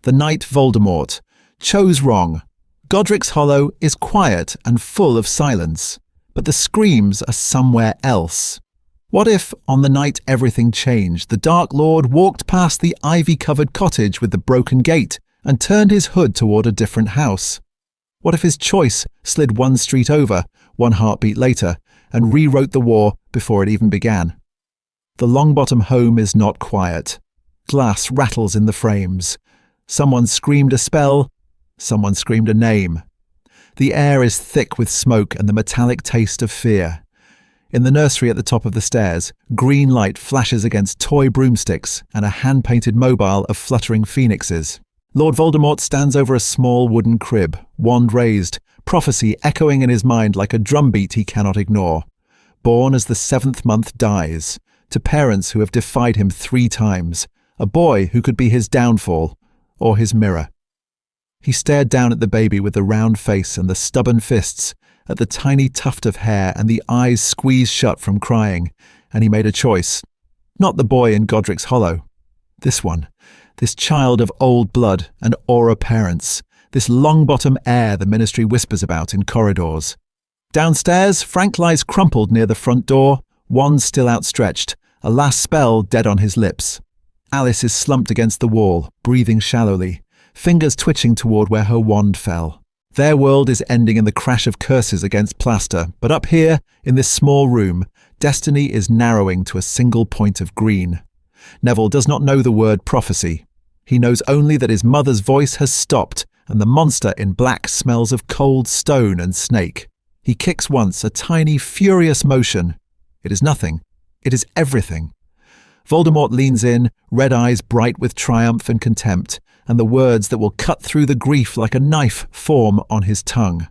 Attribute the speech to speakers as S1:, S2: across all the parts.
S1: The night Voldemort chose wrong. Godric's Hollow is quiet and full of silence, but the screams are somewhere else. What if, on the night everything changed, the Dark Lord walked past the ivy-covered cottage with the broken gate and turned his hood toward a different house? What if his choice slid one street over, one heartbeat later, and rewrote the war before it even began? The Longbottom home is not quiet. Glass rattles in the frames. Someone screamed a spell. Someone screamed a name. The air is thick with smoke and the metallic taste of fear. In the nursery at the top of the stairs, green light flashes against toy broomsticks and a hand-painted mobile of fluttering phoenixes. Lord Voldemort stands over a small wooden crib, wand raised, prophecy echoing in his mind like a drumbeat he cannot ignore. Born as the 7th month dies, to parents who have defied him 3 times, a boy who could be his downfall, or his mirror. He stared down at the baby with the round face and the stubborn fists, at the tiny tuft of hair and the eyes squeezed shut from crying, and he made a choice. Not the boy in Godric's Hollow. This one. This child of old blood and aura parents. This Longbottom heir the Ministry whispers about in corridors. Downstairs, Frank lies crumpled near the front door, wand still outstretched, a last spell dead on his lips. Alice is slumped against the wall, breathing shallowly, fingers twitching toward where her wand fell. Their world is ending in the crash of curses against plaster, but up here, in this small room, destiny is narrowing to a single point of green. Neville does not know the word prophecy. He knows only that his mother's voice has stopped, and the monster in black smells of cold stone and snake. He kicks once, a tiny, furious motion. It is nothing. It is everything. Voldemort leans in, red eyes bright with triumph and contempt, and the words that will cut through the grief like a knife form on his tongue.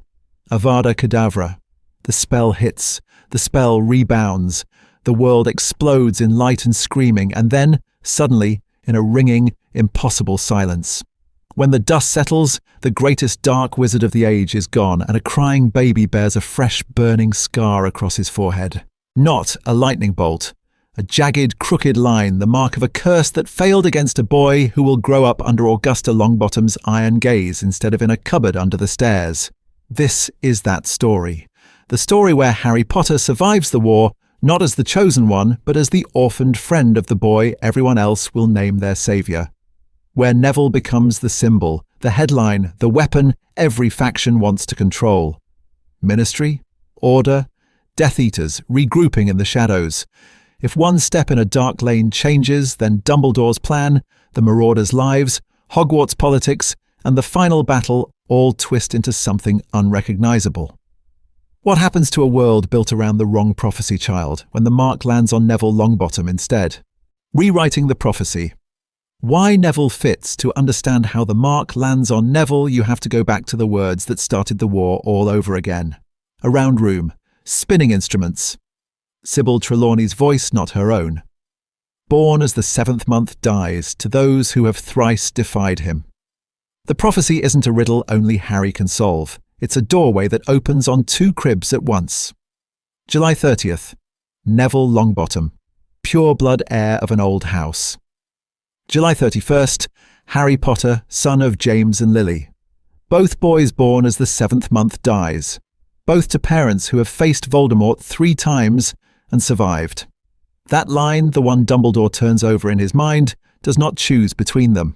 S1: Avada Kedavra. The spell hits. The spell rebounds. The world explodes in light and screaming, and then, suddenly, in a ringing, impossible silence. When the dust settles, the greatest dark wizard of the age is gone, and a crying baby bears a fresh, burning scar across his forehead. Not a lightning bolt. A jagged, crooked line, the mark of a curse that failed against a boy who will grow up under Augusta Longbottom's iron gaze instead of in a cupboard under the stairs. This is that story. The story where Harry Potter survives the war, not as the chosen one, but as the orphaned friend of the boy everyone else will name their savior. Where Neville becomes the symbol, the headline, the weapon every faction wants to control. Ministry, Order, Death Eaters regrouping in the shadows. If one step in a dark lane changes, then Dumbledore's plan, the Marauders' lives, Hogwarts politics, and the final battle all twist into something unrecognizable. What happens to a world built around the wrong prophecy child when the mark lands on Neville Longbottom instead? Rewriting the prophecy. Why Neville fits. To understand how the mark lands on Neville, you have to go back to the words that started the war all over again. A round room. Spinning instruments. Sybil Trelawney's voice, not her own. Born as the 7th month dies, to those who have thrice defied him. The prophecy isn't a riddle only Harry can solve. It's a doorway that opens on 2 cribs at once. July 30th. Neville Longbottom, pure-blood heir of an old house. July 31st. Harry Potter, son of James and Lily. Both boys born as the 7th month dies. Both to parents who have faced Voldemort 3 times and survived. That line, the one Dumbledore turns over in his mind, does not choose between them.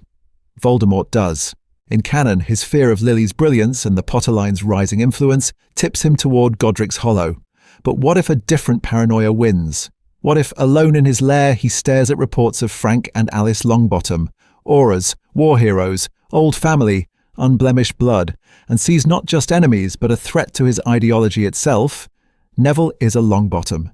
S1: Voldemort does. In canon, his fear of Lily's brilliance and the Potter line's rising influence tips him toward Godric's Hollow. But what if a different paranoia wins? What if, alone in his lair, he stares at reports of Frank and Alice Longbottom, auras, war heroes, old family, unblemished blood, and sees not just enemies but a threat to his ideology itself? Neville is a Longbottom.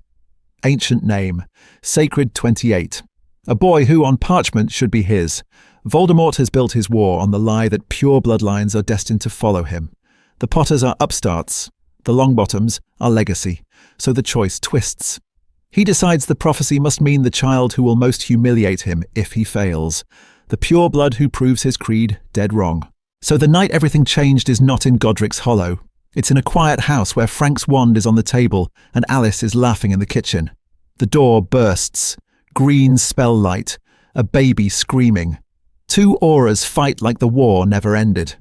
S1: Ancient name, Sacred 28. A boy who, on parchment, should be his. Voldemort has built his war on the lie that pure bloodlines are destined to follow him. The Potters are upstarts. The Longbottoms are legacy. So the choice twists. He decides the prophecy must mean the child who will most humiliate him if he fails. The pure blood who proves his creed dead wrong. So the night everything changed is not in Godric's Hollow. It's in a quiet house where Frank's wand is on the table and Alice is laughing in the kitchen. The door bursts. Green spell light. A baby screaming. Two auras fight like the war never ended.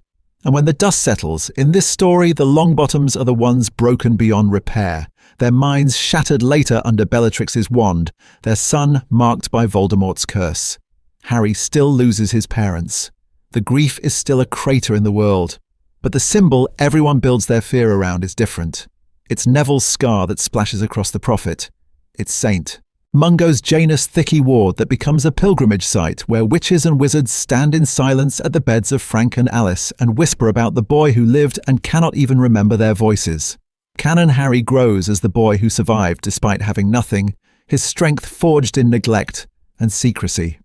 S1: And when the dust settles, in this story the Longbottoms are the ones broken beyond repair, their minds shattered later under Bellatrix's wand, their son marked by Voldemort's curse. Harry still loses his parents. The grief is still a crater in the world. But the symbol everyone builds their fear around is different. It's Neville's scar that splashes across the prophet. It's Saint Mungo's Janus Thicky ward that becomes a pilgrimage site where witches and wizards stand in silence at the beds of Frank and Alice and whisper about the boy who lived and cannot even remember their voices. Canon Harry grows as the boy who survived despite having nothing, his strength forged in neglect and secrecy.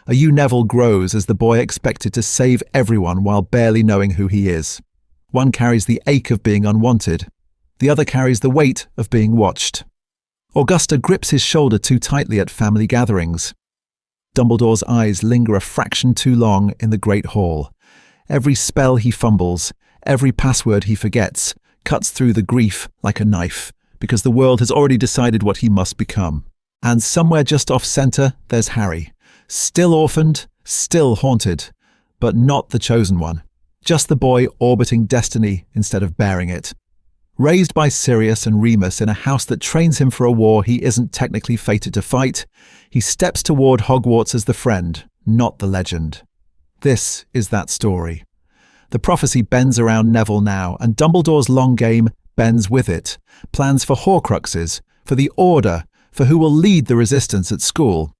S1: A Neville grows as the boy expected to save everyone while barely knowing who he is. One carries the ache of being unwanted. The other carries the weight of being watched. Augusta grips his shoulder too tightly at family gatherings. Dumbledore's eyes linger a fraction too long in the Great Hall. Every spell he fumbles, every password he forgets, cuts through the grief like a knife, because the world has already decided what he must become. And somewhere just off-center, there's Harry. Still orphaned, still haunted, but not the chosen one. Just the boy orbiting destiny instead of bearing it. Raised by Sirius and Remus in a house that trains him for a war he isn't technically fated to fight, he steps toward Hogwarts as the friend, not the legend. This is that story. The prophecy bends around Neville now, and Dumbledore's long game bends with it. Plans for Horcruxes, for the Order, for who will lead the resistance at school.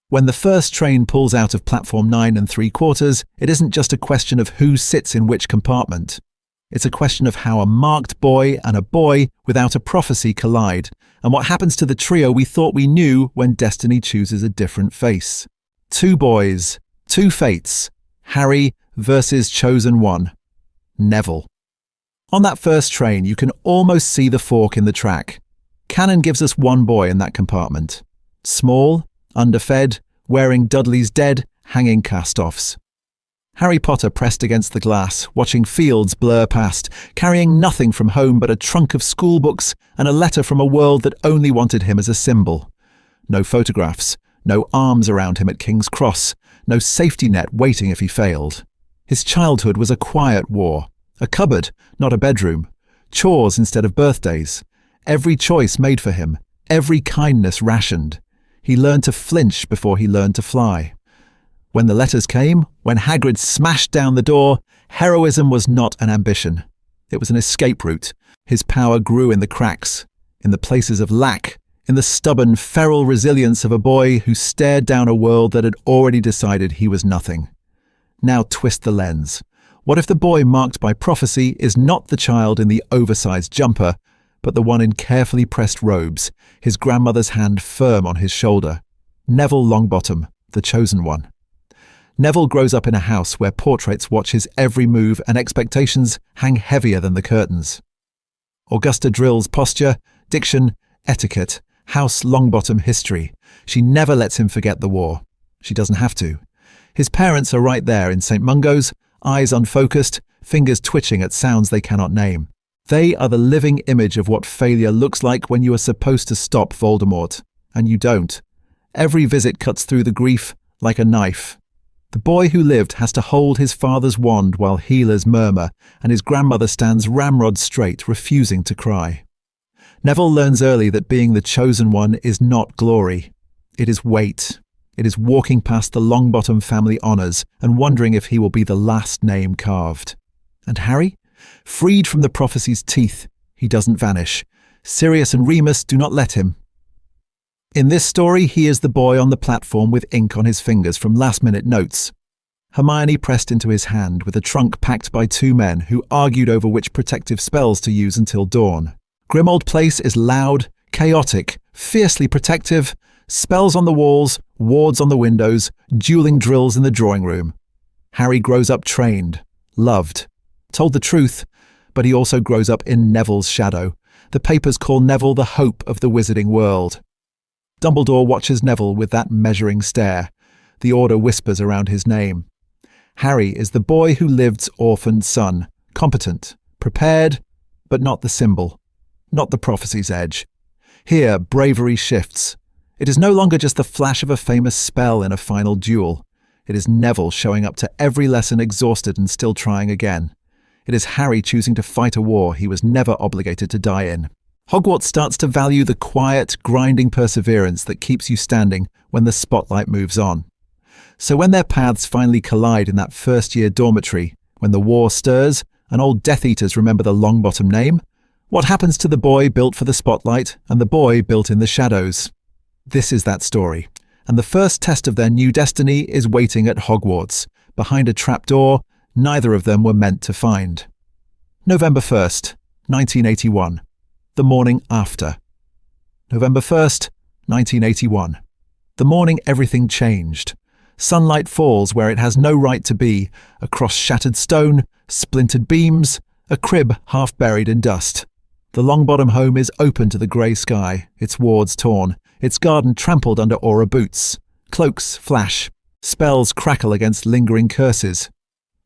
S1: When the first train pulls out of platform 9 3/4, it isn't just a question of who sits in which compartment. It's a question of how a marked boy and a boy without a prophecy collide, and what happens to the trio we thought we knew when destiny chooses a different face. Two boys, two fates, Harry versus chosen one, Neville. On that first train, you can almost see the fork in the track. Canon gives us one boy in that compartment. Small, underfed, wearing Dudley's dead, hanging cast-offs. Harry Potter pressed against the glass, watching fields blur past, carrying nothing from home but a trunk of school books and a letter from a world that only wanted him as a symbol. No photographs, no arms around him at King's Cross, no safety net waiting if he failed. His childhood was a quiet war, a cupboard, not a bedroom, chores instead of birthdays, every choice made for him, every kindness rationed. He learned to flinch before he learned to fly. When the letters came, when Hagrid smashed down the door, heroism was not an ambition. It was an escape route. His power grew in the cracks, in the places of lack, in the stubborn, feral resilience of a boy who stared down a world that had already decided he was nothing. Now twist the lens. What if the boy marked by prophecy is not the child in the oversized jumper, but the one in carefully pressed robes, his grandmother's hand firm on his shoulder? Neville Longbottom, the chosen one. Neville grows up in a house where portraits watch his every move and expectations hang heavier than the curtains. Augusta drills posture, diction, etiquette, House Longbottom history. She never lets him forget the war. She doesn't have to. His parents are right there in St. Mungo's, eyes unfocused, fingers twitching at sounds they cannot name. They are the living image of what failure looks like when you are supposed to stop Voldemort, and you don't. Every visit cuts through the grief like a knife. The boy who lived has to hold his father's wand while healers murmur, and his grandmother stands ramrod straight, refusing to cry. Neville learns early that being the chosen one is not glory. It is weight. It is walking past the Longbottom family honours and wondering if he will be the last name carved. And Harry? Freed from the prophecy's teeth, he doesn't vanish. Sirius and Remus do not let him. In this story, he is the boy on the platform with ink on his fingers from last-minute notes. Hermione pressed into his hand with a trunk packed by two men who argued over which protective spells to use until dawn. Grimmauld Place is loud, chaotic, fiercely protective, spells on the walls, wards on the windows, dueling drills in the drawing room. Harry grows up trained, loved, told the truth, but he also grows up in Neville's shadow. The papers call Neville the hope of the wizarding world. Dumbledore watches Neville with that measuring stare. The Order whispers around his name. Harry is the boy who lived's orphaned son, competent, prepared, but not the symbol, not the prophecy's edge. Here, bravery shifts. It is no longer just the flash of a famous spell in a final duel. It is Neville showing up to every lesson exhausted and still trying again. It is Harry choosing to fight a war he was never obligated to die in. Hogwarts starts to value the quiet, grinding perseverance that keeps you standing when the spotlight moves on. So when their paths finally collide in that first-year dormitory, when the war stirs and old Death Eaters remember the Longbottom name, what happens to the boy built for the spotlight and the boy built in the shadows? This is that story, and the first test of their new destiny is waiting at Hogwarts, behind a trapdoor neither of them were meant to find. November 1st, 1981. The morning after. November 1st, 1981. The morning everything changed. Sunlight falls where it has no right to be, across shattered stone, splintered beams, a crib half buried in dust. The Longbottom home is open to the grey sky, its wards torn, its garden trampled under aura boots. Cloaks flash, spells crackle against lingering curses.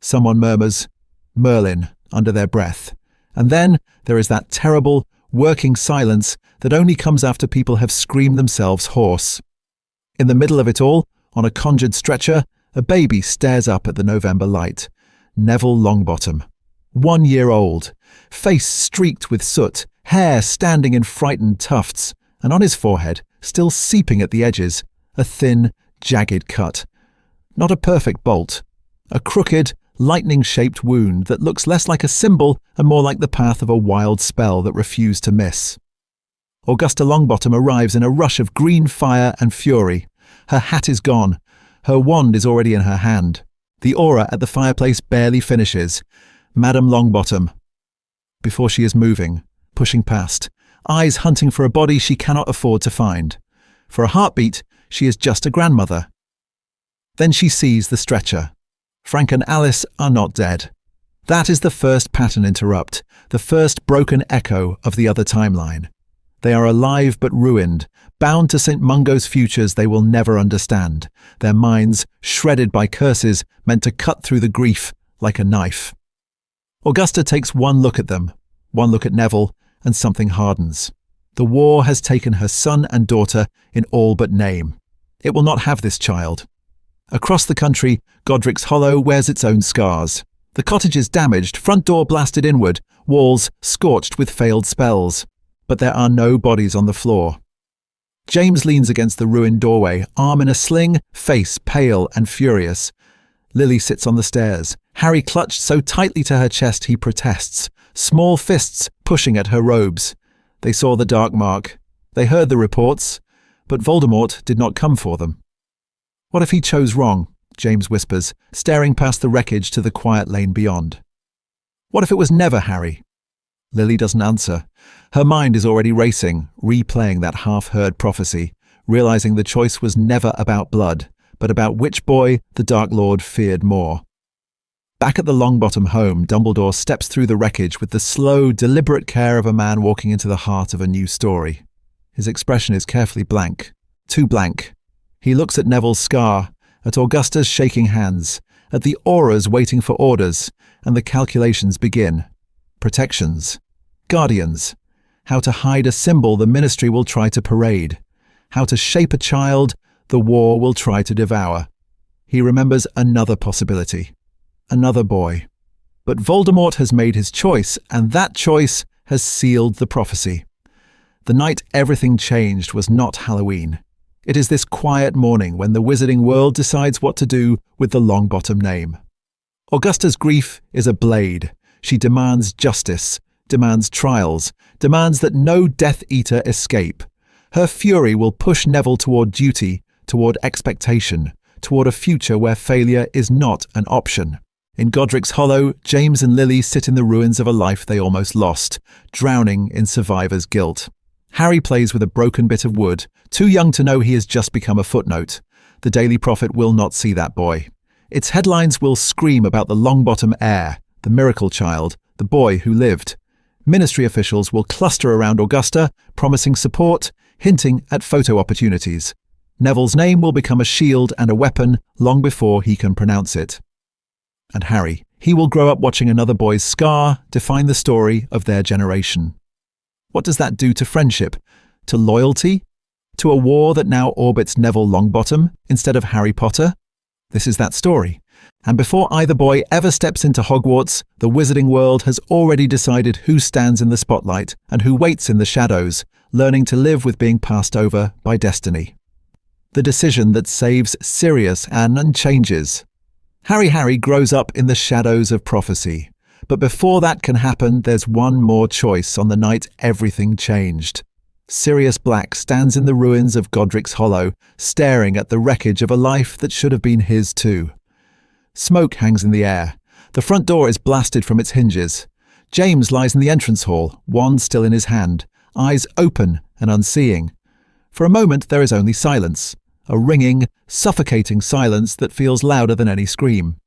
S1: Someone murmurs, "Merlin," under their breath. And then there is that terrible, working silence that only comes after people have screamed themselves hoarse. In the middle of it all, on a conjured stretcher, a baby stares up at the November light. Neville Longbottom. 1 year old, face streaked with soot, hair standing in frightened tufts, and on his forehead, still seeping at the edges, a thin, jagged cut. Not a perfect bolt. A crooked, lightning-shaped wound that looks less like a symbol and more like the path of a wild spell that refused to miss. Augusta Longbottom arrives in a rush of green fire and fury. Her hat is gone. Her wand is already in her hand. The aura at the fireplace barely finishes. Madame Longbottom. Before she is moving, pushing past, eyes hunting for a body she cannot afford to find. For a heartbeat, she is just a grandmother. Then she sees the stretcher. Frank and Alice are not dead. That is the first pattern interrupt, the first broken echo of the other timeline. They are alive but ruined, bound to St. Mungo's futures they will never understand, their minds shredded by curses meant to cut through the grief like a knife. Augusta takes one look at them, one look at Neville, and something hardens. The war has taken her son and daughter in all but name. It will not have this child. Across the country, Godric's Hollow wears its own scars. The cottage is damaged, front door blasted inward, walls scorched with failed spells. But there are no bodies on the floor. James leans against the ruined doorway, arm in a sling, face pale and furious. Lily sits on the stairs, Harry clutched so tightly to her chest he protests, small fists pushing at her robes. They saw the dark mark. They heard the reports, but Voldemort did not come for them. What if he chose wrong? James whispers, staring past the wreckage to the quiet lane beyond. What if it was never Harry? Lily doesn't answer. Her mind is already racing, replaying that half-heard prophecy, realizing the choice was never about blood, but about which boy the Dark Lord feared more. Back at the Longbottom home, Dumbledore steps through the wreckage with the slow, deliberate care of a man walking into the heart of a new story. His expression is carefully blank. Too blank. He looks at Neville's scar, at Augusta's shaking hands, at the auras waiting for orders, and the calculations begin. Protections. Guardians. How to hide a symbol the Ministry will try to parade. How to shape a child the war will try to devour. He remembers another possibility. Another boy. But Voldemort has made his choice, and that choice has sealed the prophecy. The night everything changed was not Halloween. It is this quiet morning when the wizarding world decides what to do with the Longbottom name. Augusta's grief is a blade. She demands justice, demands trials, demands that no Death Eater escape. Her fury will push Neville toward duty, toward expectation, toward a future where failure is not an option. In Godric's Hollow, James and Lily sit in the ruins of a life they almost lost, drowning in survivor's guilt. Harry plays with a broken bit of wood, too young to know he has just become a footnote. The Daily Prophet will not see that boy. Its headlines will scream about the Longbottom heir, the miracle child, the boy who lived. Ministry officials will cluster around Augusta, promising support, hinting at photo opportunities. Neville's name will become a shield and a weapon long before he can pronounce it. And Harry, he will grow up watching another boy's scar define the story of their generation. What does that do to friendship? To loyalty? To a war that now orbits Neville Longbottom instead of Harry Potter? This is that story. And before either boy ever steps into Hogwarts, the wizarding world has already decided who stands in the spotlight and who waits in the shadows, learning to live with being passed over by destiny. The decision that saves Sirius and changes. Harry grows up in the shadows of prophecy. But before that can happen, there's one more choice on the night everything changed. Sirius Black stands in the ruins of Godric's Hollow, staring at the wreckage of a life that should have been his too. Smoke hangs in the air. The front door is blasted from its hinges. James lies in the entrance hall, wand still in his hand, eyes open and unseeing. For a moment there is only silence, a ringing, suffocating silence that feels louder than any scream.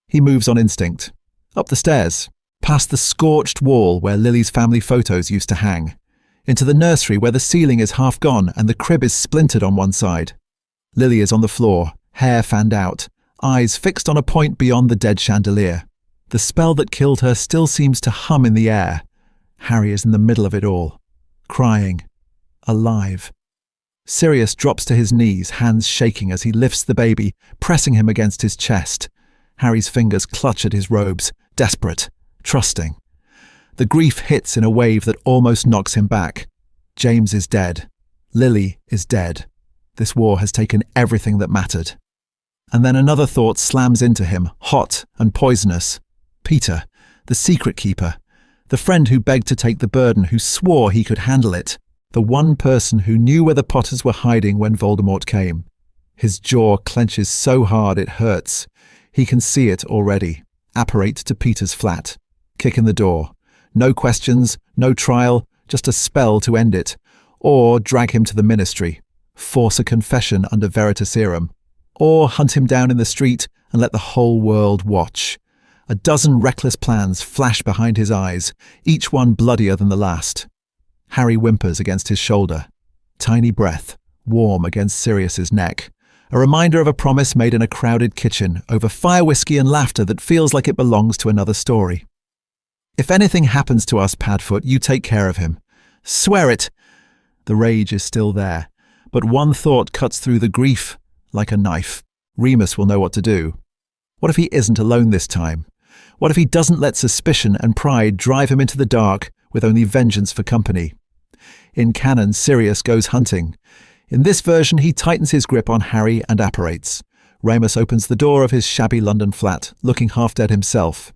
S1: He moves on instinct. Up the stairs, past the scorched wall where Lily's family photos used to hang, into the nursery where the ceiling is half gone and the crib is splintered on one side. Lily is on the floor, hair fanned out, eyes fixed on a point beyond the dead chandelier. The spell that killed her still seems to hum in the air. Harry is in the middle of it all, crying, alive. Sirius drops to his knees, hands shaking as he lifts the baby, pressing him against his chest. Harry's fingers clutch at his robes, desperate, trusting. The grief hits in a wave that almost knocks him back. James is dead. Lily is dead. This war has taken everything that mattered. And then another thought slams into him, hot and poisonous. Peter, the secret keeper, the friend who begged to take the burden, who swore he could handle it, the one person who knew where the Potters were hiding when Voldemort came. His jaw clenches so hard it hurts. He can see it already. Apparate to Peter's flat. Kick in the door. No questions, no trial, just a spell to end it. Or drag him to the ministry. Force a confession under Veritaserum. Or hunt him down in the street and let the whole world watch. A dozen reckless plans flash behind his eyes, each one bloodier than the last. Harry whimpers against his shoulder. Tiny breath, warm against Sirius's neck. A reminder of a promise made in a crowded kitchen, over fire whiskey and laughter that feels like it belongs to another story. If anything happens to us, Padfoot, you take care of him. Swear it! The rage is still there, but one thought cuts through the grief like a knife. Remus will know what to do. What if he isn't alone this time? What if he doesn't let suspicion and pride drive him into the dark with only vengeance for company? In canon, Sirius goes hunting. In this version, he tightens his grip on Harry and apparates. Remus opens the door of his shabby London flat, looking half dead himself.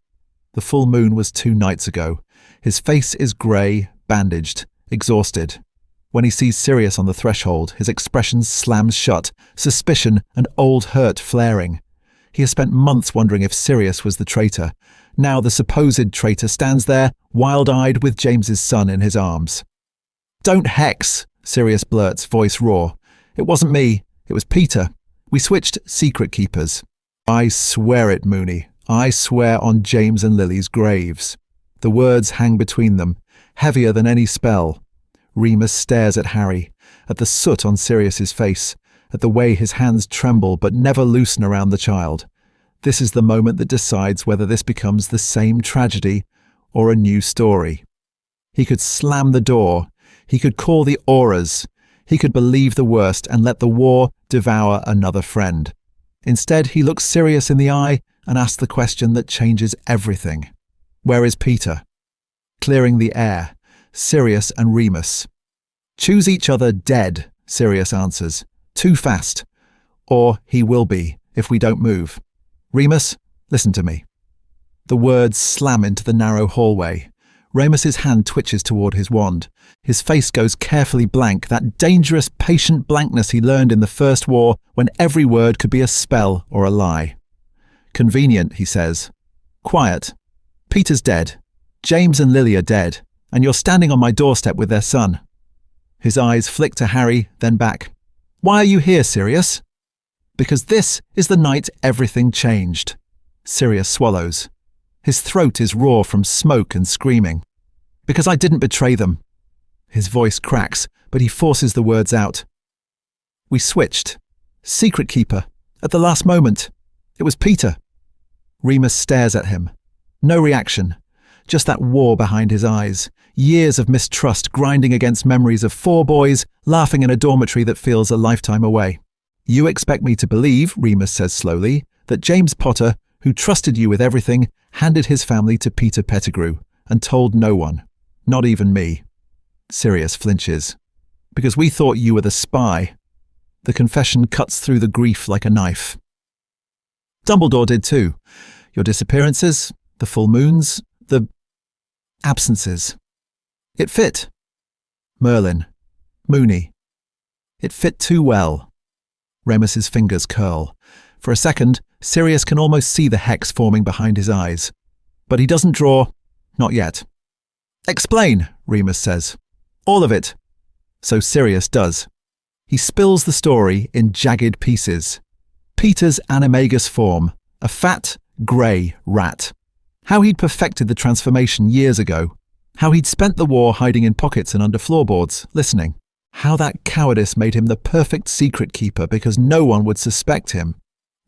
S1: The full moon was 2 nights ago. His face is grey, bandaged, exhausted. When he sees Sirius on the threshold, his expression slams shut, suspicion and old hurt flaring. He has spent months wondering if Sirius was the traitor. Now the supposed traitor stands there, wild-eyed with James's son in his arms. "Don't hex!" Sirius blurts, voice raw. "It wasn't me. It was Peter. We switched secret keepers." "I swear it, Moony. I swear on James and Lily's graves." The words hang between them, heavier than any spell. Remus stares at Harry, at the soot on Sirius's face, at the way his hands tremble but never loosen around the child. This is the moment that decides whether this becomes the same tragedy or a new story. He could slam the door. He could call the auras. He could believe the worst and let the war devour another friend. Instead, he looks Sirius in the eye and asks the question that changes everything. Where is Peter? Clearing the air. Sirius and Remus. "Choose each other dead," Sirius answers. "Too fast. Or he will be, if we don't move. Remus, listen to me." The words slam into the narrow hallway. Remus's hand twitches toward his wand. His face goes carefully blank, that dangerous, patient blankness he learned in the First War when every word could be a spell or a lie. "Convenient," he says. "Quiet. Peter's dead. James and Lily are dead. And you're standing on my doorstep with their son." His eyes flick to Harry, then back. "Why are you here, Sirius?" "Because this is the night everything changed." Sirius swallows. His throat is raw from smoke and screaming. "Because I didn't betray them." His voice cracks, but he forces the words out. "We switched. Secret keeper. At the last moment. It was Peter." Remus stares at him. No reaction. Just that war behind his eyes. Years of mistrust grinding against memories of 4 boys laughing in a dormitory that feels a lifetime away. "You expect me to believe," Remus says slowly, that James Potter, who trusted you with everything, handed his family to Peter Pettigrew and told no one, not even me. Sirius flinches. Because we thought you were the spy. The confession cuts through the grief like a knife. Dumbledore did too. Your disappearances, the full moons, the absences. It fit. Merlin. Moony. It fit too well. Remus's fingers curl. For a second, Sirius can almost see the hex forming behind his eyes. But he doesn't draw. Not yet. Explain, Remus says. All of it. So Sirius does. He spills the story in jagged pieces. Peter's animagus form, a fat, grey rat. How he'd perfected the transformation years ago. How he'd spent the war hiding in pockets and under floorboards, listening. How that cowardice made him the perfect secret keeper because no one would suspect him.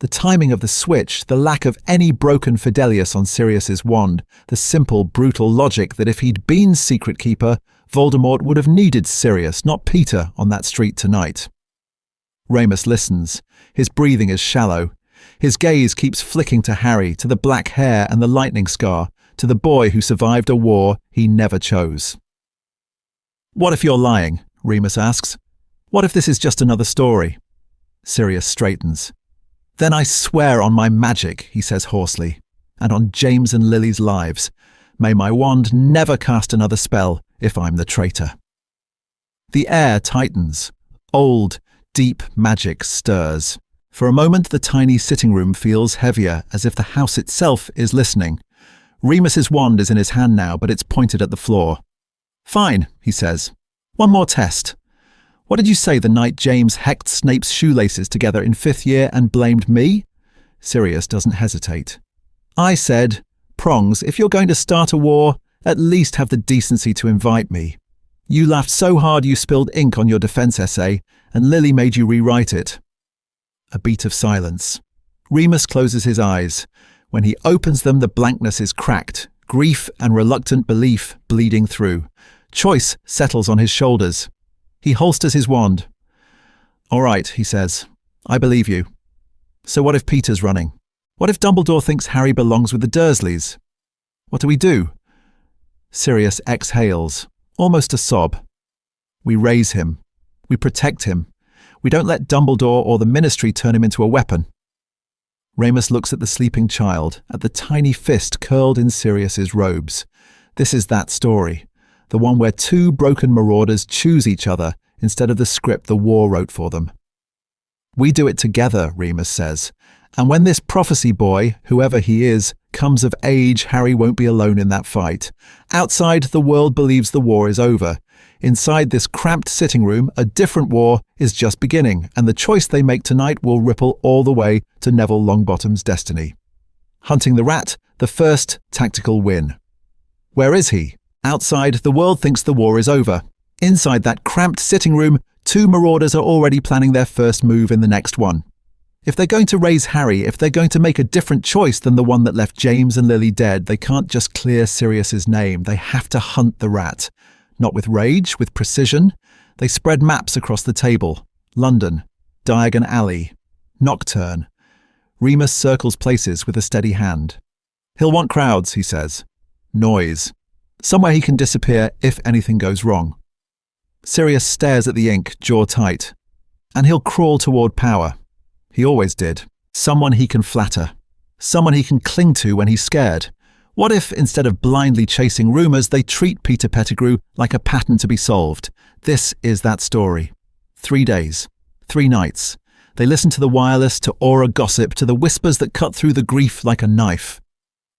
S1: The timing of the switch, the lack of any broken Fidelius on Sirius's wand, the simple, brutal logic that if he'd been secret keeper, Voldemort would have needed Sirius, not Peter, on that street tonight. Remus listens. His breathing is shallow. His gaze keeps flicking to Harry, to the black hair and the lightning scar, to the boy who survived a war he never chose. What if you're lying? Remus asks. What if this is just another story? Sirius straightens. Then I swear on my magic, he says hoarsely, and on James and Lily's lives. May my wand never cast another spell if I'm the traitor. The air tightens. Old, deep magic stirs. For a moment the tiny sitting room feels heavier, as if the house itself is listening. Remus's wand is in his hand now, but it's pointed at the floor. Fine, he says. One more test. What did you say the night James hecked Snape's shoelaces together in 5th year and blamed me? Sirius doesn't hesitate. I said, Prongs, if you're going to start a war, at least have the decency to invite me. You laughed so hard you spilled ink on your defense essay, and Lily made you rewrite it. A beat of silence. Remus closes his eyes. When he opens them, the blankness is cracked, grief and reluctant belief bleeding through. Choice settles on his shoulders. He holsters his wand. All right, he says. I believe you. So what if Peter's running? What if Dumbledore thinks Harry belongs with the Dursleys? What do we do? Sirius exhales, almost a sob. We raise him. We protect him. We don't let Dumbledore or the Ministry turn him into a weapon. Remus looks at the sleeping child, at the tiny fist curled in Sirius's robes. This is that story. The one where two broken marauders choose each other instead of the script the war wrote for them. We do it together, Remus says. And when this prophecy boy, whoever he is, comes of age, Harry won't be alone in that fight. Outside, the world believes the war is over. Inside this cramped sitting room, a different war is just beginning, and the choice they make tonight will ripple all the way to Neville Longbottom's destiny. Hunting the rat, the first tactical win. Where is he? Outside, the world thinks the war is over. Inside that cramped sitting room, two marauders are already planning their first move in the next one. If they're going to raise Harry, if they're going to make a different choice than the one that left James and Lily dead, they can't just clear Sirius's name. They have to hunt the rat. Not with rage, with precision. They spread maps across the table. London, Diagon Alley, Nocturne. Remus circles places with a steady hand. He'll want crowds, he says. Noise. Somewhere he can disappear if anything goes wrong. Sirius stares at the ink, jaw tight. And he'll crawl toward power. He always did. Someone he can flatter. Someone he can cling to when he's scared. What if, instead of blindly chasing rumours, they treat Peter Pettigrew like a pattern to be solved? This is that story. 3 days. 3 nights. They listen to the wireless, to aura gossip, to the whispers that cut through the grief like a knife.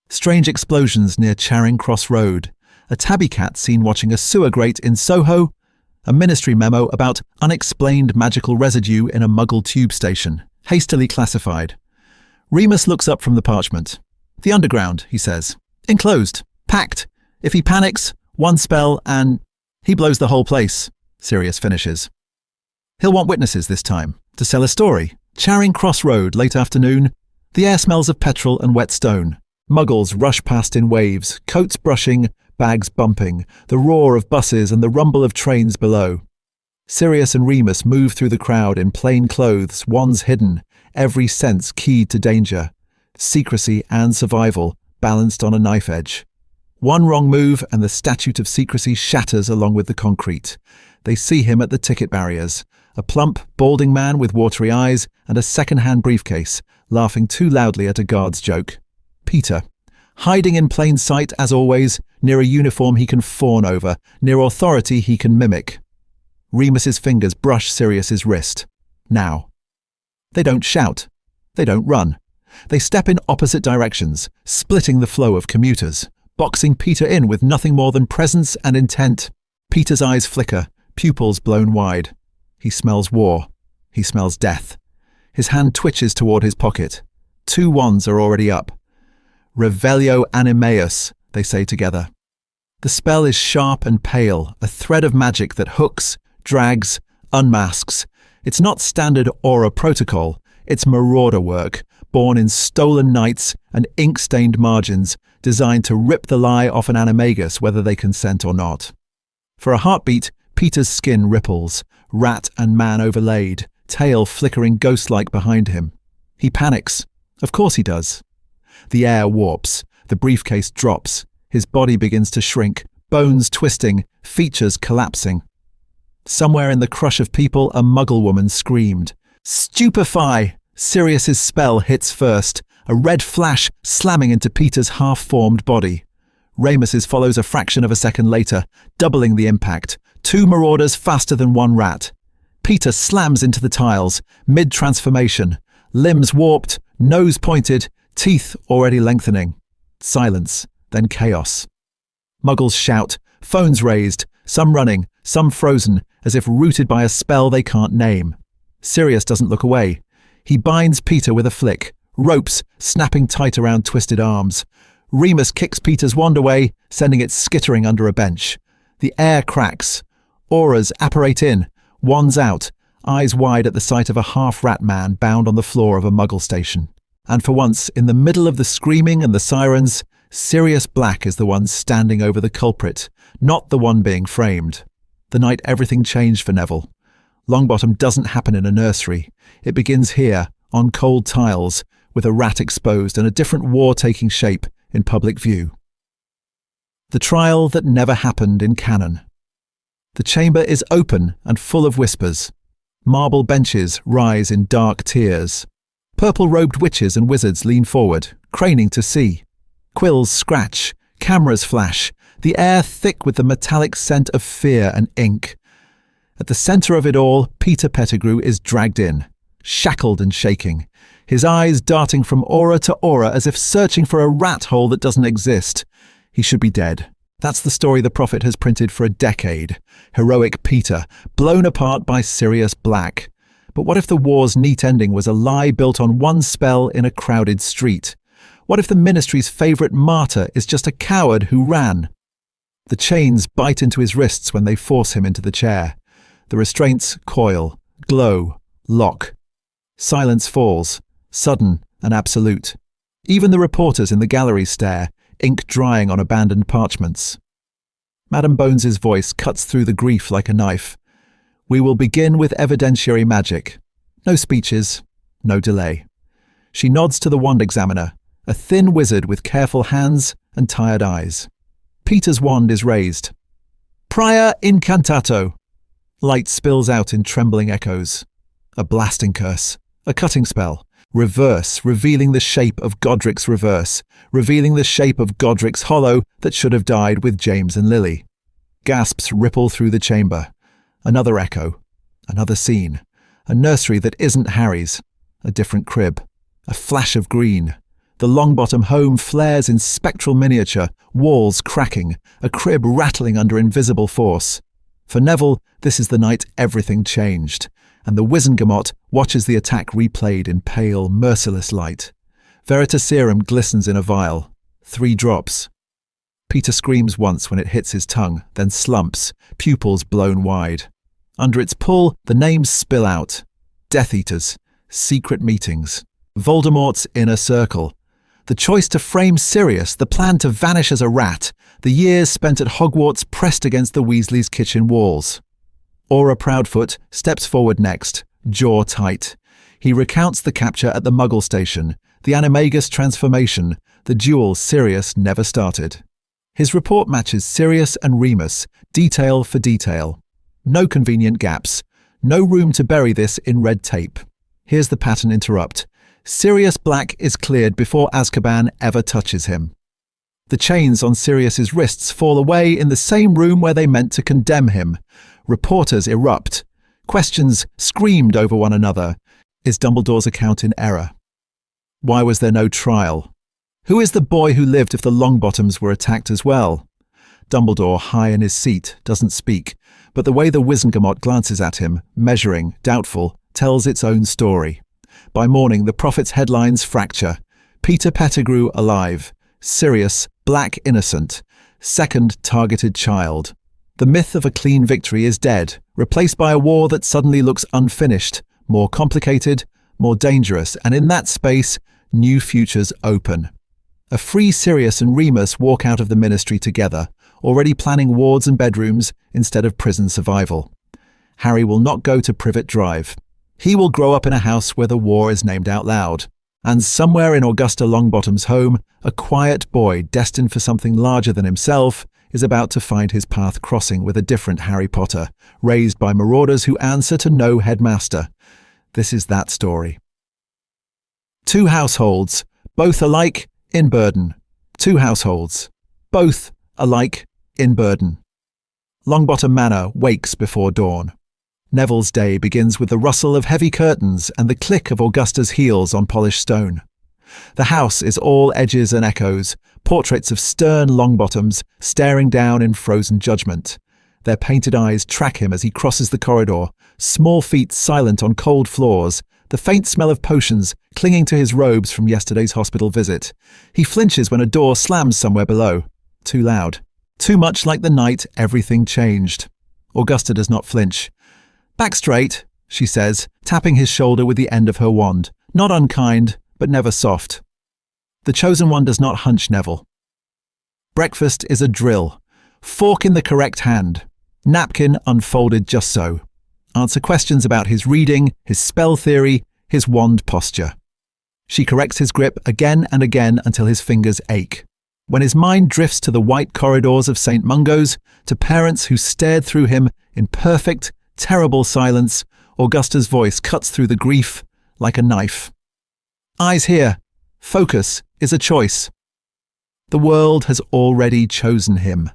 S1: Strange explosions near Charing Cross Road. A tabby cat seen watching a sewer grate in Soho. A Ministry memo about unexplained magical residue in a Muggle tube station. Hastily classified. Remus looks up from the parchment. The underground, he says. Enclosed. Packed. If he panics, one spell and he blows the whole place, Sirius finishes. He'll want witnesses this time, to sell a story. Charing Cross Road, late afternoon. The air smells of petrol and wet stone. Muggles rush past in waves, coats brushing, bags bumping, the roar of buses and the rumble of trains below. Sirius and Remus move through the crowd in plain clothes, wands hidden, every sense keyed to danger, secrecy and survival balanced on a knife edge. One wrong move and the statute of secrecy shatters along with the concrete. They see him at the ticket barriers, a plump, balding man with watery eyes and a second-hand briefcase, laughing too loudly at a guard's joke. Peter, hiding in plain sight as always, near a uniform he can fawn over, near authority he can mimic. Remus's fingers brush Sirius's wrist. Now. They don't shout. They don't run. They step in opposite directions, splitting the flow of commuters, boxing Peter in with nothing more than presence and intent. Peter's eyes flicker, pupils blown wide. He smells war. He smells death. His hand twitches toward his pocket. 2 wands are already up. Revelio animeus, they say together. The spell is sharp and pale, a thread of magic that hooks, drags, unmasks. It's not standard aura protocol, it's marauder work, born in stolen nights and ink-stained margins, designed to rip the lie off an animagus whether they consent or not. For a heartbeat, Peter's skin ripples, rat and man overlaid, tail flickering ghost-like behind him. He panics. Of course he does. The air warps, the briefcase drops, his body begins to shrink, bones twisting, features collapsing. Somewhere in the crush of people, a muggle woman screamed. Stupefy! Sirius's spell hits first, a red flash slamming into Peter's half-formed body. Remus's follows a fraction of a second later, doubling the impact. 2 marauders faster than 1 rat. Peter slams into the tiles, mid-transformation. Limbs warped, nose pointed, teeth already lengthening. Silence, then chaos. Muggles shout, phones raised, some running, some frozen, as if rooted by a spell they can't name. Sirius doesn't look away. He binds Peter with a flick, ropes snapping tight around twisted arms. Remus kicks Peter's wand away, sending it skittering under a bench. The air cracks. Auras apparate in, wands out, eyes wide at the sight of a half-rat man bound on the floor of a muggle station. And for once, in the middle of the screaming and the sirens, Sirius Black is the one standing over the culprit, not the one being framed. The night everything changed for Neville. Longbottom doesn't happen in a nursery. It begins here, on cold tiles, with a rat exposed and a different war taking shape in public view. The trial that never happened in canon. The chamber is open and full of whispers. Marble benches rise in dark tiers. Purple-robed witches and wizards lean forward, craning to see. Quills scratch, cameras flash, the air thick with the metallic scent of fear and ink. At the centre of it all, Peter Pettigrew is dragged in, shackled and shaking, his eyes darting from aura to aura as if searching for a rat hole that doesn't exist. He should be dead. That's the story the Prophet has printed for a decade. Heroic Peter, blown apart by Sirius Black. But what if the war's neat ending was a lie built on one spell in a crowded street? What if the Ministry's favourite martyr is just a coward who ran? The chains bite into his wrists when they force him into the chair. The restraints coil, glow, lock. Silence falls, sudden and absolute. Even the reporters in the gallery stare, ink drying on abandoned parchments. Madam Bones's voice cuts through the grief like a knife. We will begin with evidentiary magic. No speeches, no delay. She nods to the wand examiner, a thin wizard with careful hands and tired eyes. Peter's wand is raised. Prior incantato. Light spills out in trembling echoes. A blasting curse. A cutting spell. Reverse, revealing the shape of Godric's reverse, revealing the shape of Godric's hollow that should have died with James and Lily. Gasps ripple through the chamber. Another echo. Another scene. A nursery that isn't Harry's. A different crib. A flash of green. The Longbottom home flares in spectral miniature, walls cracking, a crib rattling under invisible force. For Neville, this is the night everything changed, and the Wizengamot watches the attack replayed in pale, merciless light. Veritaserum glistens in a vial. 3 drops. Peter screams once when it hits his tongue, then slumps, pupils blown wide. Under its pull, the names spill out. Death Eaters, secret meetings, Voldemort's inner circle, the choice to frame Sirius, the plan to vanish as a rat, the years spent at Hogwarts pressed against the Weasleys' kitchen walls. Aura Proudfoot steps forward next, jaw tight. He recounts the capture at the Muggle station, the Animagus transformation, the duel Sirius never started. His report matches Sirius and Remus, detail for detail. No convenient gaps. No room to bury this in red tape. Here's the pattern interrupt. Sirius Black is cleared before Azkaban ever touches him. The chains on Sirius's wrists fall away in the same room where they meant to condemn him. Reporters erupt. Questions screamed over one another. Is Dumbledore's account in error? Why was there no trial? Who is the boy who lived if the Longbottoms were attacked as well? Dumbledore, high in his seat, doesn't speak, but the way the Wizengamot glances at him, measuring, doubtful, tells its own story. By morning, the Prophet's headlines fracture. Peter Pettigrew alive. Sirius, Black innocent. Second targeted child. The myth of a clean victory is dead, replaced by a war that suddenly looks unfinished, more complicated, more dangerous, and in that space, new futures open. A free Sirius and Remus walk out of the Ministry together, already planning wards and bedrooms instead of prison survival. Harry will not go to Privet Drive. He will grow up in a house where the war is named out loud. And somewhere in Augusta Longbottom's home, a quiet boy destined for something larger than himself is about to find his path crossing with a different Harry Potter, raised by marauders who answer to no headmaster. This is that story. Two households, both alike in burden. Two households, both alike in burden. Longbottom Manor wakes before dawn. Neville's day begins with the rustle of heavy curtains and the click of Augusta's heels on polished stone. The house is all edges and echoes, portraits of stern Longbottoms staring down in frozen judgment. Their painted eyes track him as he crosses the corridor, small feet silent on cold floors, the faint smell of potions clinging to his robes from yesterday's hospital visit. He flinches when a door slams somewhere below. Too loud. Too much like the night everything changed. Augusta does not flinch. "Back straight," she says, tapping his shoulder with the end of her wand. Not unkind, but never soft. The chosen one does not hunch Neville. Breakfast is a drill. Fork in the correct hand. Napkin unfolded just so. Answer questions about his reading, his spell theory, his wand posture. She corrects his grip again and again until his fingers ache. When his mind drifts to the white corridors of St. Mungo's, to parents who stared through him in perfect, terrible silence, Augusta's voice cuts through the grief like a knife. Eyes here. Focus is a choice. The world has already chosen him.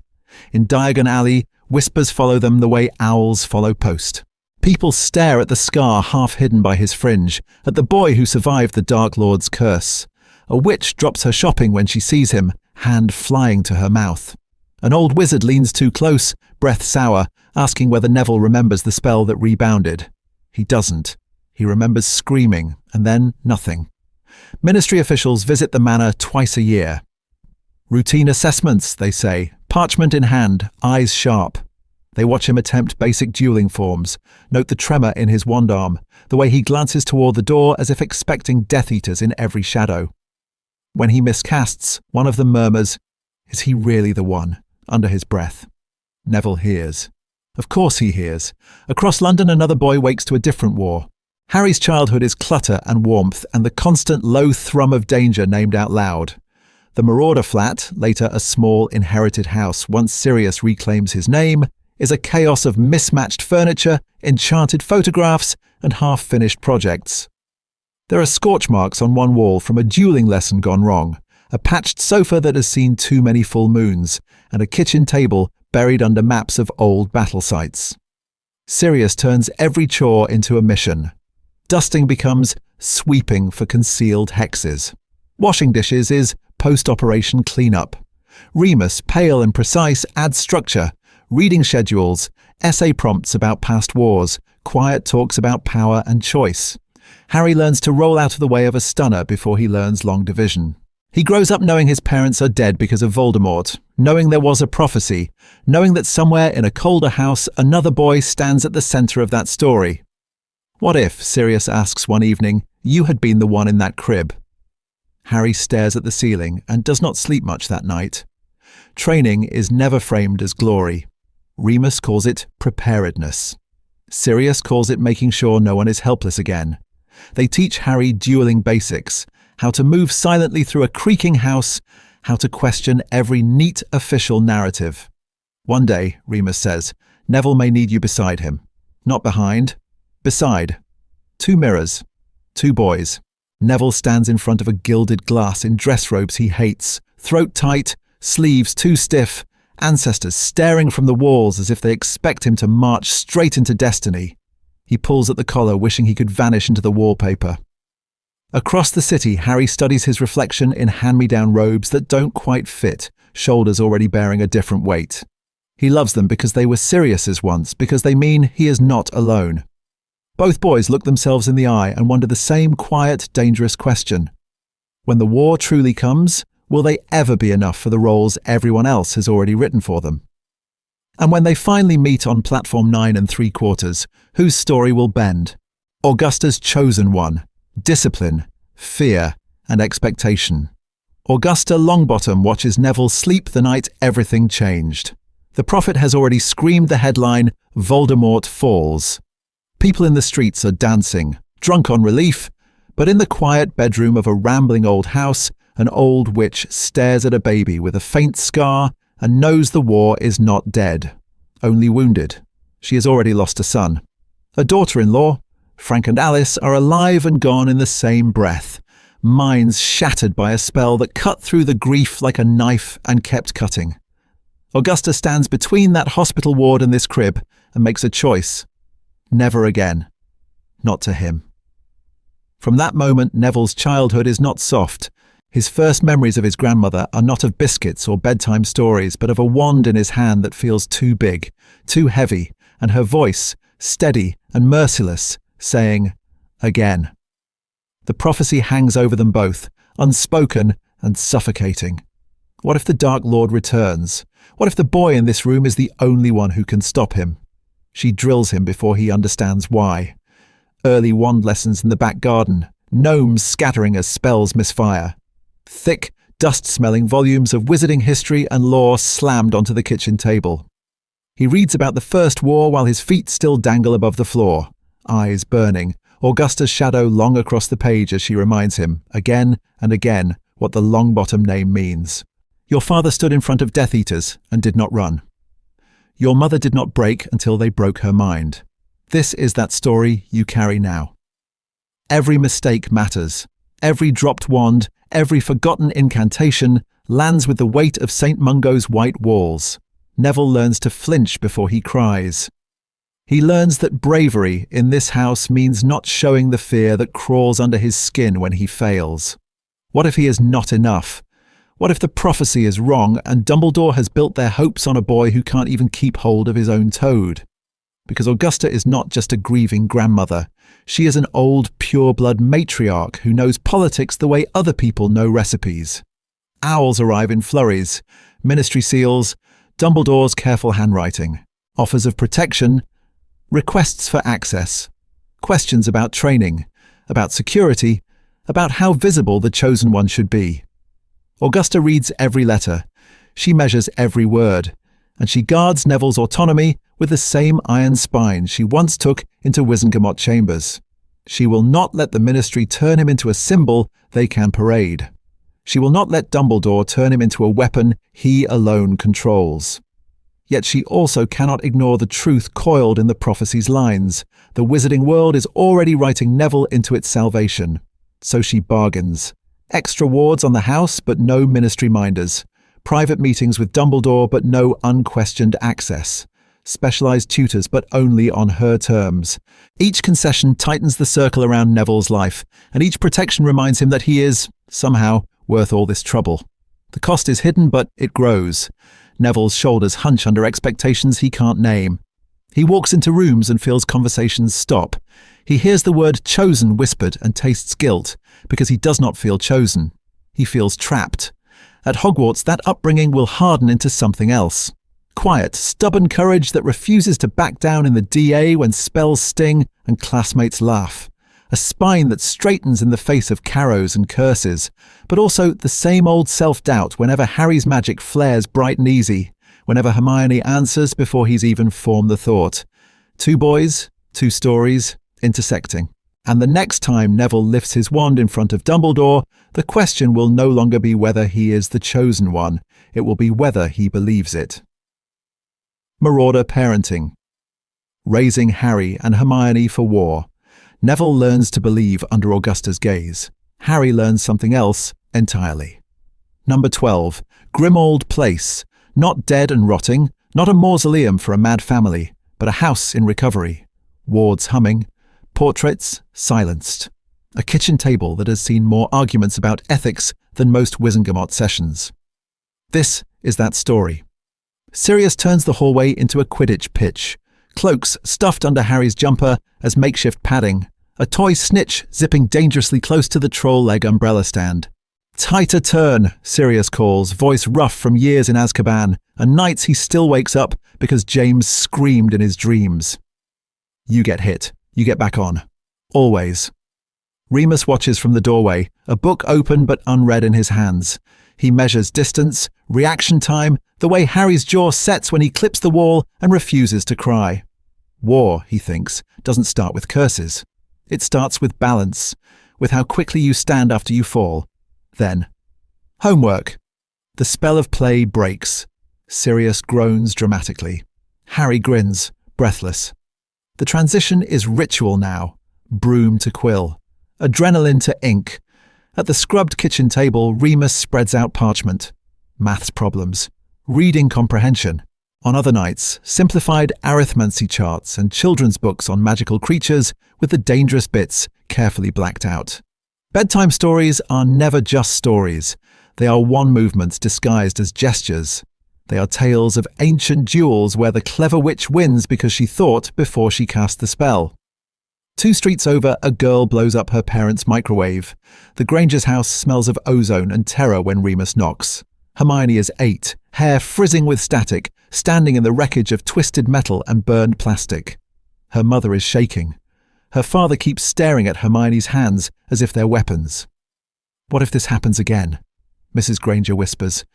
S1: In Diagon Alley, whispers follow them the way owls follow post. People stare at the scar half hidden by his fringe, at the boy who survived the Dark Lord's curse. A witch drops her shopping when she sees him, hand flying to her mouth. An old wizard leans too close, breath sour, asking whether Neville remembers the spell that rebounded. He doesn't. He remembers screaming, and then nothing. Ministry officials visit the manor twice a year. Routine assessments, they say, parchment in hand, eyes sharp. They watch him attempt basic dueling forms, note the tremor in his wand arm, the way he glances toward the door as if expecting Death Eaters in every shadow. When he miscasts, one of them murmurs, "Is he really the one?" under his breath. Neville hears. Of course he hears. Across London, another boy wakes to a different war. Harry's childhood is clutter and warmth and the constant low thrum of danger named out loud. The Marauder flat, later a small inherited house once Sirius reclaims his name, is a chaos of mismatched furniture, enchanted photographs, and half-finished projects. There are scorch marks on one wall from a dueling lesson gone wrong, a patched sofa that has seen too many full moons, and a kitchen table buried under maps of old battle sites. Sirius turns every chore into a mission. Dusting becomes sweeping for concealed hexes. Washing dishes is post-operation cleanup. Remus, pale and precise, adds structure. Reading schedules, essay prompts about past wars, quiet talks about power and choice. Harry learns to roll out of the way of a stunner before he learns long division. He grows up knowing his parents are dead because of Voldemort, knowing there was a prophecy, knowing that somewhere in a colder house another boy stands at the centre of that story. What if, Sirius asks one evening, you had been the one in that crib? Harry stares at the ceiling and does not sleep much that night. Training is never framed as glory. Remus calls it preparedness. Sirius calls it making sure no one is helpless again. They teach Harry dueling basics, how to move silently through a creaking house, how to question every neat official narrative. One day, Remus says, Neville may need you beside him. Not behind, beside. 2 mirrors, 2 boys. Neville stands in front of a gilded glass in dress robes he hates, throat tight, sleeves too stiff, ancestors staring from the walls as if they expect him to march straight into destiny. He pulls at the collar, wishing he could vanish into the wallpaper. Across the city, Harry studies his reflection in hand-me-down robes that don't quite fit, shoulders already bearing a different weight. He loves them because they were Sirius's once, because they mean he is not alone. Both boys look themselves in the eye and wonder the same quiet, dangerous question. When the war truly comes, will they ever be enough for the roles everyone else has already written for them? And when they finally meet on platform 9 3/4, whose story will bend? Augusta's chosen one. Discipline, fear, and expectation. Augusta Longbottom watches Neville sleep the night everything changed. The prophet has already screamed the headline, Voldemort falls. People in the streets are dancing, drunk on relief, but in the quiet bedroom of a rambling old house, an old witch stares at a baby with a faint scar and knows the war is not dead, only wounded. She has already lost a son. A daughter-in-law, Frank and Alice, are alive and gone in the same breath, minds shattered by a spell that cut through the grief like a knife and kept cutting. Augusta stands between that hospital ward and this crib and makes a choice. Never again. Not to him. From that moment, Neville's childhood is not soft. His first memories of his grandmother are not of biscuits or bedtime stories, but of a wand in his hand that feels too big, too heavy, and her voice, steady and merciless, saying, again. The prophecy hangs over them both, unspoken and suffocating. What if the Dark Lord returns? What if the boy in this room is the only one who can stop him? She drills him before he understands why. Early wand lessons in the back garden, gnomes scattering as spells misfire. Thick, dust-smelling volumes of wizarding history and lore slammed onto the kitchen table. He reads about the First War while his feet still dangle above the floor, eyes burning, Augusta's shadow long across the page as she reminds him, again and again, what the Longbottom name means. Your father stood in front of Death Eaters and did not run. Your mother did not break until they broke her mind. This is that story you carry now. Every mistake matters. Every dropped wand, every forgotten incantation lands with the weight of St. Mungo's white walls. Neville learns to flinch before he cries. He learns that bravery in this house means not showing the fear that crawls under his skin when he fails. What if he is not enough? What if the prophecy is wrong and Dumbledore has built their hopes on a boy who can't even keep hold of his own toad? Because Augusta is not just a grieving grandmother. She is an old, pure-blood matriarch who knows politics the way other people know recipes. Owls arrive in flurries, ministry seals, Dumbledore's careful handwriting, offers of protection, requests for access, questions about training, about security, about how visible the chosen one should be. Augusta reads every letter, she measures every word, and she guards Neville's autonomy with the same iron spine she once took into Wizengamot Chambers. She will not let the ministry turn him into a symbol they can parade. She will not let Dumbledore turn him into a weapon he alone controls. Yet she also cannot ignore the truth coiled in the prophecy's lines. The wizarding world is already writing Neville into its salvation. So she bargains. Extra wards on the house, but no ministry minders. Private meetings with Dumbledore, but no unquestioned access. Specialized tutors, but only on her terms. Each concession tightens the circle around Neville's life, and each protection reminds him that he is, somehow, worth all this trouble. The cost is hidden, but it grows. Neville's shoulders hunch under expectations he can't name. He walks into rooms and feels conversations stop. He hears the word chosen whispered and tastes guilt, because he does not feel chosen. He feels trapped. At Hogwarts, that upbringing will harden into something else. Quiet, stubborn courage that refuses to back down in the DA when spells sting and classmates laugh. A spine that straightens in the face of carrows and curses, but also the same old self-doubt whenever Harry's magic flares bright and easy, whenever Hermione answers before he's even formed the thought. 2 boys, 2 stories, intersecting. And the next time Neville lifts his wand in front of Dumbledore, the question will no longer be whether he is the chosen one, it will be whether he believes it. Marauder parenting. Raising Harry and Hermione for war. Neville learns to believe under Augusta's gaze. Harry learns something else entirely. Number 12. Grimmauld Place. Not dead and rotting, not a mausoleum for a mad family, but a house in recovery. Wards humming. Portraits silenced. A kitchen table that has seen more arguments about ethics than most Wizengamot sessions. This is that story. Sirius turns the hallway into a Quidditch pitch. Cloaks stuffed under Harry's jumper as makeshift padding. A toy snitch zipping dangerously close to the troll leg umbrella stand. Tighter turn, Sirius calls, voice rough from years in Azkaban, and nights he still wakes up because James screamed in his dreams. You get hit. You get back on. Always. Remus watches from the doorway, a book open but unread in his hands. He measures distance, reaction time, the way Harry's jaw sets when he clips the wall and refuses to cry. War, he thinks, doesn't start with curses. It starts with balance, with how quickly you stand after you fall. Then, homework. The spell of play breaks. Sirius groans dramatically. Harry grins, breathless. The transition is ritual now. Broom to quill. Adrenaline to ink. At the scrubbed kitchen table, Remus spreads out parchment. Maths problems. Reading comprehension. On other nights, simplified arithmancy charts and children's books on magical creatures with the dangerous bits carefully blacked out. Bedtime stories are never just stories. They are one movement disguised as gestures. They are tales of ancient duels where the clever witch wins because she thought before she cast the spell. 2 streets over, a girl blows up her parents' microwave. The Granger's house smells of ozone and terror when Remus knocks. Hermione is 8, hair frizzing with static, standing in the wreckage of twisted metal and burned plastic. Her mother is shaking. Her father keeps staring at Hermione's hands as if they're weapons. What if this happens again? Mrs. Granger whispers.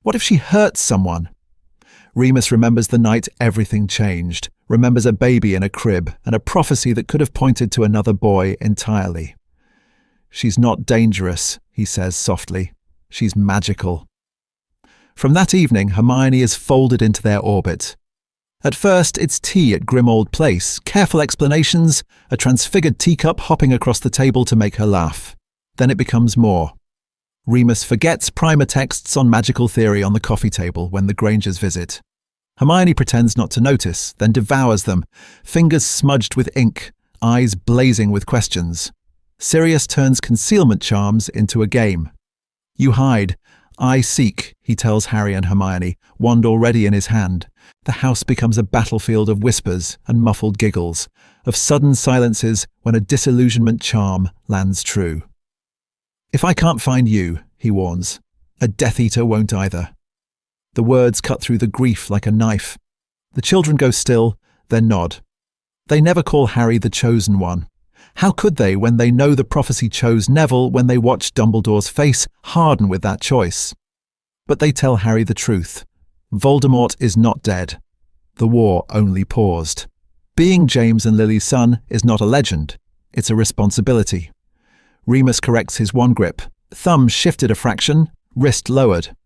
S1: What if she hurts someone? Remus remembers the night everything changed, remembers a baby in a crib and a prophecy that could have pointed to another boy entirely. She's not dangerous, he says softly. She's magical. From that evening, Hermione is folded into their orbit. At first, it's tea at Grimmauld Place, careful explanations, a transfigured teacup hopping across the table to make her laugh. Then it becomes more. Remus forgets primer texts on magical theory on the coffee table when the Grangers visit. Hermione pretends not to notice, then devours them, fingers smudged with ink, eyes blazing with questions. Sirius turns concealment charms into a game. You hide. I seek, he tells Harry and Hermione, wand already in his hand. The house becomes a battlefield of whispers and muffled giggles, of sudden silences when a disillusionment charm lands true. If I can't find you, he warns, a Death Eater won't either. The words cut through the grief like a knife. The children go still, then nod. They never call Harry the chosen one. How could they when they know the prophecy chose Neville when they watched Dumbledore's face harden with that choice? But they tell Harry the truth. Voldemort is not dead. The war only paused. Being James and Lily's son is not a legend. It's a responsibility. Remus corrects his wand grip. Thumb shifted a fraction, wrist lowered.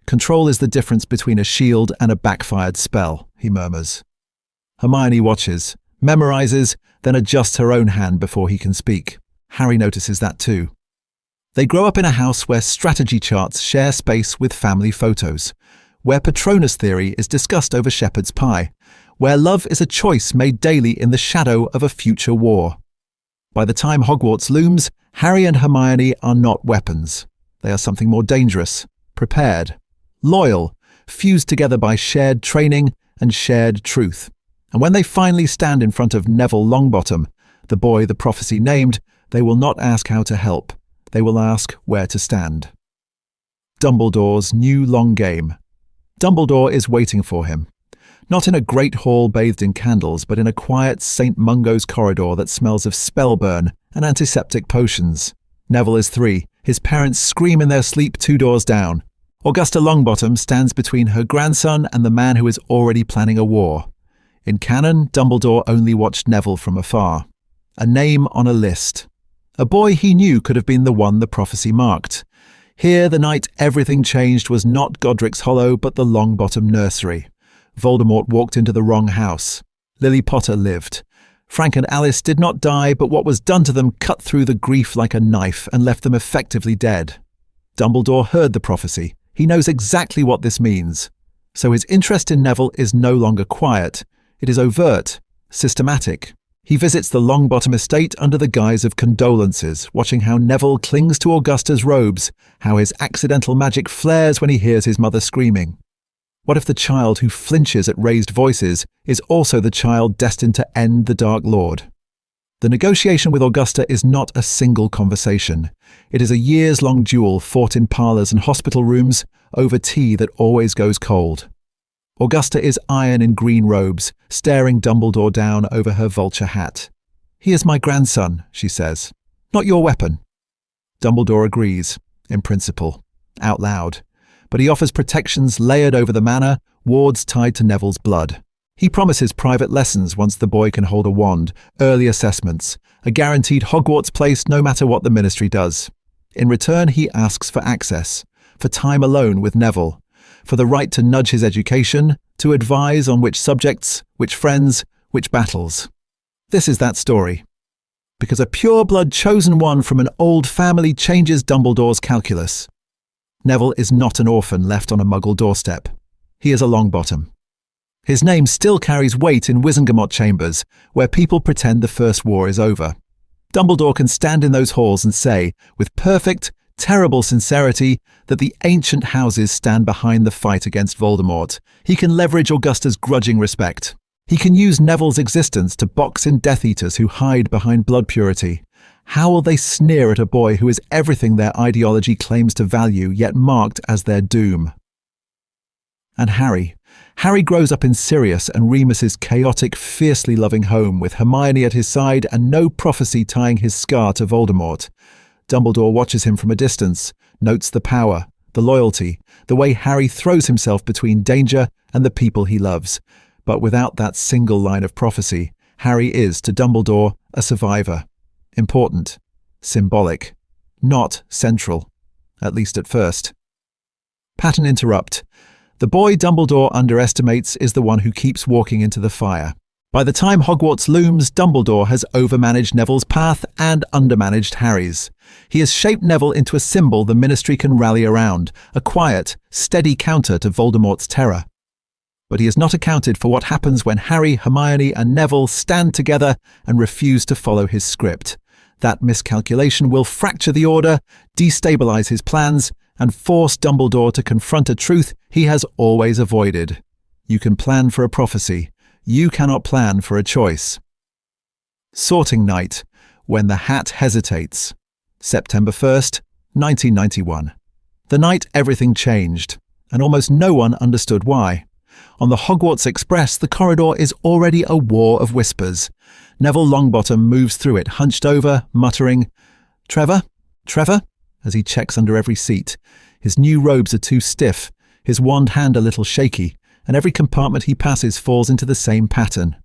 S1: Control is the difference between a shield and a backfired spell, he murmurs. Hermione watches, memorizes, then adjusts her own hand before he can speak. Harry notices that too. They grow up in a house where strategy charts share space with family photos, where Patronus theory is discussed over shepherd's pie, where love is a choice made daily in the shadow of a future war. By the time Hogwarts looms, Harry and Hermione are not weapons. They are something more dangerous, prepared, loyal, fused together by shared training and shared truth. And when they finally stand in front of Neville Longbottom, the boy the prophecy named, they will not ask how to help. They will ask where to stand. Dumbledore's new long game. Dumbledore is waiting for him. Not in a great hall bathed in candles, but in a quiet St. Mungo's corridor that smells of spellburn and antiseptic potions. Neville is 3. His parents scream in their sleep 2 doors down. Augusta Longbottom stands between her grandson and the man who is already planning a war. In canon, Dumbledore only watched Neville from afar. A name on a list. A boy he knew could have been the one the prophecy marked. Here, the night everything changed was not Godric's Hollow, but the Longbottom nursery. Voldemort walked into the wrong house. Lily Potter lived. Frank and Alice did not die, but what was done to them cut through the grief like a knife and left them effectively dead. Dumbledore heard the prophecy. He knows exactly what this means. So his interest in Neville is no longer quiet. It is overt, systematic. He visits the Longbottom estate under the guise of condolences, watching how Neville clings to Augusta's robes, how his accidental magic flares when he hears his mother screaming. What if the child who flinches at raised voices is also the child destined to end the Dark Lord? The negotiation with Augusta is not a single conversation. It is a years-long duel fought in parlours and hospital rooms over tea that always goes cold. Augusta is iron in green robes, staring Dumbledore down over her vulture hat. "He is my grandson," she says. "Not your weapon." Dumbledore agrees, in principle, out loud. But he offers protections layered over the manor, wards tied to Neville's blood. He promises private lessons once the boy can hold a wand, early assessments, a guaranteed Hogwarts place no matter what the ministry does. In return, he asks for access, for time alone with Neville, for the right to nudge his education, to advise on which subjects, which friends, which battles. This is that story. Because a pure-blood chosen one from an old family changes Dumbledore's calculus. Neville is not an orphan left on a Muggle doorstep. He is a Longbottom. His name still carries weight in Wizengamot chambers, where people pretend the First War is over. Dumbledore can stand in those halls and say, with perfect, terrible sincerity, that the ancient houses stand behind the fight against Voldemort. He can leverage Augusta's grudging respect. He can use Neville's existence to box in Death Eaters who hide behind blood purity. How will they sneer at a boy who is everything their ideology claims to value, yet marked as their doom? And Harry. Harry grows up in Sirius and Remus's chaotic, fiercely loving home, with Hermione at his side and no prophecy tying his scar to Voldemort. Dumbledore watches him from a distance, notes the power, the loyalty, the way Harry throws himself between danger and the people he loves. But without that single line of prophecy, Harry is, to Dumbledore, a survivor. Important, symbolic, not central, at least at first. Pattern interrupt. The boy Dumbledore underestimates is the one who keeps walking into the fire. By the time Hogwarts looms, Dumbledore has overmanaged Neville's path and undermanaged Harry's. He has shaped Neville into a symbol the Ministry can rally around, a quiet, steady counter to Voldemort's terror. But he has not accounted for what happens when Harry, Hermione and Neville stand together and refuse to follow his script. That miscalculation will fracture the Order, destabilize his plans, and force Dumbledore to confront a truth he has always avoided. You can plan for a prophecy. You cannot plan for a choice. Sorting Night, When the Hat Hesitates. September 1st, 1991. The night everything changed, and almost no one understood why. On the Hogwarts Express, the corridor is already a war of whispers. Neville Longbottom moves through it, hunched over, muttering, "Trevor? Trevor?" as he checks under every seat. His new robes are too stiff, his wand hand a little shaky, and every compartment he passes falls into the same pattern.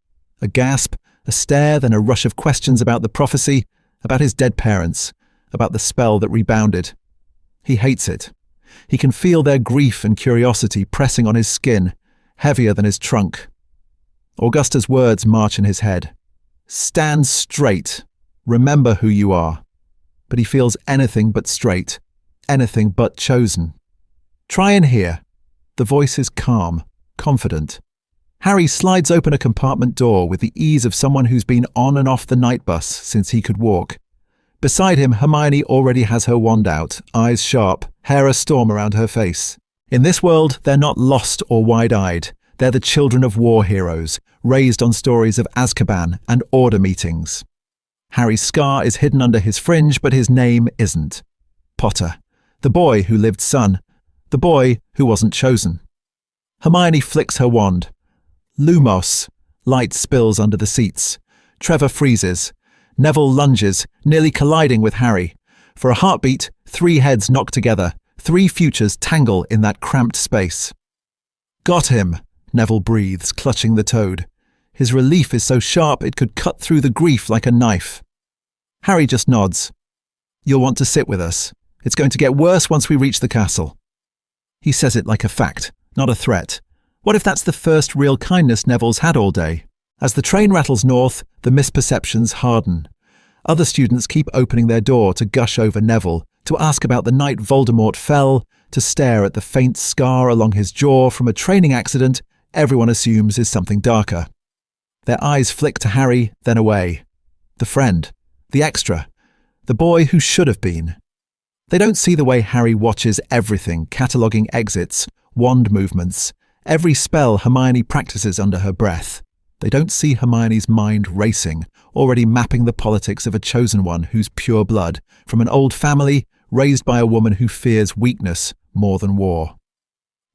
S1: A gasp, a stare, then a rush of questions about the prophecy, about his dead parents, about the spell that rebounded. He hates it. He can feel their grief and curiosity pressing on his skin, heavier than his trunk. Augusta's words march in his head. Stand straight. Remember who you are. But he feels anything but straight, anything but chosen. Try and hear. The voice is calm, confident. Harry slides open a compartment door with the ease of someone who's been on and off the night bus since he could walk. Beside him, Hermione already has her wand out, eyes sharp, hair a storm around her face. In this world, they're not lost or wide-eyed. They're the children of war heroes, raised on stories of Azkaban and Order meetings. Harry's scar is hidden under his fringe, but his name isn't. Potter. The boy who lived son. The boy who wasn't chosen. Hermione flicks her wand. Lumos. Light spills under the seats. Trevor freezes. Neville lunges, nearly colliding with Harry. For a heartbeat, 3 heads knock together. 3 futures tangle in that cramped space. Got him, Neville breathes, clutching the toad. His relief is so sharp it could cut through the grief like a knife. Harry just nods. "You'll want to sit with us. It's going to get worse once we reach the castle." He says it like a fact, not a threat. What if that's the first real kindness Neville's had all day? As the train rattles north, the misperceptions harden. Other students keep opening their door to gush over Neville, to ask about the night Voldemort fell, to stare at the faint scar along his jaw from a training accident everyone assumes is something darker. Their eyes flick to Harry, then away. The friend, the extra, the boy who should have been. They don't see the way Harry watches everything, cataloguing exits, wand movements, every spell Hermione practices under her breath. They don't see Hermione's mind racing, already mapping the politics of a chosen one who's pure blood, from an old family, raised by a woman who fears weakness more than war.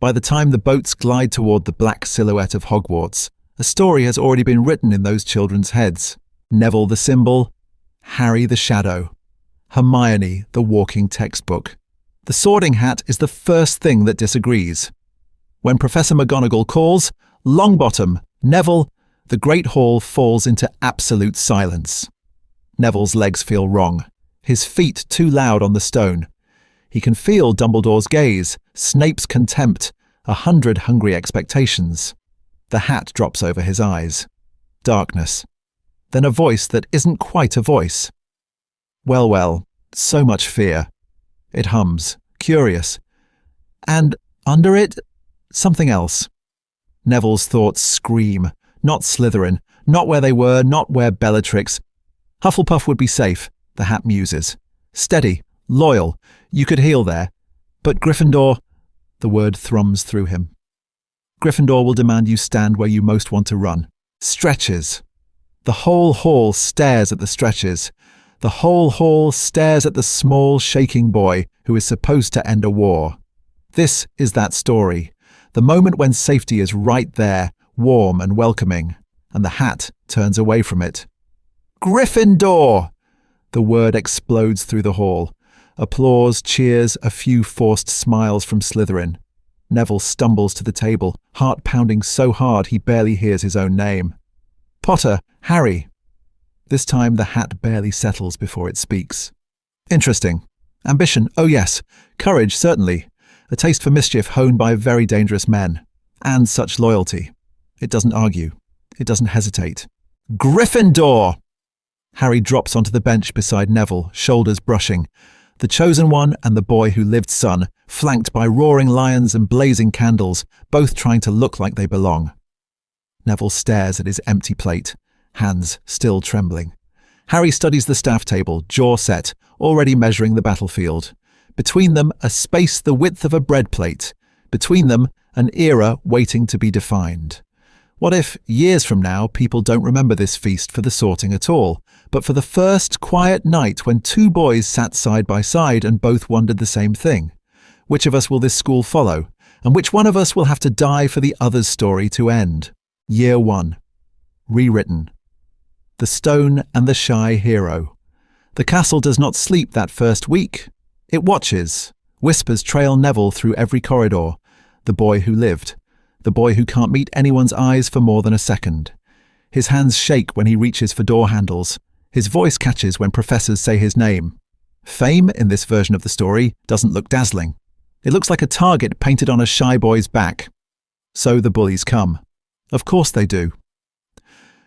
S1: By the time the boats glide toward the black silhouette of Hogwarts, a story has already been written in those children's heads. Neville the symbol, Harry the shadow, Hermione the walking textbook. The Sorting Hat is the first thing that disagrees. When Professor McGonagall calls, "Longbottom, Neville," the Great Hall falls into absolute silence. Neville's legs feel wrong, his feet too loud on the stone. He can feel Dumbledore's gaze, Snape's contempt, 100 hungry expectations. The hat drops over his eyes. Darkness. Then a voice that isn't quite a voice. Well, so much fear. It hums, curious. And under it, something else. Neville's thoughts scream. Not Slytherin, not where they were, not where Bellatrix. Hufflepuff would be safe, the hat muses. Steady, loyal, you could heal there. But Gryffindor, the word thrums through him. Gryffindor will demand you stand where you most want to run. Stretches. The whole hall stares at the stretches. The whole hall stares at the small, shaking boy who is supposed to end a war. This is that story. The moment when safety is right there, warm and welcoming, and the hat turns away from it. Gryffindor! The word explodes through the hall. Applause, cheers, a few forced smiles from Slytherin. Neville stumbles to the table, heart pounding so hard he barely hears his own name. Potter, Harry. This time the hat barely settles before it speaks. Interesting. Ambition, oh yes. Courage, certainly. A taste for mischief honed by very dangerous men. And such loyalty. It doesn't argue. It doesn't hesitate. Gryffindor! Harry drops onto the bench beside Neville, shoulders brushing. The chosen one and the boy who lived son, flanked by roaring lions and blazing candles, both trying to look like they belong. Neville stares at his empty plate, hands still trembling. Harry studies the staff table, jaw set, already measuring the battlefield. Between them, a space the width of a bread plate. Between them, an era waiting to be defined. What if, years from now, people don't remember this feast for the sorting at all, but for the first quiet night when two boys sat side by side and both wondered the same thing? Which of us will this school follow? And which one of us will have to die for the other's story to end? Year 1. Rewritten. The Stone and the Shy Hero. The castle does not sleep that first week. It watches. Whispers trail Neville through every corridor. The boy who lived. The boy who can't meet anyone's eyes for more than a second. His hands shake when he reaches for door handles. His voice catches when professors say his name. Fame, in this version of the story, doesn't look dazzling. It looks like a target painted on a shy boy's back. So the bullies come. Of course they do.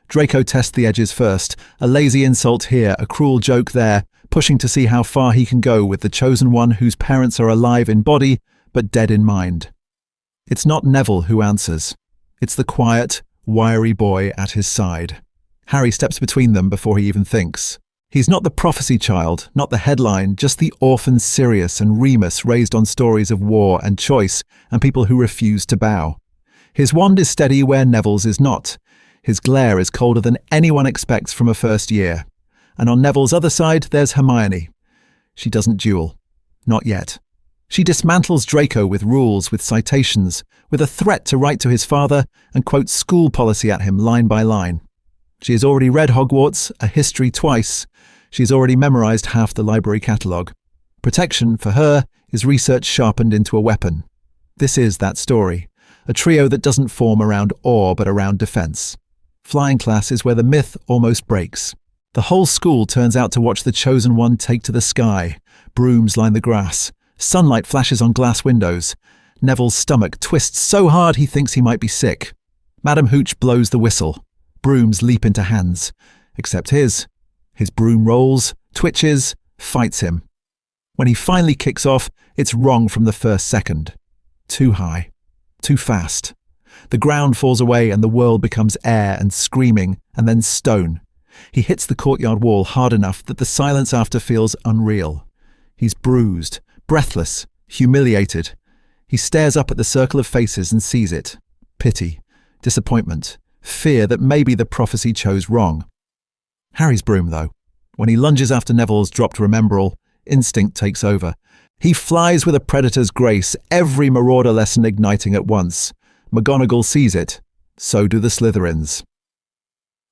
S1: Draco tests the edges first, a lazy insult here, a cruel joke there, pushing to see how far he can go with the chosen one whose parents are alive in body, but dead in mind. It's not Neville who answers. It's the quiet, wiry boy at his side. Harry steps between them before he even thinks. He's not the prophecy child, not the headline, just the orphan Sirius and Remus raised on stories of war and choice and people who refuse to bow. His wand is steady where Neville's is not. His glare is colder than anyone expects from a first year. And on Neville's other side, there's Hermione. She doesn't duel. Not yet. She dismantles Draco with rules, with citations, with a threat to write to his father and quote school policy at him line by line. She has already read Hogwarts, a history twice. She's already memorized half the library catalogue. Protection, for her, is research sharpened into a weapon. This is that story. A trio that doesn't form around awe but around defense. Flying class is where the myth almost breaks. The whole school turns out to watch the chosen one take to the sky. Brooms line the grass. Sunlight flashes on glass windows. Neville's stomach twists so hard he thinks he might be sick. Madam Hooch blows the whistle. Brooms leap into hands. Except his. His broom rolls, twitches, fights him. When he finally kicks off, it's wrong from the first second. Too high. Too fast. The ground falls away and the world becomes air and screaming and then stone. He hits the courtyard wall hard enough that the silence after feels unreal. He's bruised, breathless, humiliated. He stares up at the circle of faces and sees it. Pity, disappointment, fear that maybe the prophecy chose wrong. Harry's broom, though. When he lunges after Neville's dropped remembrall, instinct takes over. He flies with a predator's grace, every marauder lesson igniting at once. McGonagall sees it. So do the Slytherins.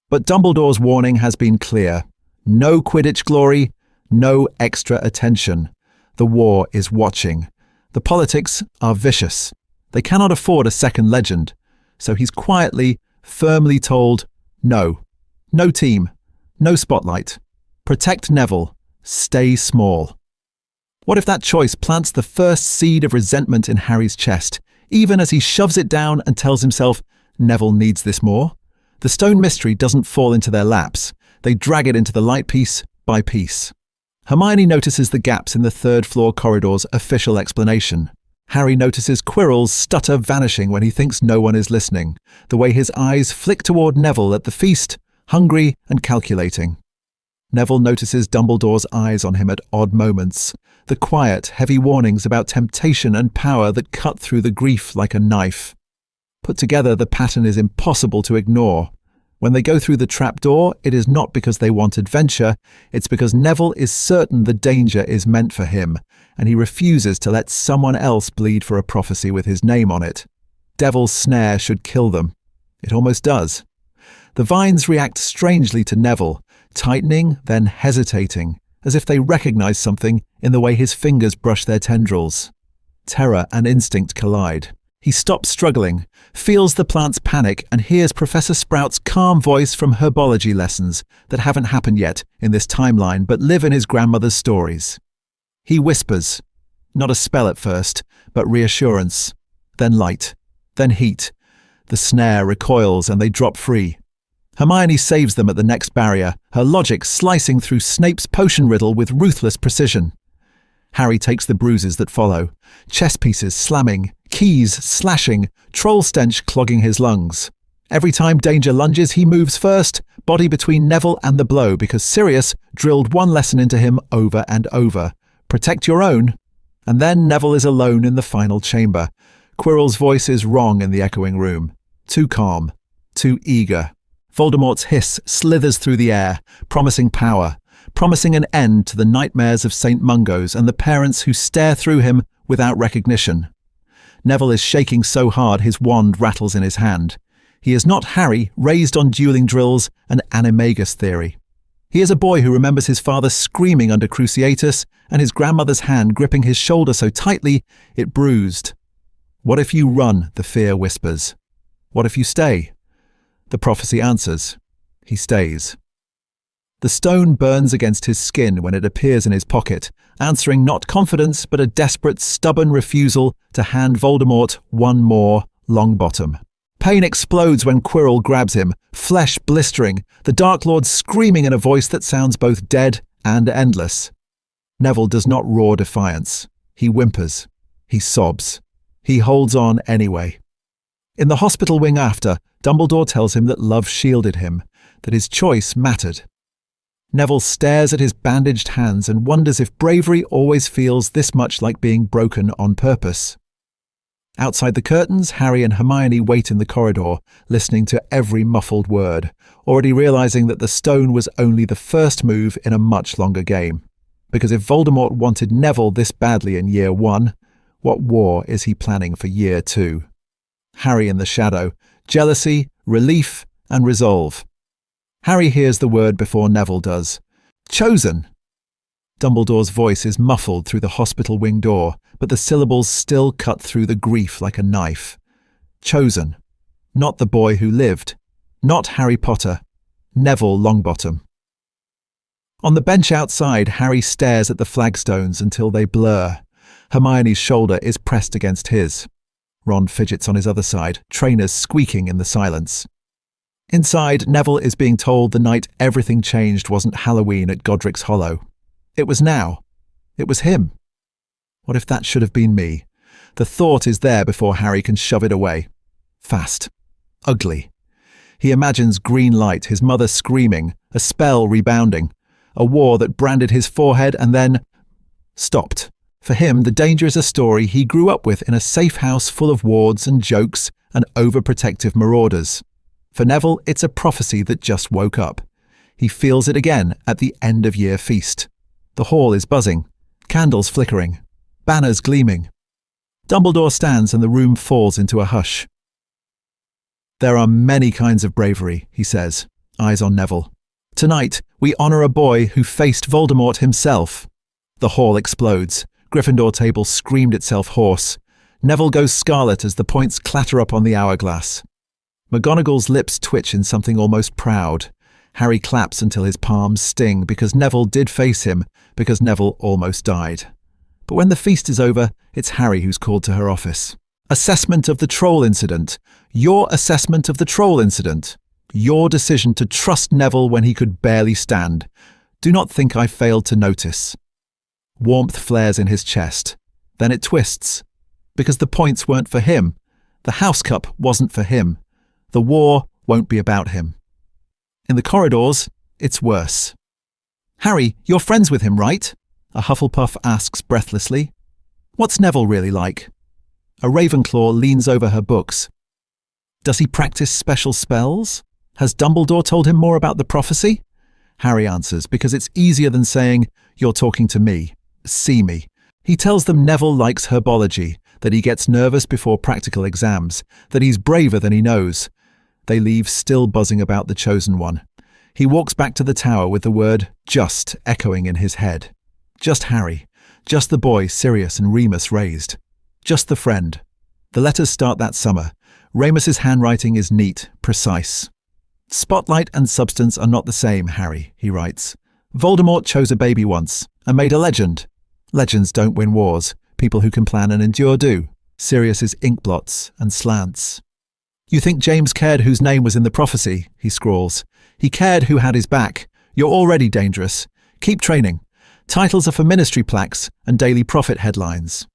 S1: But Dumbledore's warning has been clear. No Quidditch glory, no extra attention. The war is watching. The politics are vicious. They cannot afford a second legend. So he's quietly, firmly told, no. No team. No spotlight. Protect Neville. Stay small. What if that choice plants the first seed of resentment in Harry's chest, even as he shoves it down and tells himself, Neville needs this more? The stone mystery doesn't fall into their laps. They drag it into the light piece by piece. Hermione notices the gaps in the third-floor corridor's official explanation. Harry notices Quirrell's stutter vanishing when he thinks no one is listening, the way his eyes flick toward Neville at the feast, hungry and calculating. Neville notices Dumbledore's eyes on him at odd moments, the quiet, heavy warnings about temptation and power that cut through the grief like a knife. Put together, the pattern is impossible to ignore. When they go through the trapdoor, it is not because they want adventure, it's because Neville is certain the danger is meant for him, and he refuses to let someone else bleed for a prophecy with his name on it. Devil's snare should kill them. It almost does. The vines react strangely to Neville, tightening, then hesitating, as if they recognize something in the way his fingers brush their tendrils. Terror and instinct collide. He stops struggling, feels the plant's panic, and hears Professor Sprout's calm voice from herbology lessons that haven't happened yet in this timeline but live in his grandmother's stories. He whispers, not a spell at first, but reassurance, then light, then heat. The snare recoils and they drop free. Hermione saves them at the next barrier, her logic slicing through Snape's potion riddle with ruthless precision. Harry takes the bruises that follow, chess pieces slamming, keys slashing, troll stench clogging his lungs. Every time danger lunges, he moves first, body between Neville and the blow, because Sirius drilled one lesson into him over and over. Protect your own. And then Neville is alone in the final chamber. Quirrell's voice is wrong in the echoing room. Too calm. Too eager. Voldemort's hiss slithers through the air, promising power, promising an end to the nightmares of St. Mungo's and the parents who stare through him without recognition. Neville is shaking so hard his wand rattles in his hand. He is not Harry, raised on dueling drills and animagus theory. He is a boy who remembers his father screaming under Cruciatus and his grandmother's hand gripping his shoulder so tightly it bruised. What if you run, the fear whispers. What if you stay? The prophecy answers. He stays. The stone burns against his skin when it appears in his pocket, answering not confidence but a desperate, stubborn refusal to hand Voldemort one more Longbottom. Pain explodes when Quirrell grabs him, flesh blistering, the Dark Lord screaming in a voice that sounds both dead and endless. Neville does not roar defiance. He whimpers. He sobs. He holds on anyway. In the hospital wing after, Dumbledore tells him that love shielded him, that his choice mattered. Neville stares at his bandaged hands and wonders if bravery always feels this much like being broken on purpose. Outside the curtains, Harry and Hermione wait in the corridor, listening to every muffled word, already realizing that the stone was only the first move in a much longer game. Because if Voldemort wanted Neville this badly in year 1, what war is he planning for year 2? Harry in the shadow, jealousy, relief, and resolve. Harry hears the word before Neville does. Chosen! Dumbledore's voice is muffled through the hospital wing door, but the syllables still cut through the grief like a knife. Chosen. Not the boy who lived. Not Harry Potter. Neville Longbottom. On the bench outside, Harry stares at the flagstones until they blur. Hermione's shoulder is pressed against his. Ron fidgets on his other side, trainers squeaking in the silence. Inside, Neville is being told the night everything changed wasn't Halloween at Godric's Hollow. It was now. It was him. What if that should have been me? The thought is there before Harry can shove it away. Fast. Ugly. He imagines green light, his mother screaming, a spell rebounding, a war that branded his forehead and then stopped. For him, the danger is a story he grew up with in a safe house full of wards and jokes and overprotective marauders. For Neville, it's a prophecy that just woke up. He feels it again at the end-of-year feast. The hall is buzzing, candles flickering, banners gleaming. Dumbledore stands and the room falls into a hush. There are many kinds of bravery, he says, eyes on Neville. Tonight, we honor a boy who faced Voldemort himself. The hall explodes. Gryffindor table screamed itself hoarse. Neville goes scarlet as the points clatter up on the hourglass. McGonagall's lips twitch in something almost proud. Harry claps until his palms sting because Neville did face him, because Neville almost died. But when the feast is over, it's Harry who's called to her office. Assessment of the troll incident. Your assessment of the troll incident. Your decision to trust Neville when he could barely stand. Do not think I failed to notice. Warmth flares in his chest. Then it twists. Because the points weren't for him. The house cup wasn't for him. The war won't be about him. In the corridors, it's worse. Harry, you're friends with him, right? A Hufflepuff asks breathlessly. What's Neville really like? A Ravenclaw leans over her books. Does he practice special spells? Has Dumbledore told him more about the prophecy? Harry answers, because it's easier than saying, you're talking to me. See me. He tells them Neville likes herbology, that he gets nervous before practical exams, that he's braver than he knows. They leave still buzzing about the chosen one. He walks back to the tower with the word just echoing in his head. Just Harry. Just the boy Sirius and Remus raised. Just the friend. The letters start that summer. Remus's handwriting is neat, precise. Spotlight and substance are not the same, Harry, he writes. Voldemort chose a baby once and made a legend. Legends don't win wars. People who can plan and endure do. Sirius's ink blots and slants. You think James cared whose name was in the prophecy, he scrawls. He cared who had his back. You're already dangerous. Keep training. Titles are for ministry plaques and Daily Prophet headlines.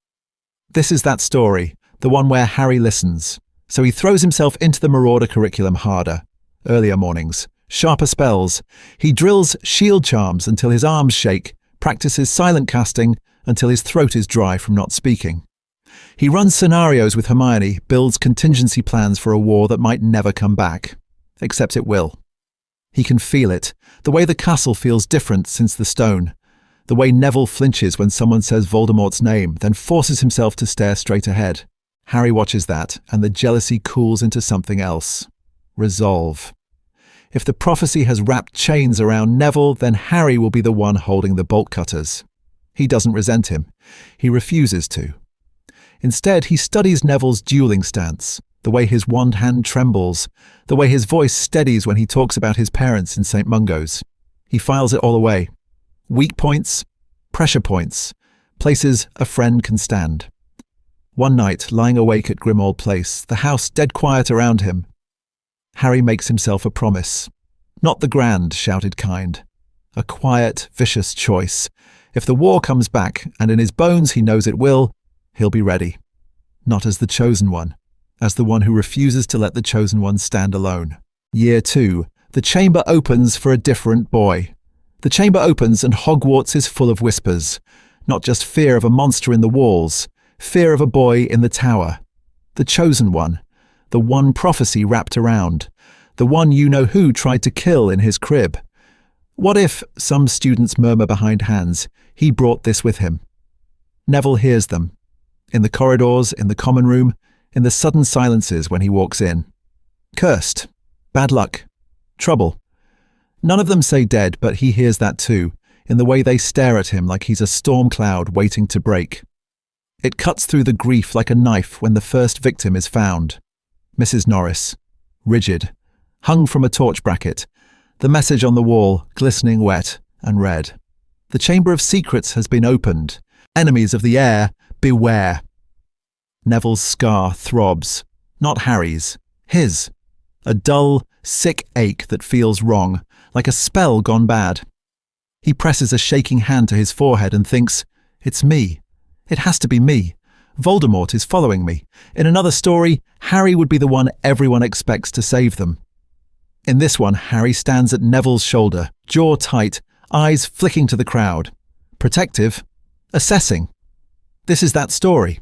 S1: This is that story, the one where Harry listens. So he throws himself into the Marauder curriculum harder. Earlier mornings, sharper spells. He drills shield charms until his arms shake, practices silent casting until his throat is dry from not speaking. He runs scenarios with Hermione, builds contingency plans for a war that might never come back. Except it will. He can feel it, the way the castle feels different since the stone. The way Neville flinches when someone says Voldemort's name, then forces himself to stare straight ahead. Harry watches that, and the jealousy cools into something else. Resolve. If the prophecy has wrapped chains around Neville, then Harry will be the one holding the bolt cutters. He doesn't resent him. He refuses to. Instead, he studies Neville's dueling stance, the way his wand hand trembles, the way his voice steadies when he talks about his parents in St. Mungo's. He files it all away. Weak points, pressure points, places a friend can stand. One night, lying awake at Grimmauld Place, the house dead quiet around him, Harry makes himself a promise. Not the grand, shouted kind. A quiet, vicious choice. If the war comes back, and in his bones he knows it will, he'll be ready. Not as the chosen one, as the one who refuses to let the chosen one stand alone. Year 2. The chamber opens for a different boy. The chamber opens and Hogwarts is full of whispers. Not just fear of a monster in the walls, fear of a boy in the tower. The chosen one. The one prophecy wrapped around. The one you-know-who tried to kill in his crib. What if, some students murmur behind hands, he brought this with him? Neville hears them. In the corridors, in the common room, in the sudden silences when he walks in. Cursed. Bad luck. Trouble. None of them say dead, but he hears that too, in the way they stare at him like he's a storm cloud waiting to break. It cuts through the grief like a knife when the first victim is found. Mrs. Norris. Rigid. hung from a torch bracket, the message on the wall glistening wet and red. The Chamber of Secrets has been opened. Enemies of the heir, beware. Neville's scar throbs, not Harry's, his. A dull, sick ache that feels wrong, like a spell gone bad. He presses a shaking hand to his forehead and thinks, it's me. It has to be me. Voldemort is following me. In another story, Harry would be the one everyone expects to save them. In this one, Harry stands at Neville's shoulder, jaw tight, eyes flicking to the crowd. Protective, assessing. This is that story.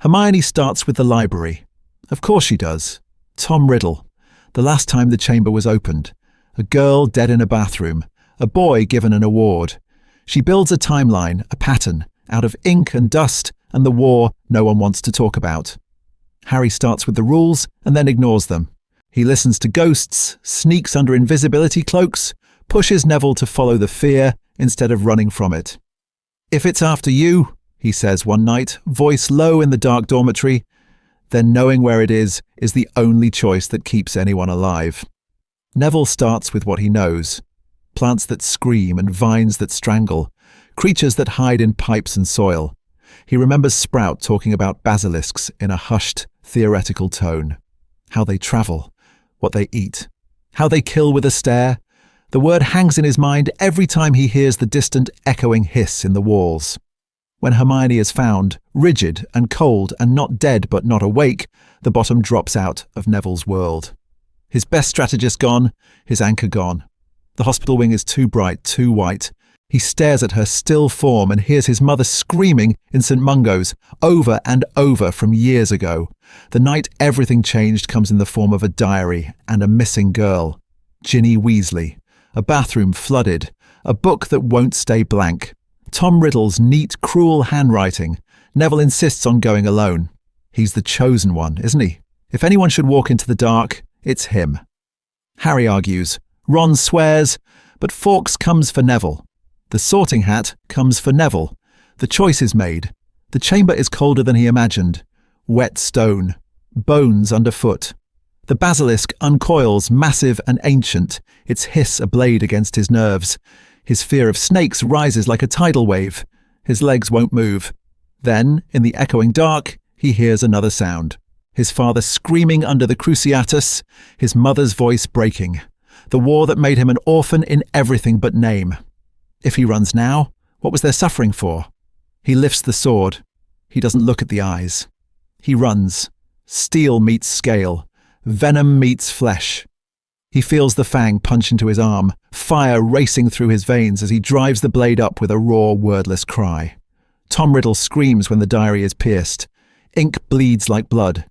S1: Hermione starts with the library. Of course she does. Tom Riddle. The last time the chamber was opened. A girl dead in a bathroom. A boy given an award. She builds a timeline, a pattern, out of ink and dust and the war no one wants to talk about. Harry starts with the rules and then ignores them. He listens to ghosts, sneaks under invisibility cloaks, pushes Neville to follow the fear instead of running from it. If it's after you, he says one night, voice low in the dark dormitory, then knowing where it is the only choice that keeps anyone alive. Neville starts with what he knows. Plants that scream and vines that strangle, creatures that hide in pipes and soil. He remembers Sprout talking about basilisks in a hushed, theoretical tone. How they travel, what they eat, how they kill with a stare. The word hangs in his mind every time he hears the distant echoing hiss in the walls. When Hermione is found, rigid and cold and not dead but not awake, the bottom drops out of Neville's world. His best strategist gone, his anchor gone. The hospital wing is too bright, too white. He stares at her still form and hears his mother screaming in St. Mungo's over and over from years ago. The night everything changed comes in the form of a diary and a missing girl. Ginny Weasley. A bathroom flooded. A book that won't stay blank. Tom Riddle's neat, cruel handwriting. Neville insists on going alone. He's the chosen one, isn't he? If anyone should walk into the dark, it's him. Harry argues. Ron swears. But Fawkes comes for Neville. The sorting hat comes for Neville. The choice is made. The chamber is colder than he imagined. Wet stone. Bones underfoot. The basilisk uncoils, massive and ancient, its hiss a blade against his nerves. His fear of snakes rises like a tidal wave. His legs won't move. Then, in the echoing dark, he hears another sound. His father screaming under the Cruciatus, his mother's voice breaking. The war that made him an orphan in everything but name. If he runs now, what was there suffering for? He lifts the sword. He doesn't look at the eyes. He runs. Steel meets scale. Venom meets flesh. He feels the fang punch into his arm, fire racing through his veins as he drives the blade up with a raw, wordless cry. Tom Riddle screams when the diary is pierced. Ink bleeds like blood.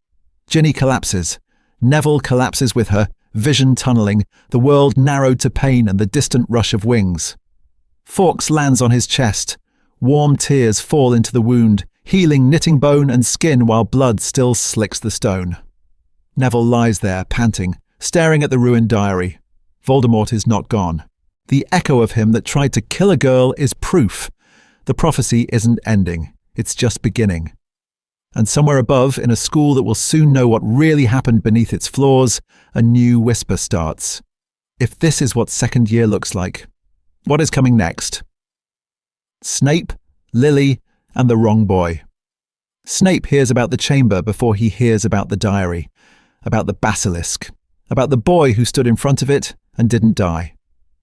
S1: Ginny collapses. Neville collapses with her, vision tunnelling, the world narrowed to pain and the distant rush of wings. Fawkes lands on his chest. Warm tears fall into the wound, healing knitting bone and skin while blood still slicks the stone. Neville lies there, panting, staring at the ruined diary. Voldemort is not gone. The echo of him that tried to kill a girl is proof. The prophecy isn't ending, it's just beginning. And somewhere above, in a school that will soon know what really happened beneath its floors, a new whisper starts. If this is what second year looks like, what is coming next? Snape, Lily, and the wrong boy. Snape hears about the chamber before he hears about the diary, about the basilisk, about the boy who stood in front of it and didn't die.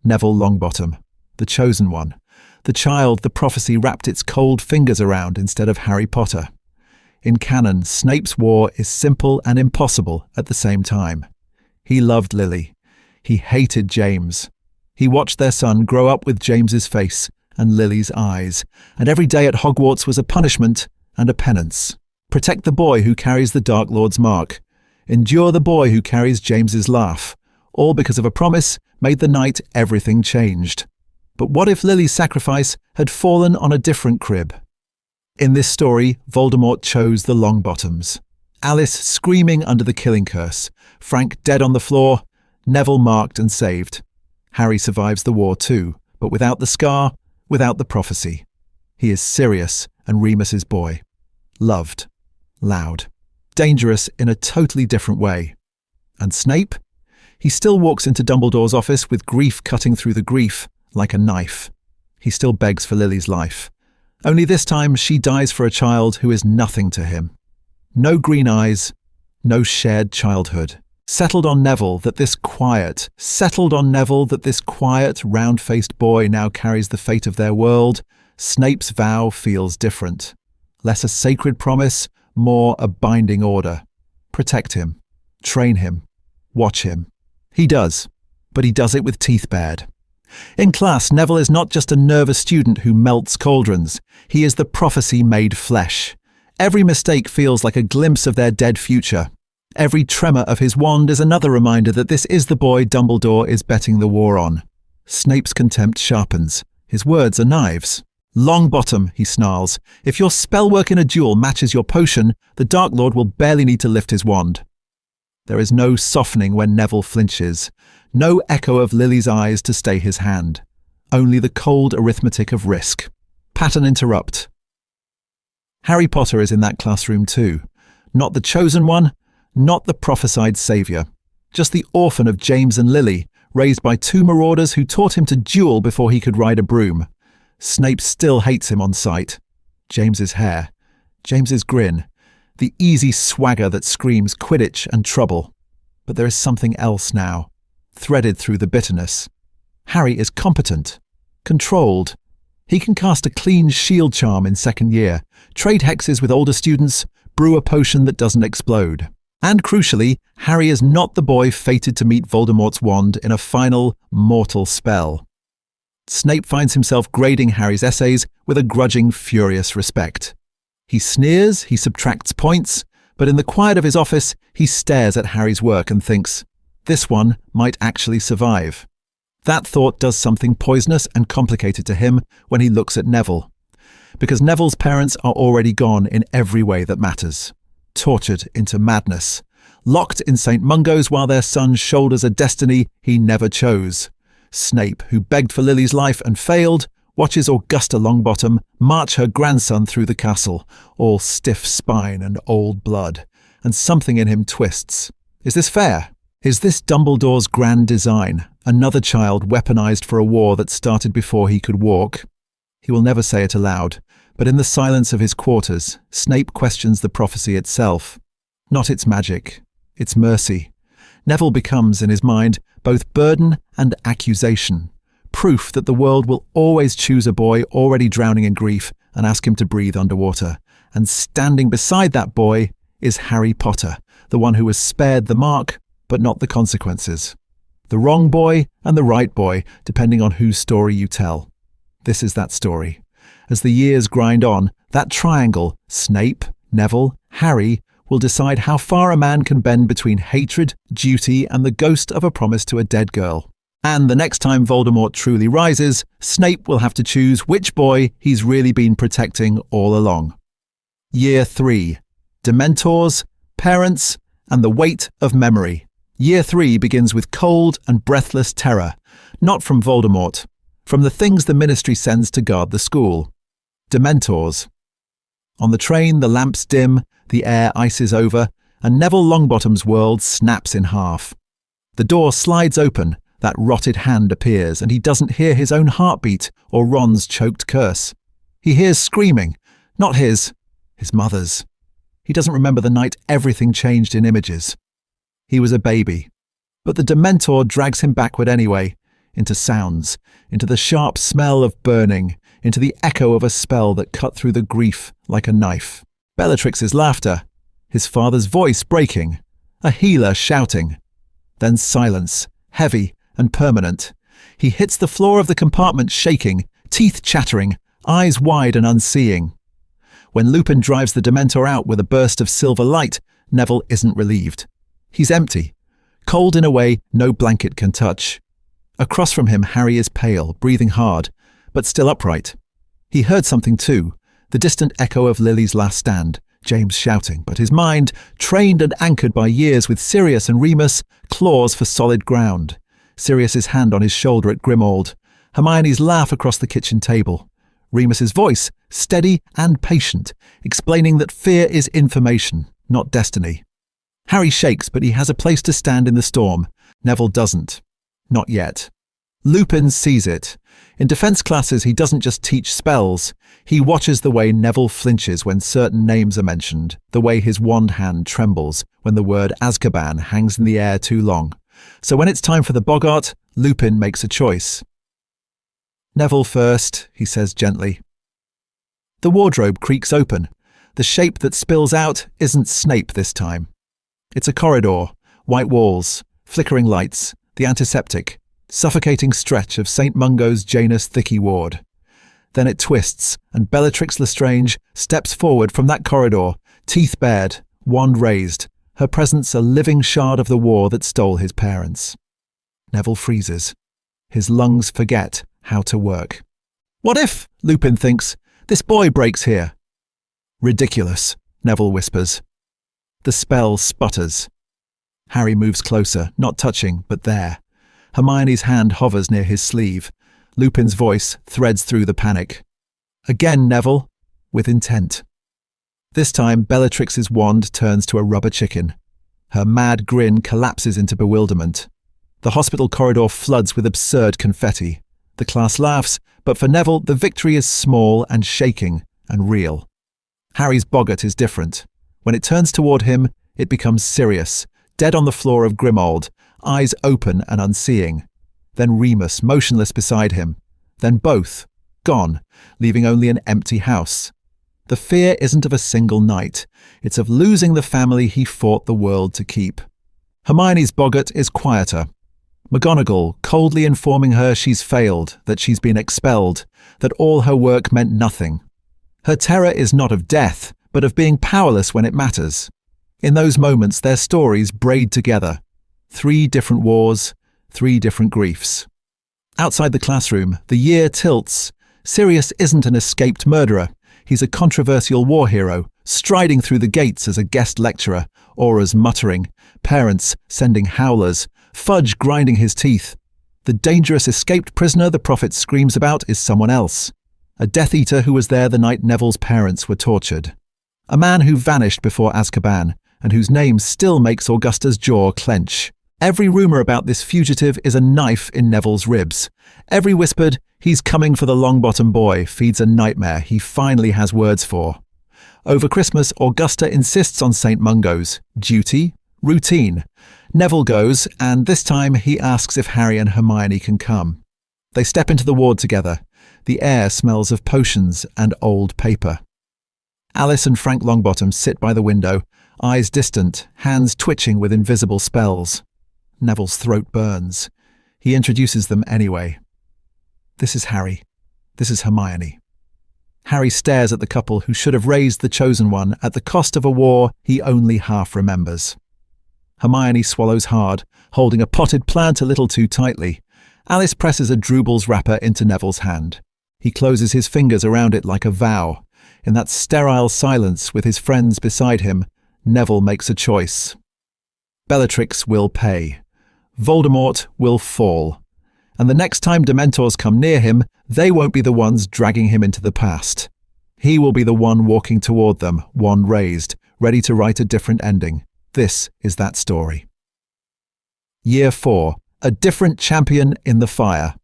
S1: Neville Longbottom, the chosen one, the child the prophecy wrapped its cold fingers around instead of Harry Potter. In canon, Snape's war is simple and impossible at the same time. He loved Lily. He hated James. He watched their son grow up with James's face and Lily's eyes, and every day at Hogwarts was a punishment and a penance. Protect the boy who carries the Dark Lord's mark. Endure the boy who carries James's laugh. All because of a promise made the night everything changed. But what if Lily's sacrifice had fallen on a different crib? In this story, Voldemort chose the Longbottoms. Alice screaming under the killing curse. Frank dead on the floor. Neville marked and saved. Harry survives the war too, but without the scar, without the prophecy. He is Sirius and Remus's boy. Loved. Loud. Dangerous in a totally different way. And Snape? He still walks into Dumbledore's office with grief cutting through the grief like a knife. He still begs for Lily's life. Only this time she dies for a child who is nothing to him. No green eyes, no shared childhood. Settled on Neville that this quiet, round-faced boy now carries the fate of their world, Snape's vow feels different. Less a sacred promise, more a binding order. Protect him. Train him. Watch him. He does, but he does it with teeth bared. In class, Neville is not just a nervous student who melts cauldrons. He is the prophecy made flesh. Every mistake feels like a glimpse of their dead future. Every tremor of his wand is another reminder that this is the boy Dumbledore is betting the war on. Snape's contempt sharpens. His words are knives. "Longbottom," he snarls. "If your spellwork in a duel matches your potion, the Dark Lord will barely need to lift his wand." There is no softening when Neville flinches. No echo of Lily's eyes to stay his hand. Only the cold arithmetic of risk. Pattern interrupt. Harry Potter is in that classroom too. Not the chosen one, not the prophesied saviour. Just the orphan of James and Lily, raised by two marauders who taught him to duel before he could ride a broom. Snape still hates him on sight. James's hair, James's grin, the easy swagger that screams Quidditch and trouble. But there is something else now, threaded through the bitterness. Harry is competent, controlled. He can cast a clean shield charm in second year, trade hexes with older students, brew a potion that doesn't explode. And crucially, Harry is not the boy fated to meet Voldemort's wand in a final, mortal spell. Snape finds himself grading Harry's essays with a grudging, furious respect. He sneers, he subtracts points, but in the quiet of his office, he stares at Harry's work and thinks, this one might actually survive. That thought does something poisonous and complicated to him when he looks at Neville. Because Neville's parents are already gone in every way that matters. Tortured into madness. Locked in St. Mungo's while their son shoulders a destiny he never chose. Snape, who begged for Lily's life and failed, watches Augusta Longbottom march her grandson through the castle, all stiff spine and old blood, and something in him twists. Is this fair? Is this Dumbledore's grand design, another child weaponized for a war that started before he could walk? He will never say it aloud, but in the silence of his quarters, Snape questions the prophecy itself. Not its magic, its mercy. Neville becomes, in his mind, both burden and accusation. Proof that the world will always choose a boy already drowning in grief and ask him to breathe underwater. And standing beside that boy is Harry Potter, the one who was spared the mark, but not the consequences. The wrong boy and the right boy, depending on whose story you tell. This is that story. As the years grind on, that triangle, Snape, Neville, Harry, will decide how far a man can bend between hatred, duty, and the ghost of a promise to a dead girl. And the next time Voldemort truly rises, Snape will have to choose which boy he's really been protecting all along. Year 3. Dementors, Parents, and the Weight of Memory. Year 3 begins with cold and breathless terror, not from Voldemort, from the things the Ministry sends to guard the school. Dementors. On the train, the lamps dim, the air ices over, and Neville Longbottom's world snaps in half. The door slides open, that rotted hand appears, and he doesn't hear his own heartbeat or Ron's choked curse. He hears screaming, not his mother's. He doesn't remember the night everything changed in images. He was a baby. But the Dementor drags him backward anyway, into sounds, into the sharp smell of burning, into the echo of a spell that cut through the grief like a knife. Bellatrix's laughter, his father's voice breaking, a healer shouting. Then silence, heavy and permanent. He hits the floor of the compartment shaking, teeth chattering, eyes wide and unseeing. When Lupin drives the Dementor out with a burst of silver light, Neville isn't relieved. He's empty, cold in a way no blanket can touch. Across from him, Harry is pale, breathing hard, but still upright. He heard something too, the distant echo of Lily's last stand, James shouting, but his mind, trained and anchored by years with Sirius and Remus, claws for solid ground. Sirius's hand on his shoulder at Grimmauld, Hermione's laugh across the kitchen table, Remus's voice, steady and patient, explaining that fear is information, not destiny. Harry shakes, but he has a place to stand in the storm, Neville doesn't. Not yet. Lupin sees it. In defense classes, he doesn't just teach spells. He watches the way Neville flinches when certain names are mentioned, the way his wand hand trembles when the word Azkaban hangs in the air too long. So when it's time for the boggart, Lupin makes a choice. "Neville first," he says gently. The wardrobe creaks open. The shape that spills out isn't Snape this time. It's a corridor, white walls, flickering lights, the antiseptic, suffocating stretch of St. Mungo's Janus Thicky ward. Then it twists, and Bellatrix Lestrange steps forward from that corridor, teeth bared, wand raised, her presence a living shard of the war that stole his parents. Neville freezes. His lungs forget how to work. "What if," Lupin thinks, "this boy breaks here?" "Ridiculous," Neville whispers. The spell sputters. Harry moves closer, not touching, but there. Hermione's hand hovers near his sleeve. Lupin's voice threads through the panic. "Again, Neville," with intent. This time, Bellatrix's wand turns to a rubber chicken. Her mad grin collapses into bewilderment. The hospital corridor floods with absurd confetti. The class laughs, but for Neville, the victory is small and shaking and real. Harry's boggart is different. When it turns toward him, it becomes serious, dead on the floor of Grimmauld, eyes open and unseeing. Then Remus, motionless beside him. Then both, gone, leaving only an empty house. The fear isn't of a single night. It's of losing the family he fought the world to keep. Hermione's boggart is quieter. McGonagall coldly informing her she's failed, that she's been expelled, that all her work meant nothing. Her terror is not of death, but of being powerless when it matters. In those moments, their stories braid together. 3 different wars, 3 different griefs. Outside the classroom, the year tilts. Sirius isn't an escaped murderer. He's a controversial war hero, striding through the gates as a guest lecturer, auras muttering, parents sending howlers, Fudge grinding his teeth. The dangerous escaped prisoner the prophet screams about is someone else. A Death Eater who was there the night Neville's parents were tortured. A man who vanished before Azkaban, and whose name still makes Augusta's jaw clench. Every rumour about this fugitive is a knife in Neville's ribs. Every whispered, "He's coming for the Longbottom boy," feeds a nightmare he finally has words for. Over Christmas, Augusta insists on St. Mungo's. Duty? Routine. Neville goes, and this time he asks if Harry and Hermione can come. They step into the ward together. The air smells of potions and old paper. Alice and Frank Longbottom sit by the window, eyes distant, hands twitching with invisible spells. Neville's throat burns. He introduces them anyway. "This is Harry. This is Hermione." Harry stares at the couple who should have raised the chosen one at the cost of a war he only half remembers. Hermione swallows hard, holding a potted plant a little too tightly. Alice presses a Drubel's wrapper into Neville's hand. He closes his fingers around it like a vow. In that sterile silence with his friends beside him, Neville makes a choice. Bellatrix will pay. Voldemort will fall. And the next time Dementors come near him, they won't be the ones dragging him into the past. He will be the one walking toward them, wand raised, ready to write a different ending. This is that story. Year 4. A different champion in the fire.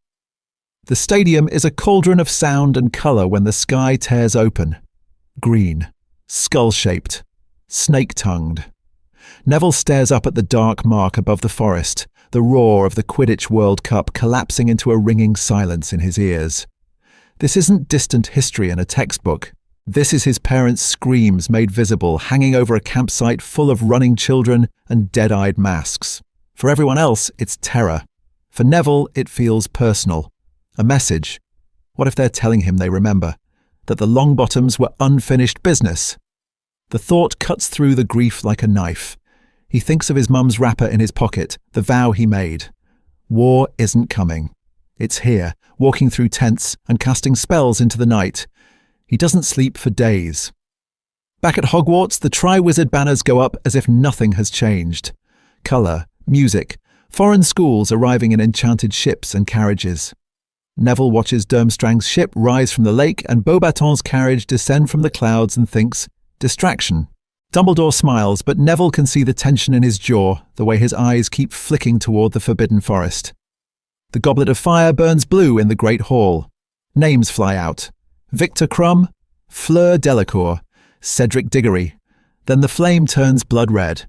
S1: The stadium is a cauldron of sound and colour when the sky tears open. Green, skull-shaped, snake-tongued. Neville stares up at the dark mark above the forest, the roar of the Quidditch World Cup collapsing into a ringing silence in his ears. This isn't distant history in a textbook. This is his parents' screams made visible, hanging over a campsite full of running children and dead-eyed masks. For everyone else, it's terror. For Neville, it feels personal. A message. What if they're telling him they remember? That the Longbottoms were unfinished business? The thought cuts through the grief like a knife. He thinks of his mum's wrapper in his pocket, the vow he made. War isn't coming. It's here, walking through tents and casting spells into the night. He doesn't sleep for days. Back at Hogwarts, the Triwizard banners go up as if nothing has changed. Colour, music, foreign schools arriving in enchanted ships and carriages. Neville watches Durmstrang's ship rise from the lake and Beauxbaton's carriage descend from the clouds and thinks, distraction. Dumbledore smiles, but Neville can see the tension in his jaw, the way his eyes keep flicking toward the Forbidden Forest. The goblet of fire burns blue in the Great Hall. Names fly out. Victor Crumb, Fleur Delacour, Cedric Diggory. Then the flame turns blood red.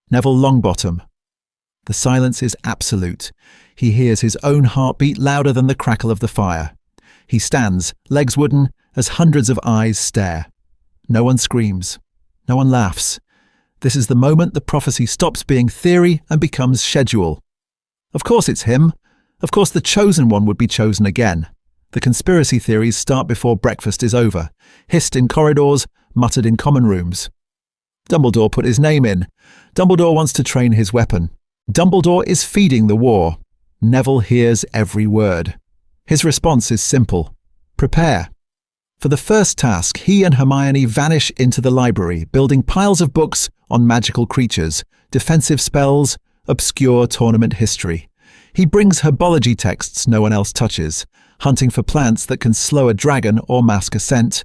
S1: Neville Longbottom. The silence is absolute. He hears his own heartbeat louder than the crackle of the fire. He stands, legs wooden, as hundreds of eyes stare. No one screams. No one laughs. This is the moment the prophecy stops being theory and becomes schedule. Of course it's him. Of course the chosen one would be chosen again. The conspiracy theories start before breakfast is over, hissed in corridors, muttered in common rooms. Dumbledore put his name in. Dumbledore wants to train his weapon. Dumbledore is feeding the war. Neville hears every word. His response is simple. Prepare. For the first task, he and Hermione vanish into the library, building piles of books on magical creatures, defensive spells, obscure tournament history. He brings herbology texts no one else touches, hunting for plants that can slow a dragon or mask a scent.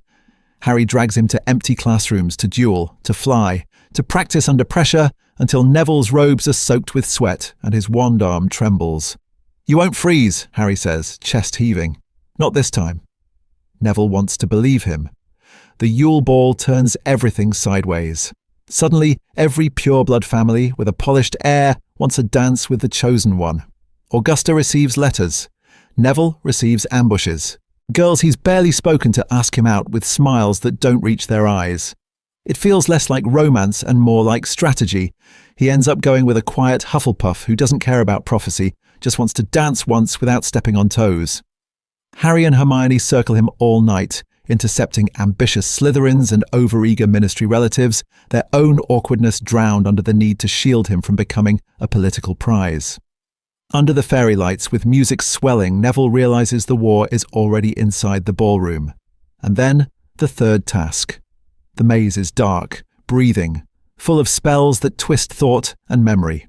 S1: Harry drags him to empty classrooms to duel, to fly, to practice under pressure until Neville's robes are soaked with sweat and his wand arm trembles. "You won't freeze," Harry says, chest heaving. "Not this time." Neville wants to believe him. The Yule Ball turns everything sideways. Suddenly, every pureblood family with a polished air wants a dance with the chosen one. Augusta receives letters. Neville receives ambushes. Girls he's barely spoken to ask him out with smiles that don't reach their eyes. It feels less like romance and more like strategy. He ends up going with a quiet Hufflepuff who doesn't care about prophecy, just wants to dance once without stepping on toes. Harry and Hermione circle him all night, intercepting ambitious Slytherins and overeager ministry relatives, their own awkwardness drowned under the need to shield him from becoming a political prize. Under the fairy lights, with music swelling, Neville realizes the war is already inside the ballroom. And then, the third task. The maze is dark, breathing, full of spells that twist thought and memory.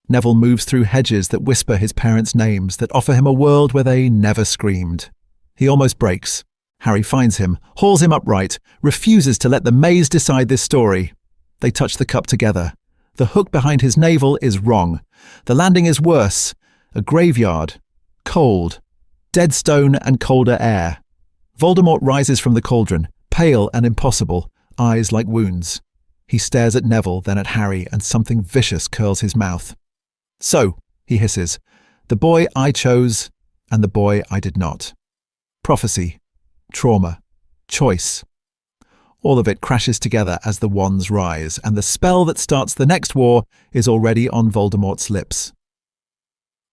S1: Neville moves through hedges that whisper his parents' names, that offer him a world where they never screamed. He almost breaks. Harry finds him, hauls him upright, refuses to let the maze decide this story. They touch the cup together. The hook behind his navel is wrong. The landing is worse. A graveyard. Cold. Dead stone and colder air. Voldemort rises from the cauldron, pale and impossible, eyes like wounds. He stares at Neville, then at Harry, and something vicious curls his mouth. "So," he hisses, "the boy I chose and the boy I did not." Prophecy, trauma, choice. All of it crashes together as the wands rise, and the spell that starts the next war is already on Voldemort's lips.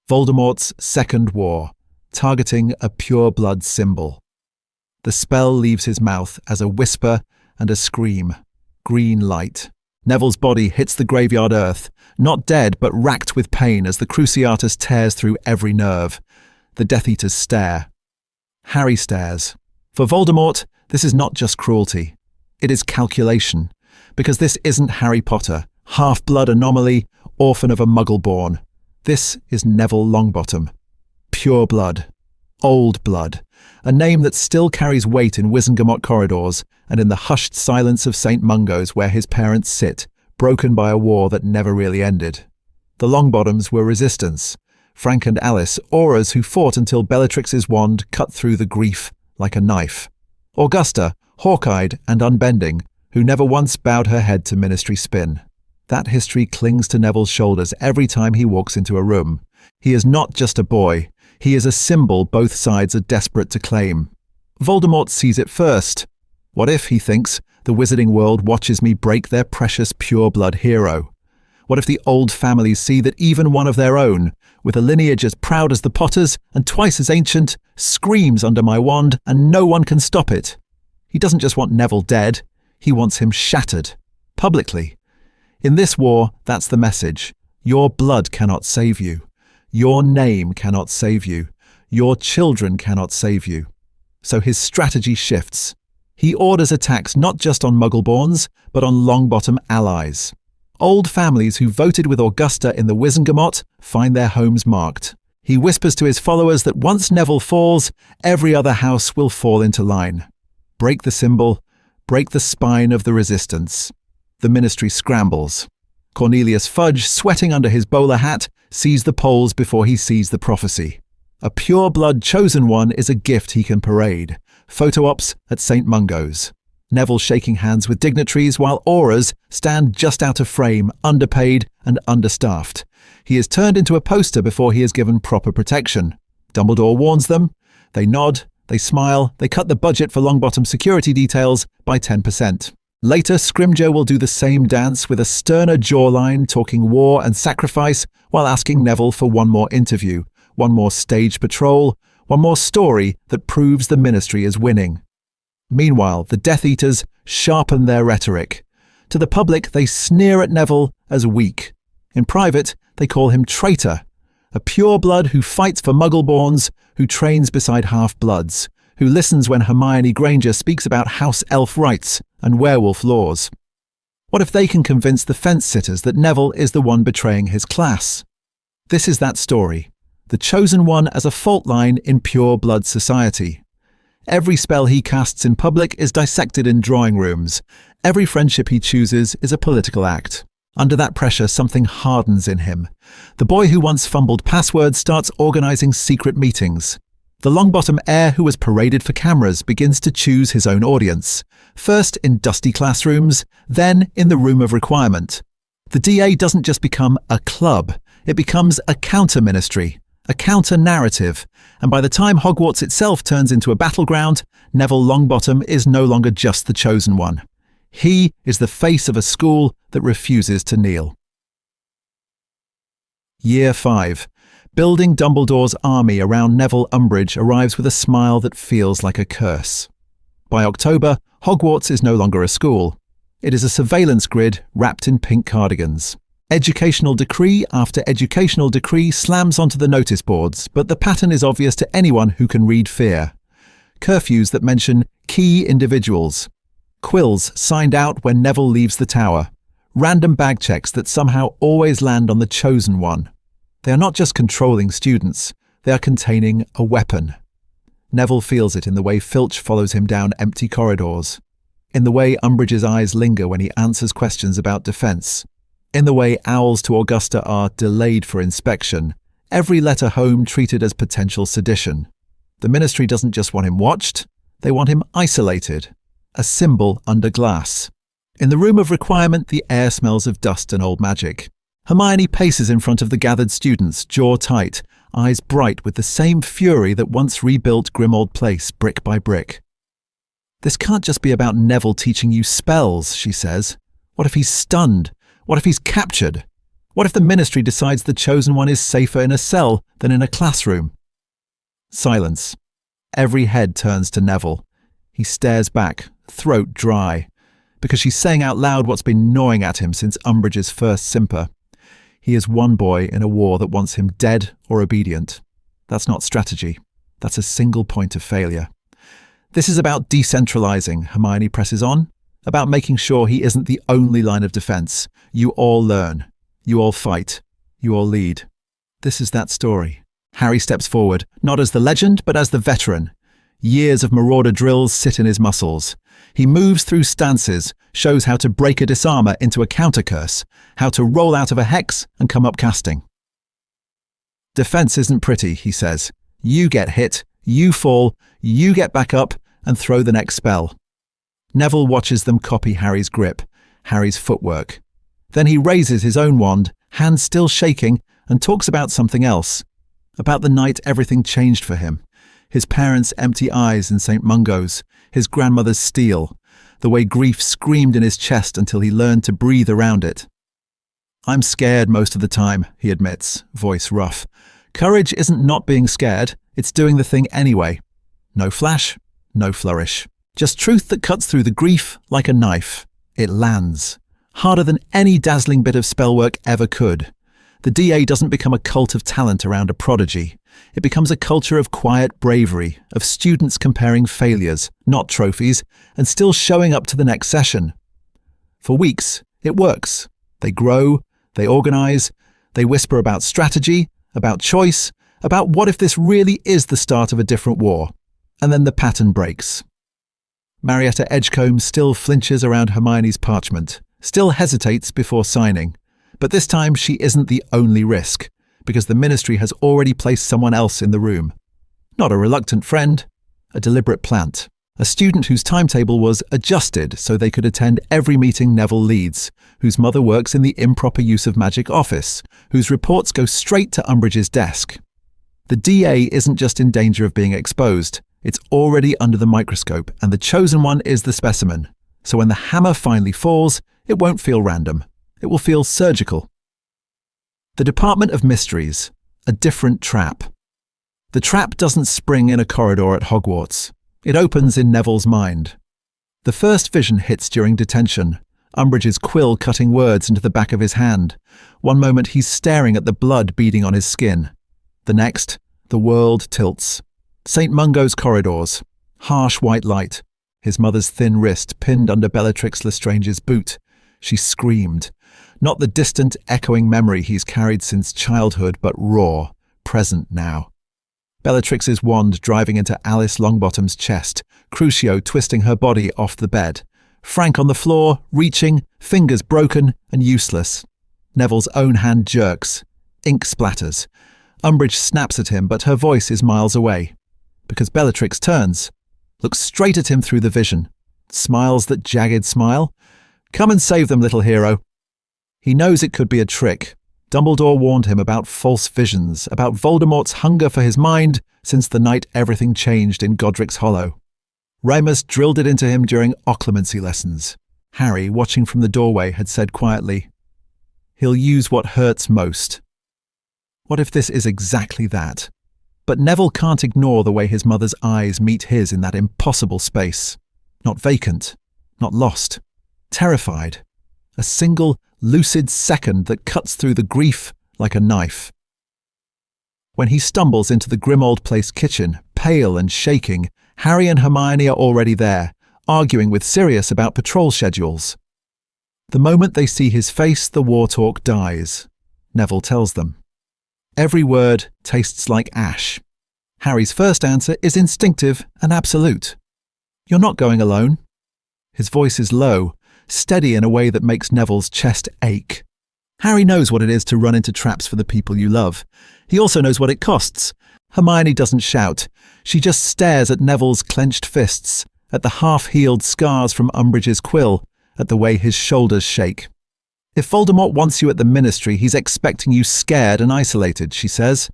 S1: Voldemort's Second War, targeting a pure-blood symbol. The spell leaves his mouth as a whisper and a scream. Green light. Neville's body hits the graveyard earth, not dead but racked with pain as the Cruciatus tears through every nerve. The Death Eaters stare. Harry stares. For Voldemort, this is not just cruelty. It is calculation. Because this isn't Harry Potter, half-blood anomaly, orphan of a muggle-born. This is Neville Longbottom. Pure blood. Old blood. A name that still carries weight in Wizengamot corridors and in the hushed silence of St. Mungo's where his parents sit, broken by a war that never really ended. The Longbottoms were resistance. Frank and Alice, auras who fought until Bellatrix's wand cut through the grief like a knife. Augusta, hawk-eyed and unbending, who never once bowed her head to ministry spin. That history clings to Neville's shoulders every time he walks into a room. He is not just a boy. He is a symbol both sides are desperate to claim. Voldemort sees it first. What if, he thinks, the wizarding world watches me break their precious pure-blood hero? What if the old families see that even one of their own, with a lineage as proud as the Potters and twice as ancient, screams under my wand and no one can stop it? He doesn't just want Neville dead, he wants him shattered. Publicly. In this war, that's the message. Your blood cannot save you. Your name cannot save you. Your children cannot save you. So his strategy shifts. He orders attacks not just on Muggleborns, but on Longbottom allies. Old families who voted with Augusta in the Wizengamot find their homes marked. He whispers to his followers that once Neville falls, every other house will fall into line. Break the symbol, break the spine of the resistance. The ministry scrambles. Cornelius Fudge, sweating under his bowler hat, sees the polls before he sees the prophecy. A pure-blood chosen one is a gift he can parade. Photo ops at St. Mungo's. Neville shaking hands with dignitaries while auras stand just out of frame, underpaid and understaffed. He is turned into a poster before he is given proper protection. Dumbledore warns them. They nod, they smile, they cut the budget for Longbottom security details by 10%. Later, Scrimgeour will do the same dance with a sterner jawline, talking war and sacrifice while asking Neville for one more interview, one more stage patrol, one more story that proves the ministry is winning. Meanwhile, the Death Eaters sharpen their rhetoric. To the public, they sneer at Neville as weak. In private, they call him traitor, a pureblood who fights for Muggleborns, who trains beside half-bloods, who listens when Hermione Granger speaks about house elf rights and werewolf laws. What if they can convince the fence-sitters that Neville is the one betraying his class? This is that story, the chosen one as a fault line in pure-blood society. Every spell he casts in public is dissected in drawing rooms. Every friendship he chooses is a political act. Under that pressure, something hardens in him. The boy who once fumbled passwords starts organising secret meetings. The Longbottom heir who was paraded for cameras begins to choose his own audience, first in dusty classrooms, then in the room of requirement. The DA doesn't just become a club, it becomes a counter-ministry, a counter-narrative, and by the time Hogwarts itself turns into a battleground, Neville Longbottom is no longer just the chosen one. He is the face of a school that refuses to kneel. Year 5. Building Dumbledore's army around Neville Umbridge arrives with a smile that feels like a curse. By October, Hogwarts is no longer a school. It is a surveillance grid wrapped in pink cardigans. Educational decree after educational decree slams onto the notice boards, but the pattern is obvious to anyone who can read fear. Curfews that mention key individuals. Quills signed out when Neville leaves the tower. Random bag checks that somehow always land on the chosen one. They are not just controlling students, they are containing a weapon. Neville feels it in the way Filch follows him down empty corridors, in the way Umbridge's eyes linger when he answers questions about defence, in the way owls to Augusta are delayed for inspection, every letter home treated as potential sedition. The ministry doesn't just want him watched, they want him isolated, a symbol under glass. In the room of requirement, the air smells of dust and old magic. Hermione paces in front of the gathered students, jaw tight, eyes bright with the same fury that once rebuilt Grimmauld Place brick by brick. This can't just be about Neville teaching you spells, she says. What if he's stunned? What if he's captured? What if the ministry decides the chosen one is safer in a cell than in a classroom? Silence. Every head turns to Neville. He stares back, throat dry, because she's saying out loud what's been gnawing at him since Umbridge's first simper. He is one boy in a war that wants him dead or obedient. That's not strategy. That's a single point of failure. This is about decentralizing, Hermione presses on, about making sure he isn't the only line of defense. You all learn. You all fight. You all lead. This is that story. Harry steps forward, not as the legend, but as the veteran. Years of marauder drills sit in his muscles. He moves through stances, shows how to break a disarmer into a counter-curse, how to roll out of a hex and come up casting. Defense isn't pretty, he says. You get hit, you fall, you get back up and throw the next spell. Neville watches them copy Harry's grip, Harry's footwork. Then he raises his own wand, hands still shaking, and talks about something else. About the night everything changed for him. His parents' empty eyes in St. Mungo's, his grandmother's steel, the way grief screamed in his chest until he learned to breathe around it. I'm scared most of the time, he admits, voice rough. Courage isn't not being scared, it's doing the thing anyway. No flash, no flourish. Just truth that cuts through the grief like a knife. It lands. Harder than any dazzling bit of spellwork ever could. The DA doesn't become a cult of talent around a prodigy. It becomes a culture of quiet bravery, of students comparing failures, not trophies, and still showing up to the next session. For weeks, it works. They grow, they organise, they whisper about strategy, about choice, about what if this really is the start of a different war. And then the pattern breaks. Marietta Edgecombe still flinches around Hermione's parchment, still hesitates before signing. But this time she isn't the only risk, because the Ministry has already placed someone else in the room. Not a reluctant friend, a deliberate plant. A student whose timetable was adjusted so they could attend every meeting Neville leads, whose mother works in the improper use of magic office, whose reports go straight to Umbridge's desk. The DA isn't just in danger of being exposed, it's already under the microscope, and the chosen one is the specimen. So when the hammer finally falls, it won't feel random. It will feel surgical. The Department of Mysteries. A different trap. The trap doesn't spring in a corridor at Hogwarts. It opens in Neville's mind. The first vision hits during detention, Umbridge's quill cutting words into the back of his hand. One moment he's staring at the blood beading on his skin. The next, the world tilts. St. Mungo's corridors. Harsh white light. His mother's thin wrist pinned under Bellatrix Lestrange's boot. She screamed. Not the distant, echoing memory he's carried since childhood, but raw, present now. Bellatrix's wand driving into Alice Longbottom's chest, Crucio twisting her body off the bed. Frank on the floor, reaching, fingers broken and useless. Neville's own hand jerks. Ink splatters. Umbridge snaps at him, but her voice is miles away. Because Bellatrix turns, looks straight at him through the vision. Smiles that jagged smile. Come and save them, little hero. He knows it could be a trick. Dumbledore warned him about false visions, about Voldemort's hunger for his mind since the night everything changed in Godric's Hollow. Remus drilled it into him during occlumency lessons. Harry, watching from the doorway, had said quietly, "He'll use what hurts most." What if this is exactly that? But Neville can't ignore the way his mother's eyes meet his in that impossible space. Not vacant, not lost, terrified. A single, lucid second that cuts through the grief like a knife. When he stumbles into the Grimmauld Place kitchen, pale and shaking, Harry and Hermione are already there, arguing with Sirius about patrol schedules. The moment they see his face, the war talk dies. Neville tells them. Every word tastes like ash. Harry's first answer is instinctive and absolute. "You're not going alone." His voice is low, steady in a way that makes Neville's chest ache. Harry knows what it is to run into traps for the people you love. He also knows what it costs. Hermione doesn't shout. She just stares at Neville's clenched fists, at the half-healed scars from Umbridge's quill, at the way his shoulders shake. "If Voldemort wants you at the Ministry, he's expecting you scared and isolated," she says.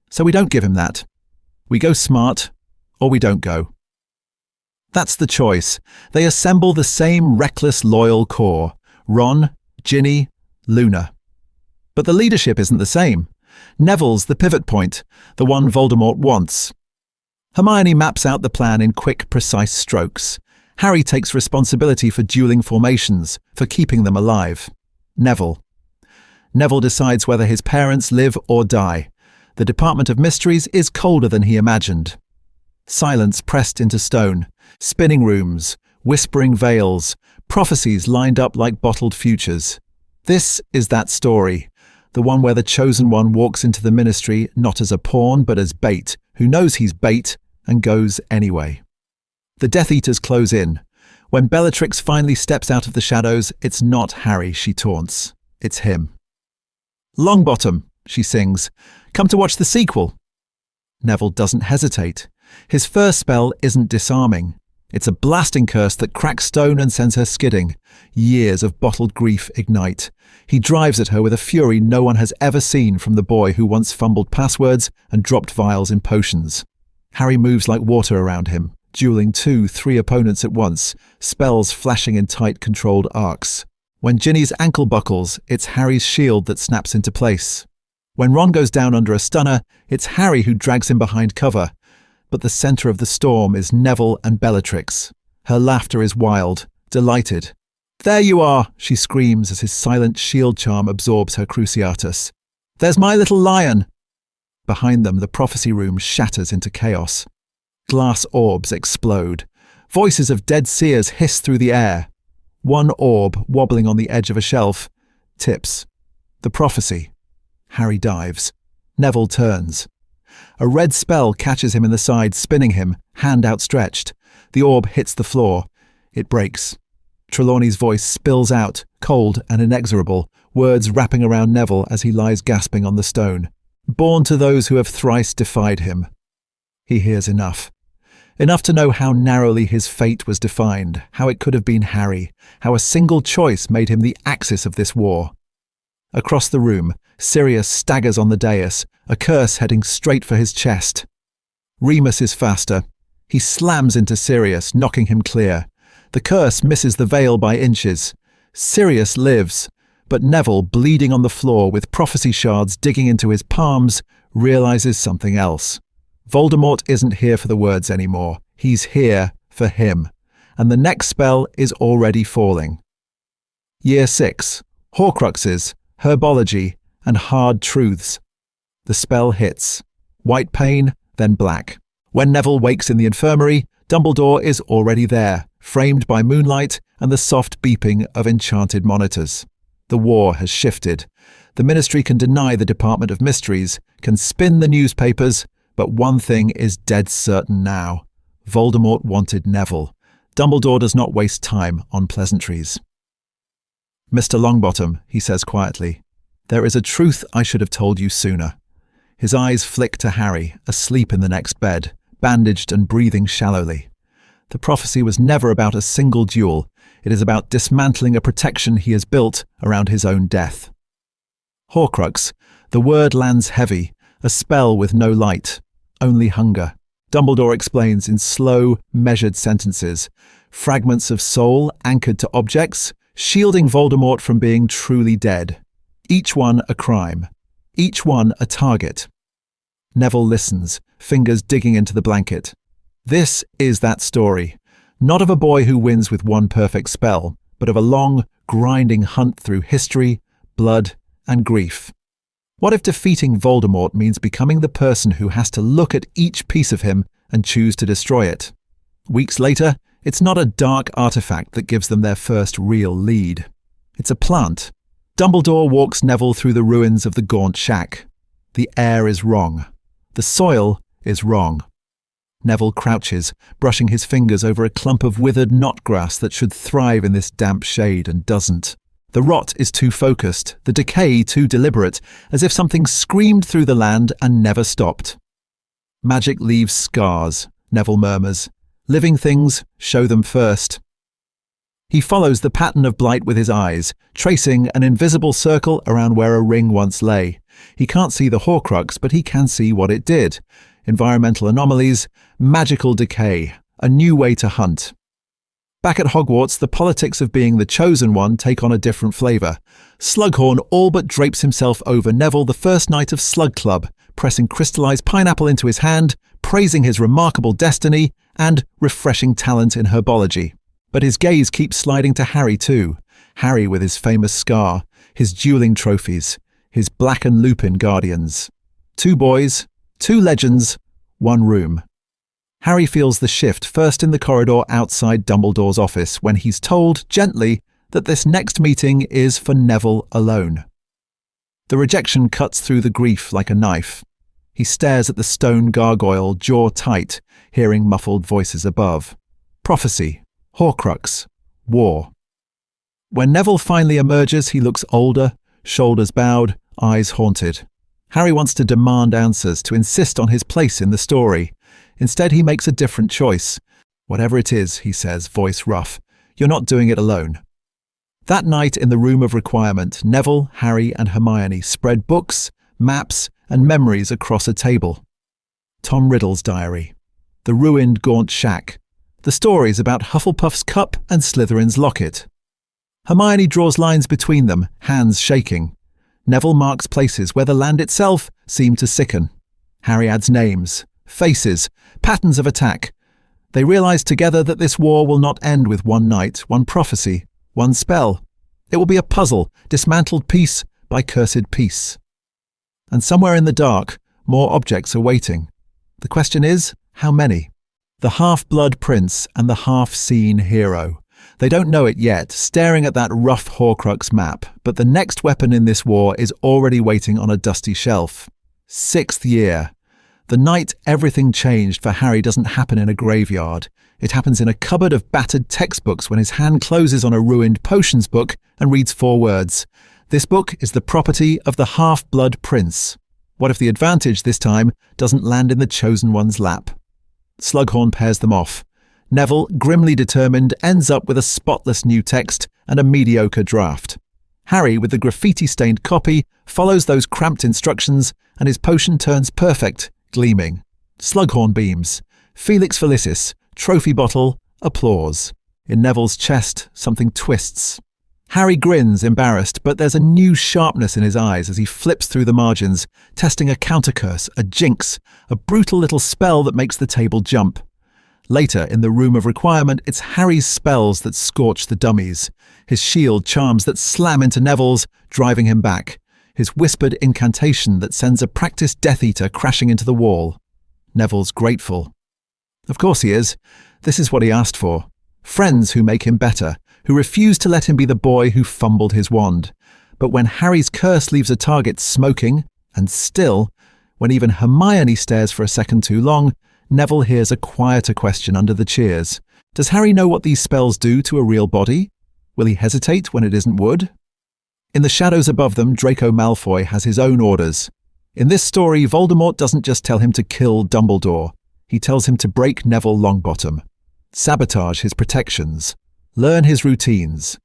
S1: "So we don't give him that. We go smart, or we don't go." That's the choice. They assemble the same reckless, loyal core. Ron, Ginny, Luna. But the leadership isn't the same. Neville's the pivot point, the one Voldemort wants. Hermione maps out the plan in quick, precise strokes. Harry takes responsibility for dueling formations, for keeping them alive. Neville decides whether his parents live or die. The Department of Mysteries is colder than he imagined. Silence pressed into stone. Spinning rooms, whispering veils, prophecies lined up like bottled futures. This is that story, the one where the chosen one walks into the Ministry not as a pawn but as bait, who knows he's bait and goes anyway. The Death Eaters close in. When Bellatrix finally steps out of the shadows, it's not Harry she taunts. It's him. "Longbottom," she sings. "Come to watch the sequel." Neville doesn't hesitate. His first spell isn't disarming. It's a blasting curse that cracks stone and sends her skidding. Years of bottled grief ignite. He drives at her with a fury no one has ever seen from the boy who once fumbled passwords and dropped vials in potions. Harry moves like water around him, dueling 2-3 opponents at once, spells flashing in tight, controlled arcs. When Ginny's ankle buckles, it's Harry's shield that snaps into place. When Ron goes down under a stunner, it's Harry who drags him behind cover. But the centre of the storm is Neville and Bellatrix. Her laughter is wild, delighted. "There you are," she screams as his silent shield charm absorbs her Cruciatus. "There's my little lion." Behind them, the prophecy room shatters into chaos. Glass orbs explode. Voices of dead seers hiss through the air. One orb, wobbling on the edge of a shelf, tips. The prophecy. Harry dives. Neville turns. A red spell catches him in the side, spinning him, hand outstretched. The orb hits the floor. It breaks. Trelawney's voice spills out, cold and inexorable, words wrapping around Neville as he lies gasping on the stone. Born to those who have thrice defied him. He hears enough. Enough to know how narrowly his fate was defined, how it could have been Harry, how a single choice made him the axis of this war. Across the room, Sirius staggers on the dais, a curse heading straight for his chest. Remus is faster. He slams into Sirius, knocking him clear. The curse misses the veil by inches. Sirius lives, but Neville, bleeding on the floor with prophecy shards digging into his palms, realizes something else. Voldemort isn't here for the words anymore. He's here for him. And the next spell is already falling. Year 6. Horcruxes, Herbology, and Hard Truths. The spell hits. White pain, then black. When Neville wakes in the infirmary, Dumbledore is already there, framed by moonlight and the soft beeping of enchanted monitors. The war has shifted. The Ministry can deny the Department of Mysteries, can spin the newspapers, but one thing is dead certain now. Voldemort wanted Neville. Dumbledore does not waste time on pleasantries. "Mr. Longbottom," he says quietly, "there is a truth I should have told you sooner." His eyes flick to Harry, asleep in the next bed, bandaged and breathing shallowly. The prophecy was never about a single duel. It is about dismantling a protection he has built around his own death. Horcrux. The word lands heavy, a spell with no light, only hunger. Dumbledore explains in slow, measured sentences, fragments of soul anchored to objects, shielding Voldemort from being truly dead. Each one a crime. Each one a target. Neville listens, fingers digging into the blanket. This is that story. Not of a boy who wins with one perfect spell, but of a long, grinding hunt through history, blood, and grief. What if defeating Voldemort means becoming the person who has to look at each piece of him and choose to destroy it? Weeks later, it's not a dark artifact that gives them their first real lead. It's a plant. Dumbledore walks Neville through the ruins of the Gaunt Shack. The air is wrong. The soil is wrong. Neville crouches, brushing his fingers over a clump of withered knotgrass that should thrive in this damp shade and doesn't. The rot is too focused, the decay too deliberate, as if something screamed through the land and never stopped. "Magic leaves scars," Neville murmurs. "Living things show them first." He follows the pattern of blight with his eyes, tracing an invisible circle around where a ring once lay. He can't see the Horcrux, but he can see what it did. Environmental anomalies, magical decay, a new way to hunt. Back at Hogwarts, the politics of being the chosen one take on a different flavour. Slughorn all but drapes himself over Neville the first night of Slug Club, pressing crystallised pineapple into his hand, praising his remarkable destiny and refreshing talent in herbology. But his gaze keeps sliding to Harry too. Harry with his famous scar, his duelling trophies, his black and lupin guardians. 2 boys, 2 legends, 1 room. Harry feels the shift first in the corridor outside Dumbledore's office when he's told, gently, that this next meeting is for Neville alone. The rejection cuts through the grief like a knife. He stares at the stone gargoyle, jaw tight, hearing muffled voices above. Prophecy, Horcrux, war. When Neville finally emerges, he looks older, shoulders bowed, eyes haunted. Harry wants to demand answers, to insist on his place in the story. Instead, he makes a different choice. "Whatever it is," he says, voice rough, "you're not doing it alone." That night in the Room of Requirement, Neville, Harry and Hermione spread books, maps and memories across a table. Tom Riddle's diary. The ruined Gaunt Shack. The stories about Hufflepuff's cup and Slytherin's locket. Hermione draws lines between them, hands shaking. Neville marks places where the land itself seemed to sicken. Harry adds names, faces, patterns of attack. They realise together that this war will not end with one night, one prophecy, one spell. It will be a puzzle, dismantled piece by cursed piece. And somewhere in the dark, more objects are waiting. The question is, how many? The half-blood prince and the half-seen hero. They don't know it yet, staring at that rough Horcrux map, but the next weapon in this war is already waiting on a dusty shelf. 6th year. The night everything changed for Harry doesn't happen in a graveyard. It happens in a cupboard of battered textbooks when his hand closes on a ruined potions book and reads 4 words. This book is the property of the half-blood prince. What if the advantage this time doesn't land in the chosen one's lap? Slughorn pairs them off. Neville, grimly determined, ends up with a spotless new text and a mediocre draft. Harry, with the graffiti-stained copy, follows those cramped instructions and his potion turns perfect, gleaming. Slughorn beams. Felix Felicis, trophy bottle, applause. In Neville's chest, something twists. Harry grins, embarrassed, but there's a new sharpness in his eyes as he flips through the margins, testing a countercurse, a jinx, a brutal little spell that makes the table jump. Later, in the room of requirement, it's Harry's spells that scorch the dummies. His shield charms that slam into Neville's, driving him back. His whispered incantation that sends a practiced Death Eater crashing into the wall. Neville's grateful. Of course he is. This is what he asked for. Friends who make him better, who refuse to let him be the boy who fumbled his wand. But when Harry's curse leaves a target smoking, and still, when even Hermione stares for a second too long, Neville hears a quieter question under the cheers. Does Harry know what these spells do to a real body? Will he hesitate when it isn't wood? In the shadows above them, Draco Malfoy has his own orders. In this story, Voldemort doesn't just tell him to kill Dumbledore. He tells him to break Neville Longbottom, sabotage his protections, learn his routines,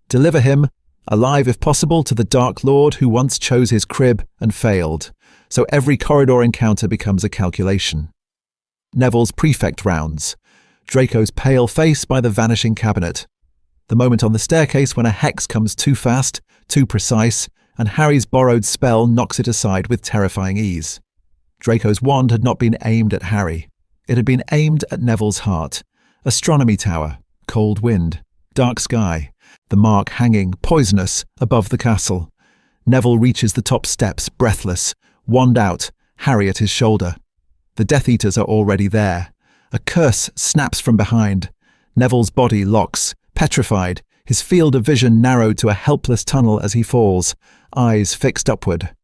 S1: deliver him, alive if possible, to the Dark Lord who once chose his crib and failed, so every corridor encounter becomes a calculation. Neville's prefect rounds, Draco's pale face by the vanishing cabinet, the moment on the staircase when a hex comes too fast, too precise, and Harry's borrowed spell knocks it aside with terrifying ease. Draco's wand had not been aimed at Harry. It had been aimed at Neville's heart. Astronomy tower, cold wind, dark sky, the mark hanging, poisonous, above the castle. Neville reaches the top steps, breathless, wand out, Harry at his shoulder. The Death Eaters are already there. A curse snaps from behind. Neville's body locks, petrified, his field of vision narrowed to a helpless tunnel as he falls, eyes fixed upward.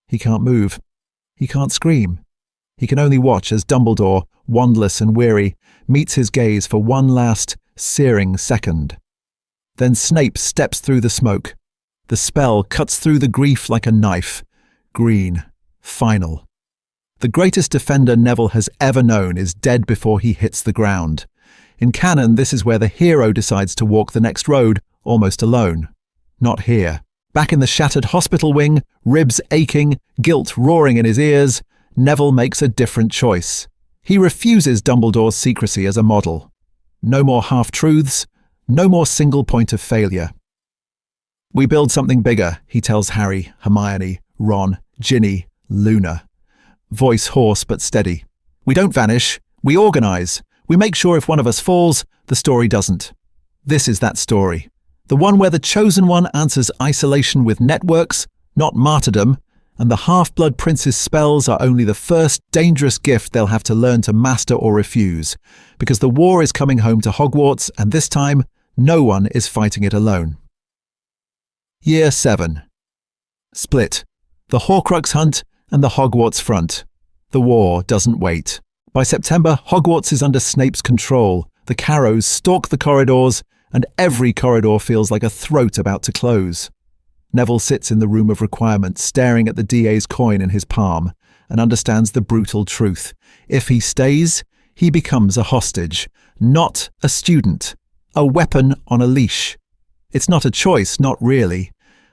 S1: He can't move. He can't scream. He can only watch as Dumbledore, wandless and weary, meets his gaze for one last, searing second. Then Snape steps through the smoke. The spell cuts through the grief like a knife. Green. Final. The greatest defender Neville has ever known is dead before he hits the ground. In canon, this is where the hero decides to walk the next road, almost alone. Not here. Back in the shattered hospital wing, ribs aching, guilt roaring in his ears, Neville makes a different choice. He refuses Dumbledore's secrecy as a model. No more half-truths, no more single point of failure. We build something bigger, he tells Harry, Hermione, Ron, Ginny, Luna. Voice hoarse but steady. We don't vanish, we organise. We make sure if one of us falls, the story doesn't. This is that story. The one where the Chosen One answers isolation with networks, not martyrdom, and the Half-Blood Prince's spells are only the first dangerous gift they'll have to learn to master or refuse, because the war is coming home to Hogwarts, and this time, no one is fighting it alone. Year 7. Split. The Horcrux hunt and the Hogwarts front. The war doesn't wait. By September, Hogwarts is under Snape's control. The Carrows stalk the corridors, and every corridor feels like a throat about to close. Neville sits in the room of requirement, staring at the DA's coin in his palm, and understands the brutal truth. If he stays, he becomes a hostage, not a student, a weapon on a leash. It's not a choice, not really.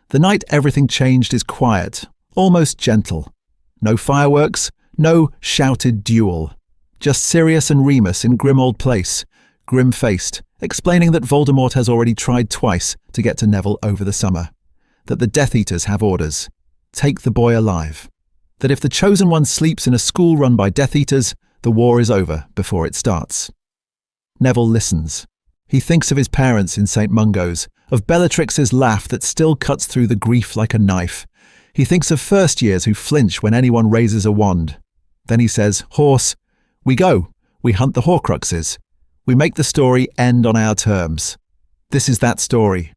S1: The night everything changed is quiet, almost gentle. No fireworks, no shouted duel. Just Sirius and Remus in Grimmauld Place, grim-faced, explaining that Voldemort has already tried twice to get to Neville over the summer. That the Death Eaters have orders. Take the boy alive. That if the Chosen One sleeps in a school run by Death Eaters, the war is over before it starts. Neville listens. He thinks of his parents in St. Mungo's, of Bellatrix's laugh that still cuts through the grief like a knife. He thinks of first years who flinch when anyone raises a wand. Then he says, "Horse, we go. We hunt the Horcruxes. We make the story end on our terms." This is that story.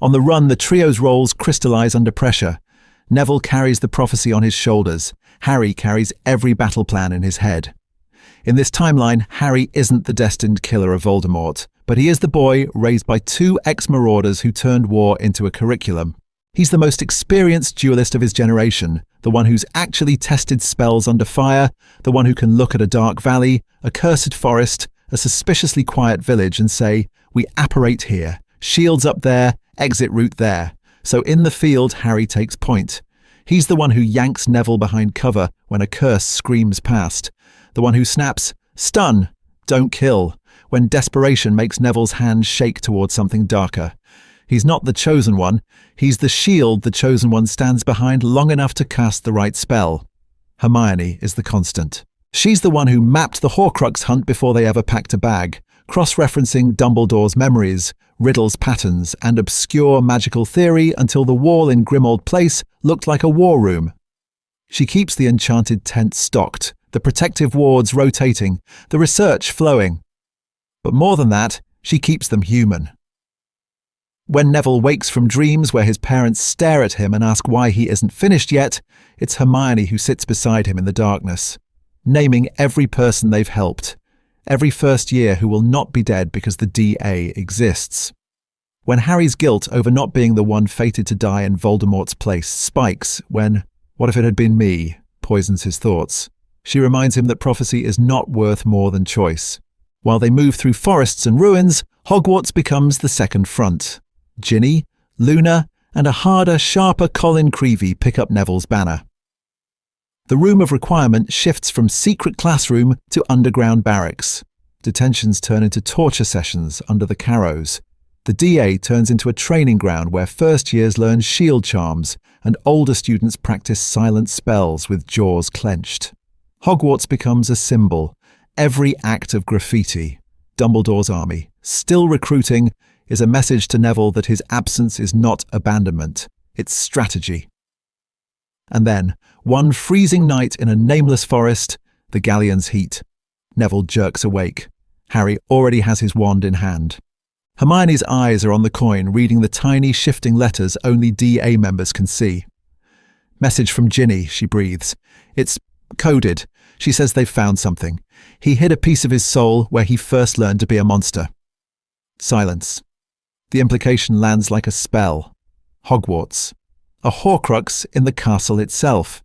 S1: On the run, the trio's roles crystallize under pressure. Neville carries the prophecy on his shoulders. Harry carries every battle plan in his head. In this timeline, Harry isn't the destined killer of Voldemort, but he is the boy raised by two ex-marauders who turned war into a curriculum. He's the most experienced duelist of his generation, the one who's actually tested spells under fire, the one who can look at a dark valley, a cursed forest, a suspiciously quiet village and say, "We apparate here, shields up there, exit route there." So in the field, Harry takes point. He's the one who yanks Neville behind cover when a curse screams past, the one who snaps, "Stun, don't kill," when desperation makes Neville's hand shake towards something darker. He's not the chosen one, he's the shield the chosen one stands behind long enough to cast the right spell. Hermione is the constant. She's the one who mapped the Horcrux hunt before they ever packed a bag, cross-referencing Dumbledore's memories, Riddle's patterns, and obscure magical theory until the wall in Grimmauld Place looked like a war room. She keeps the enchanted tent stocked, the protective wards rotating, the research flowing. But more than that, she keeps them human. When Neville wakes from dreams where his parents stare at him and ask why he isn't finished yet, it's Hermione who sits beside him in the darkness, naming every person they've helped, every first year who will not be dead because the DA exists. When Harry's guilt over not being the one fated to die in Voldemort's place spikes when, "What if it had been me?" poisons his thoughts, she reminds him that prophecy is not worth more than choice. While they move through forests and ruins, Hogwarts becomes the second front. Ginny, Luna, and a harder, sharper Colin Creevey pick up Neville's banner. The room of requirement shifts from secret classroom to underground barracks. Detentions turn into torture sessions under the Carrows. The DA turns into a training ground where first years learn shield charms and older students practice silent spells with jaws clenched. Hogwarts becomes a symbol. Every act of graffiti, Dumbledore's army, still recruiting, is a message to Neville that his absence is not abandonment, it's strategy. And then, one freezing night in a nameless forest, the galleon's heat. Neville jerks awake. Harry already has his wand in hand. Hermione's eyes are on the coin, reading the tiny shifting letters only DA members can see. "Message from Ginny," she breathes. "It's coded. She says they've found something. He hid a piece of his soul where he first learned to be a monster." Silence. The implication lands like a spell. Hogwarts. A Horcrux in the castle itself.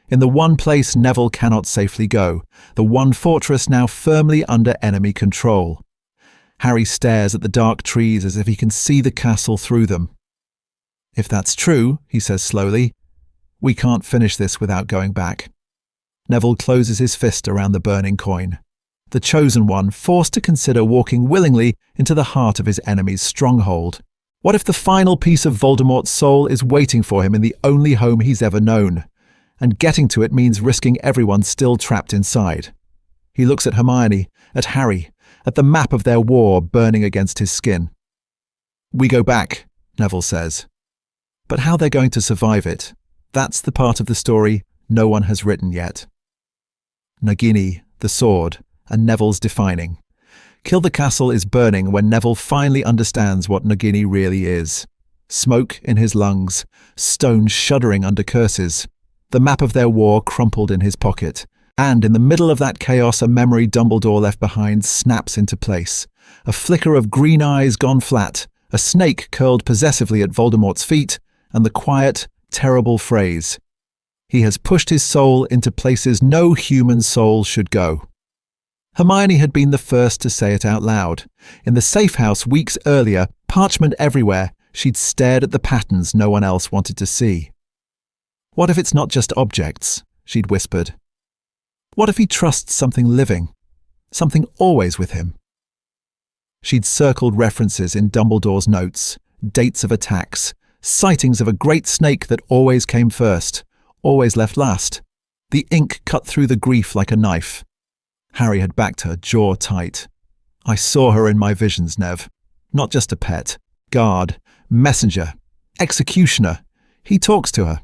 S1: In the one place Neville cannot safely go. The one fortress now firmly under enemy control. Harry stares at the dark trees as if he can see the castle through them. "If that's true," he says slowly, "we can't finish this without going back." Neville closes his fist around the burning coin. The chosen one, forced to consider walking willingly into the heart of his enemy's stronghold. What if the final piece of Voldemort's soul is waiting for him in the only home he's ever known? And getting to it means risking everyone still trapped inside. He looks at Hermione, at Harry, at the map of their war burning against his skin. "We go back," Neville says. But how they're going to survive it, that's the part of the story no one has written yet. Nagini, the sword, and Neville's defining. Kill the Castle is burning when Neville finally understands what Nagini really is. Smoke in his lungs, stone shuddering under curses, the map of their war crumpled in his pocket, and in the middle of that chaos a memory Dumbledore left behind snaps into place. A flicker of green eyes gone flat, a snake curled possessively at Voldemort's feet, and the quiet, terrible phrase, "He has pushed his soul into places no human soul should go." Hermione had been the first to say it out loud. In the safe house weeks earlier, parchment everywhere, she'd stared at the patterns no one else wanted to see. "What if it's not just objects?" she'd whispered. "What if he trusts something living? Something always with him?" She'd circled references in Dumbledore's notes, dates of attacks, sightings of a great snake that always came first, always left last. The ink cut through the grief like a knife. Harry had backed her, jaw tight. "I saw her in my visions, Nev. Not just a pet. Guard, messenger, executioner. He talks to her."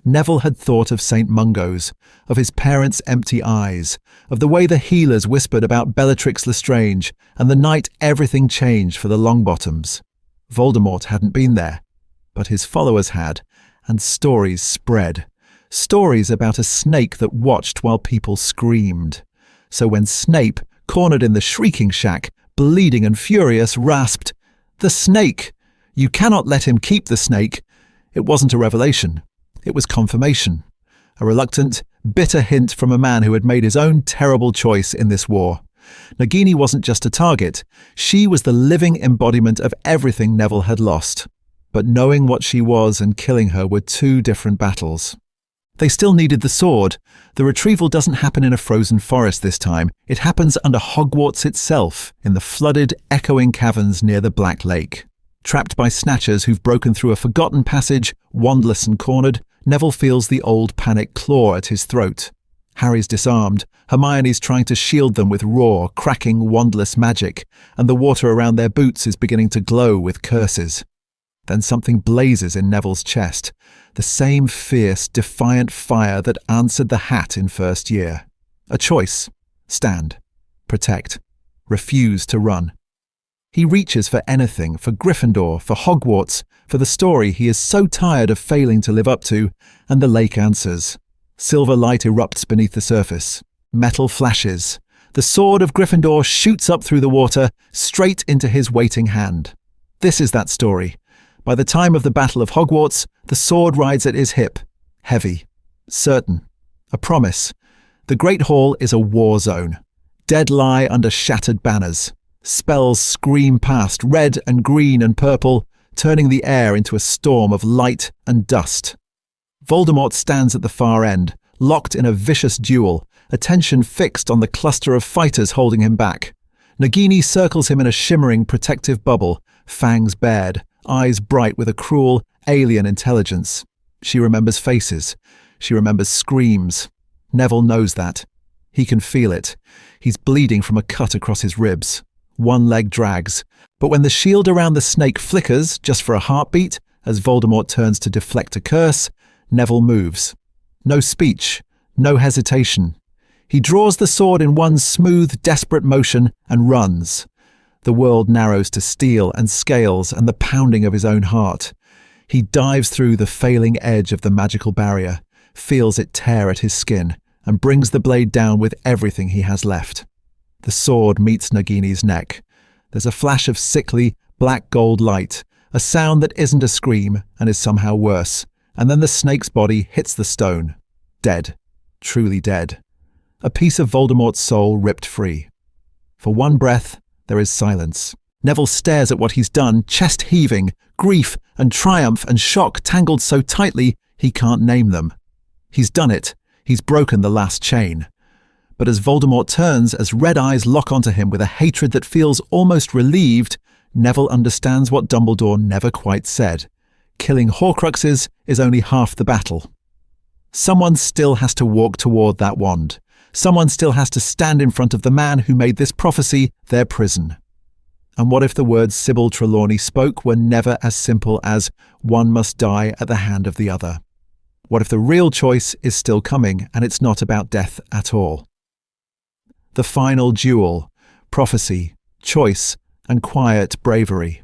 S1: Neville had thought of St. Mungo's, of his parents' empty eyes, of the way the healers whispered about Bellatrix Lestrange, and the night everything changed for the Longbottoms. Voldemort hadn't been there, but his followers had, and stories spread. Stories about a snake that watched while people screamed. So when Snape, cornered in the shrieking shack, bleeding and furious, rasped, "The snake! You cannot let him keep the snake," it wasn't a revelation. It was confirmation. A reluctant, bitter hint from a man who had made his own terrible choice in this war. Nagini wasn't just a target. She was the living embodiment of everything Neville had lost. But knowing what she was and killing her were two different battles. They still needed the sword. The retrieval doesn't happen in a frozen forest this time. It happens under Hogwarts itself, in the flooded, echoing caverns near the Black Lake. Trapped by snatchers who've broken through a forgotten passage, wandless and cornered, Neville feels the old panic claw at his throat. Harry's disarmed, Hermione's trying to shield them with raw, cracking, wandless magic, and the water around their boots is beginning to glow with curses. Then something blazes in Neville's chest, the same fierce, defiant fire that answered the hat in first year. A choice: stand, protect, refuse to run. He reaches for anything, for Gryffindor, for Hogwarts, for the story he is so tired of failing to live up to, and the lake answers. Silver light erupts beneath the surface. Metal flashes. The sword of Gryffindor shoots up through the water, straight into his waiting hand. This is that story. By the time of the Battle of Hogwarts, the sword rides at his hip. Heavy. Certain. A promise. The Great Hall is a war zone. Dead lie under shattered banners. Spells scream past, red and green and purple, turning the air into a storm of light and dust. Voldemort stands at the far end, locked in a vicious duel, attention fixed on the cluster of fighters holding him back. Nagini circles him in a shimmering protective bubble, fangs bared, eyes bright with a cruel, alien intelligence. She remembers faces. She remembers screams. Neville knows that. He can feel it. He's bleeding from a cut across his ribs. One leg drags. But when the shield around the snake flickers, just for a heartbeat, as Voldemort turns to deflect a curse, Neville moves. No speech. No hesitation. He draws the sword in one smooth, desperate motion and runs. The world narrows to steel and scales and the pounding of his own heart. He dives through the failing edge of the magical barrier, feels it tear at his skin, and brings the blade down with everything he has left. The sword meets Nagini's neck. There's a flash of sickly, black-gold light, a sound that isn't a scream and is somehow worse, and then the snake's body hits the stone. Dead. Truly dead. A piece of Voldemort's soul ripped free. For one breath, there is silence. Neville stares at what he's done, chest heaving, grief and triumph and shock tangled so tightly he can't name them. He's done it. He's broken the last chain. But as Voldemort turns, as red eyes lock onto him with a hatred that feels almost relieved, Neville understands what Dumbledore never quite said. Killing Horcruxes is only half the battle. Someone still has to walk toward that wand. Someone still has to stand in front of the man who made this prophecy their prison. And what if the words Sybil Trelawney spoke were never as simple as one must die at the hand of the other? What if the real choice is still coming and it's not about death at all? The final duel, prophecy, choice, and quiet bravery.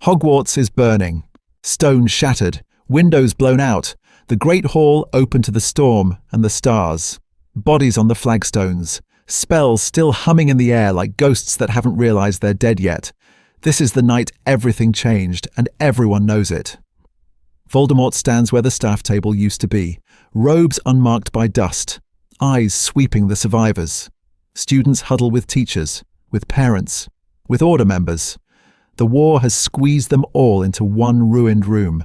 S1: Hogwarts is burning. Stones shattered, windows blown out, the Great Hall open to the storm and the stars. Bodies on the flagstones, spells still humming in the air like ghosts that haven't realized they're dead yet. This is the night everything changed, and everyone knows it. Voldemort stands where the staff table used to be, robes unmarked by dust, eyes sweeping the survivors. Students huddle with teachers, with parents, with order members. The war has squeezed them all into one ruined room.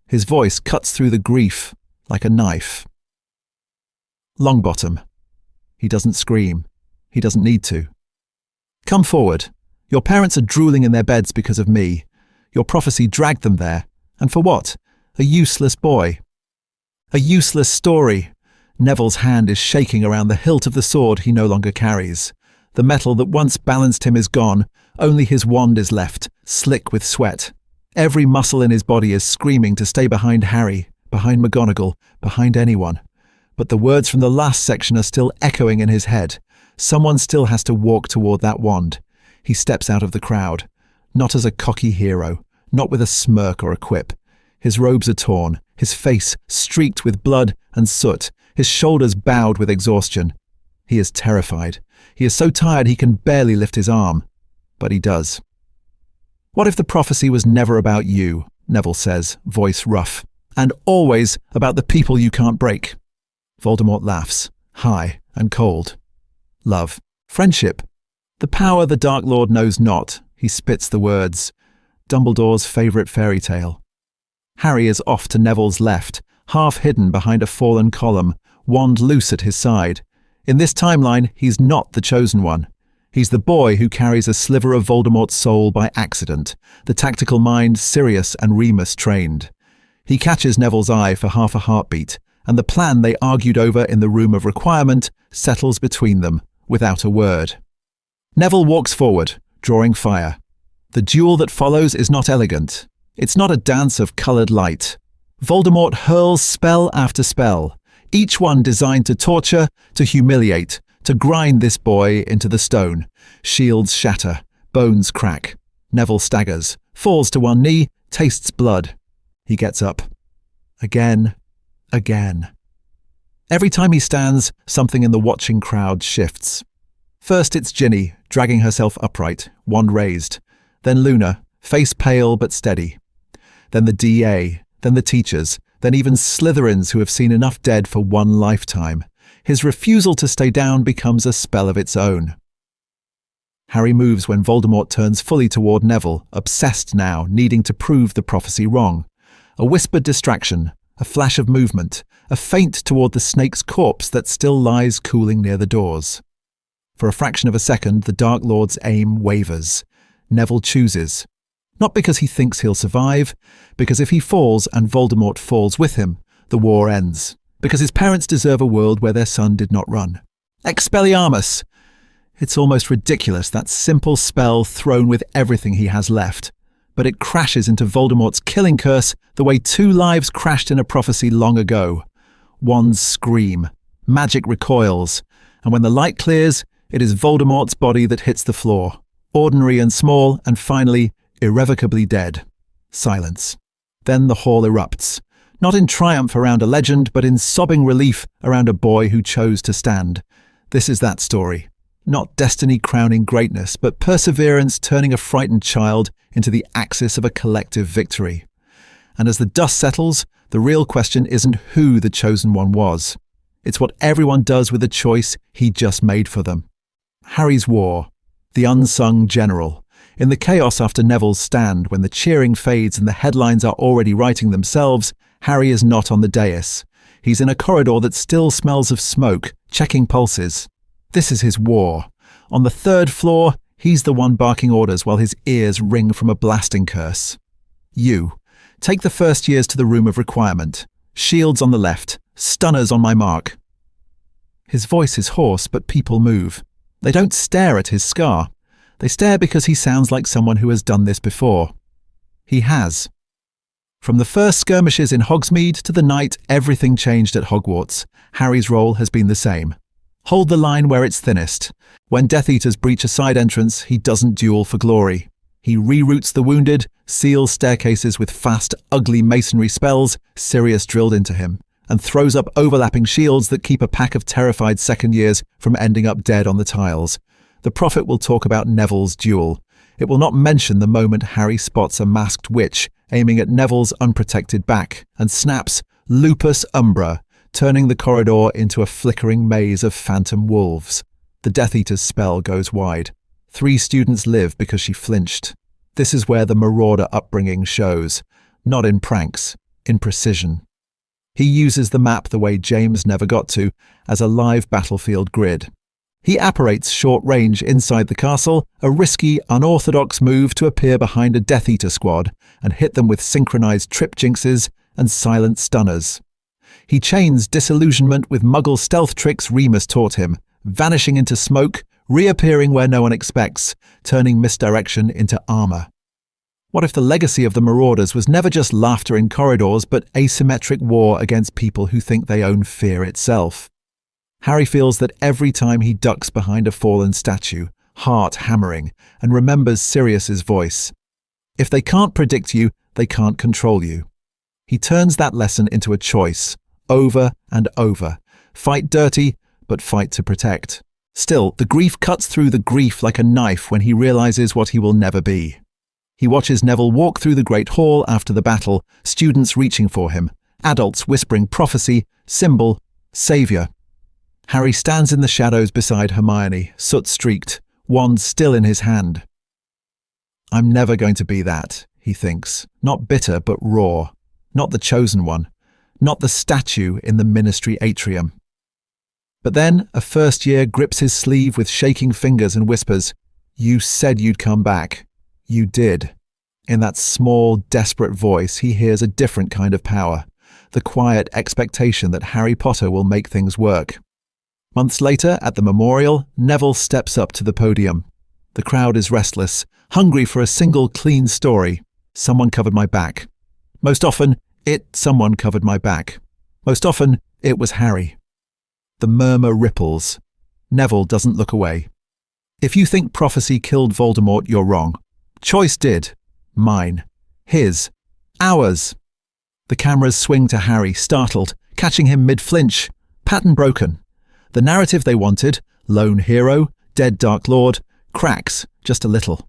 S1: His voice cuts through the grief like a knife. Longbottom. He doesn't scream. He doesn't need to. Come forward. Your parents are drooling in their beds because of me. Your prophecy dragged them there. And for what? A useless boy. A useless story. Neville's hand is shaking around the hilt of the sword he no longer carries. The metal that once balanced him is gone. Only his wand is left, slick with sweat. Every muscle in his body is screaming to stay behind Harry, behind McGonagall, behind anyone. But the words from the last section are still echoing in his head. Someone still has to walk toward that wand. He steps out of the crowd. Not as a cocky hero, not with a smirk or a quip. His robes are torn, his face streaked with blood and soot, his shoulders bowed with exhaustion. He is terrified. He is so tired he can barely lift his arm. But he does. "What if the prophecy was never about you?" Neville says, voice rough. "And always about the people you can't break." Voldemort laughs, high and cold. "Love. Friendship. The power the Dark Lord knows not." He spits the words. Dumbledore's favourite fairy tale. Harry is off to Neville's left, half hidden behind a fallen column, wand loose at his side. In this timeline, he's not the chosen one. He's the boy who carries a sliver of Voldemort's soul by accident, the tactical mind Sirius and Remus trained. He catches Neville's eye for half a heartbeat, and the plan they argued over in the room of requirement settles between them, without a word. Neville walks forward, drawing fire. The duel that follows is not elegant. It's not a dance of coloured light. Voldemort hurls spell after spell, each one designed to torture, to humiliate, to grind this boy into the stone. Shields shatter, bones crack. Neville staggers, falls to one knee, tastes blood. He gets up. Again. Every time he stands, something in the watching crowd shifts. First it's Ginny, dragging herself upright, wand raised. Then Luna, face pale but steady. Then the DA, then the teachers, then even Slytherins who have seen enough dead for one lifetime. His refusal to stay down becomes a spell of its own. Harry moves when Voldemort turns fully toward Neville, obsessed now, needing to prove the prophecy wrong. A whispered distraction, a flash of movement, a feint toward the snake's corpse that still lies cooling near the doors. For a fraction of a second, the Dark Lord's aim wavers. Neville chooses. Not because he thinks he'll survive, because if he falls and Voldemort falls with him, the war ends. Because his parents deserve a world where their son did not run. Expelliarmus! It's almost ridiculous, that simple spell thrown with everything he has left. But it crashes into Voldemort's killing curse the way 2 lives crashed in a prophecy long ago. Wands scream, magic recoils, and when the light clears, it is Voldemort's body that hits the floor. Ordinary and small, and finally, irrevocably dead. Silence. Then the hall erupts. Not in triumph around a legend, but in sobbing relief around a boy who chose to stand. This is that story. Not destiny crowning greatness, but perseverance turning a frightened child into the axis of a collective victory. And as the dust settles, the real question isn't who the chosen one was. It's what everyone does with the choice he just made for them. Harry's war. The unsung general. In the chaos after Neville's stand, when the cheering fades and the headlines are already writing themselves, Harry is not on the dais. He's in a corridor that still smells of smoke, checking pulses. This is his war. On the 3rd floor, he's the one barking orders while his ears ring from a blasting curse. You. Take the first years to the room of requirement. Shields on the left. Stunners on my mark. His voice is hoarse, but people move. They don't stare at his scar. They stare because he sounds like someone who has done this before. He has. From the first skirmishes in Hogsmeade to the night everything changed at Hogwarts, Harry's role has been the same. Hold the line where it's thinnest. When Death Eaters breach a side entrance, he doesn't duel for glory. He reroutes the wounded, seals staircases with fast, ugly masonry spells Sirius drilled into him, and throws up overlapping shields that keep a pack of terrified second years from ending up dead on the tiles. The prophet will talk about Neville's duel. It will not mention the moment Harry spots a masked witch aiming at Neville's unprotected back and snaps Lupus Umbra, turning the corridor into a flickering maze of phantom wolves. The Death Eater's spell goes wide. 3 students live because she flinched. This is where the marauder upbringing shows, not in pranks, in precision. He uses the map the way James never got to, as a live battlefield grid. He apparates short range inside the castle, a risky, unorthodox move to appear behind a Death Eater squad and hit them with synchronized trip jinxes and silent stunners. He chains disillusionment with Muggle stealth tricks Remus taught him, vanishing into smoke, reappearing where no one expects, turning misdirection into armor. What if the legacy of the Marauders was never just laughter in corridors, but asymmetric war against people who think they own fear itself? Harry feels that every time he ducks behind a fallen statue, heart hammering, and remembers Sirius's voice. If they can't predict you, they can't control you. He turns that lesson into a choice, over and over. Fight dirty, but fight to protect. Still, the grief cuts through the grief like a knife when he realizes what he will never be. He watches Neville walk through the Great Hall after the battle, students reaching for him, adults whispering prophecy, symbol, savior. Harry stands in the shadows beside Hermione, soot-streaked, wand still in his hand. I'm never going to be that, he thinks, not bitter but raw, not the chosen one, not the statue in the ministry atrium. But then a first year grips his sleeve with shaking fingers and whispers, "You said you'd come back. You did." In that small, desperate voice, he hears a different kind of power, the quiet expectation that Harry Potter will make things work. Months later, at the memorial, Neville steps up to the podium. The crowd is restless, hungry for a single clean story. Someone covered my back. Most often, someone covered my back. Most often, it was Harry. The murmur ripples. Neville doesn't look away. If you think prophecy killed Voldemort, you're wrong. Choice did. Mine. His. Ours. The cameras swing to Harry, startled, catching him mid-flinch. Pattern broken. The narrative they wanted, lone hero, dead Dark Lord, cracks just a little.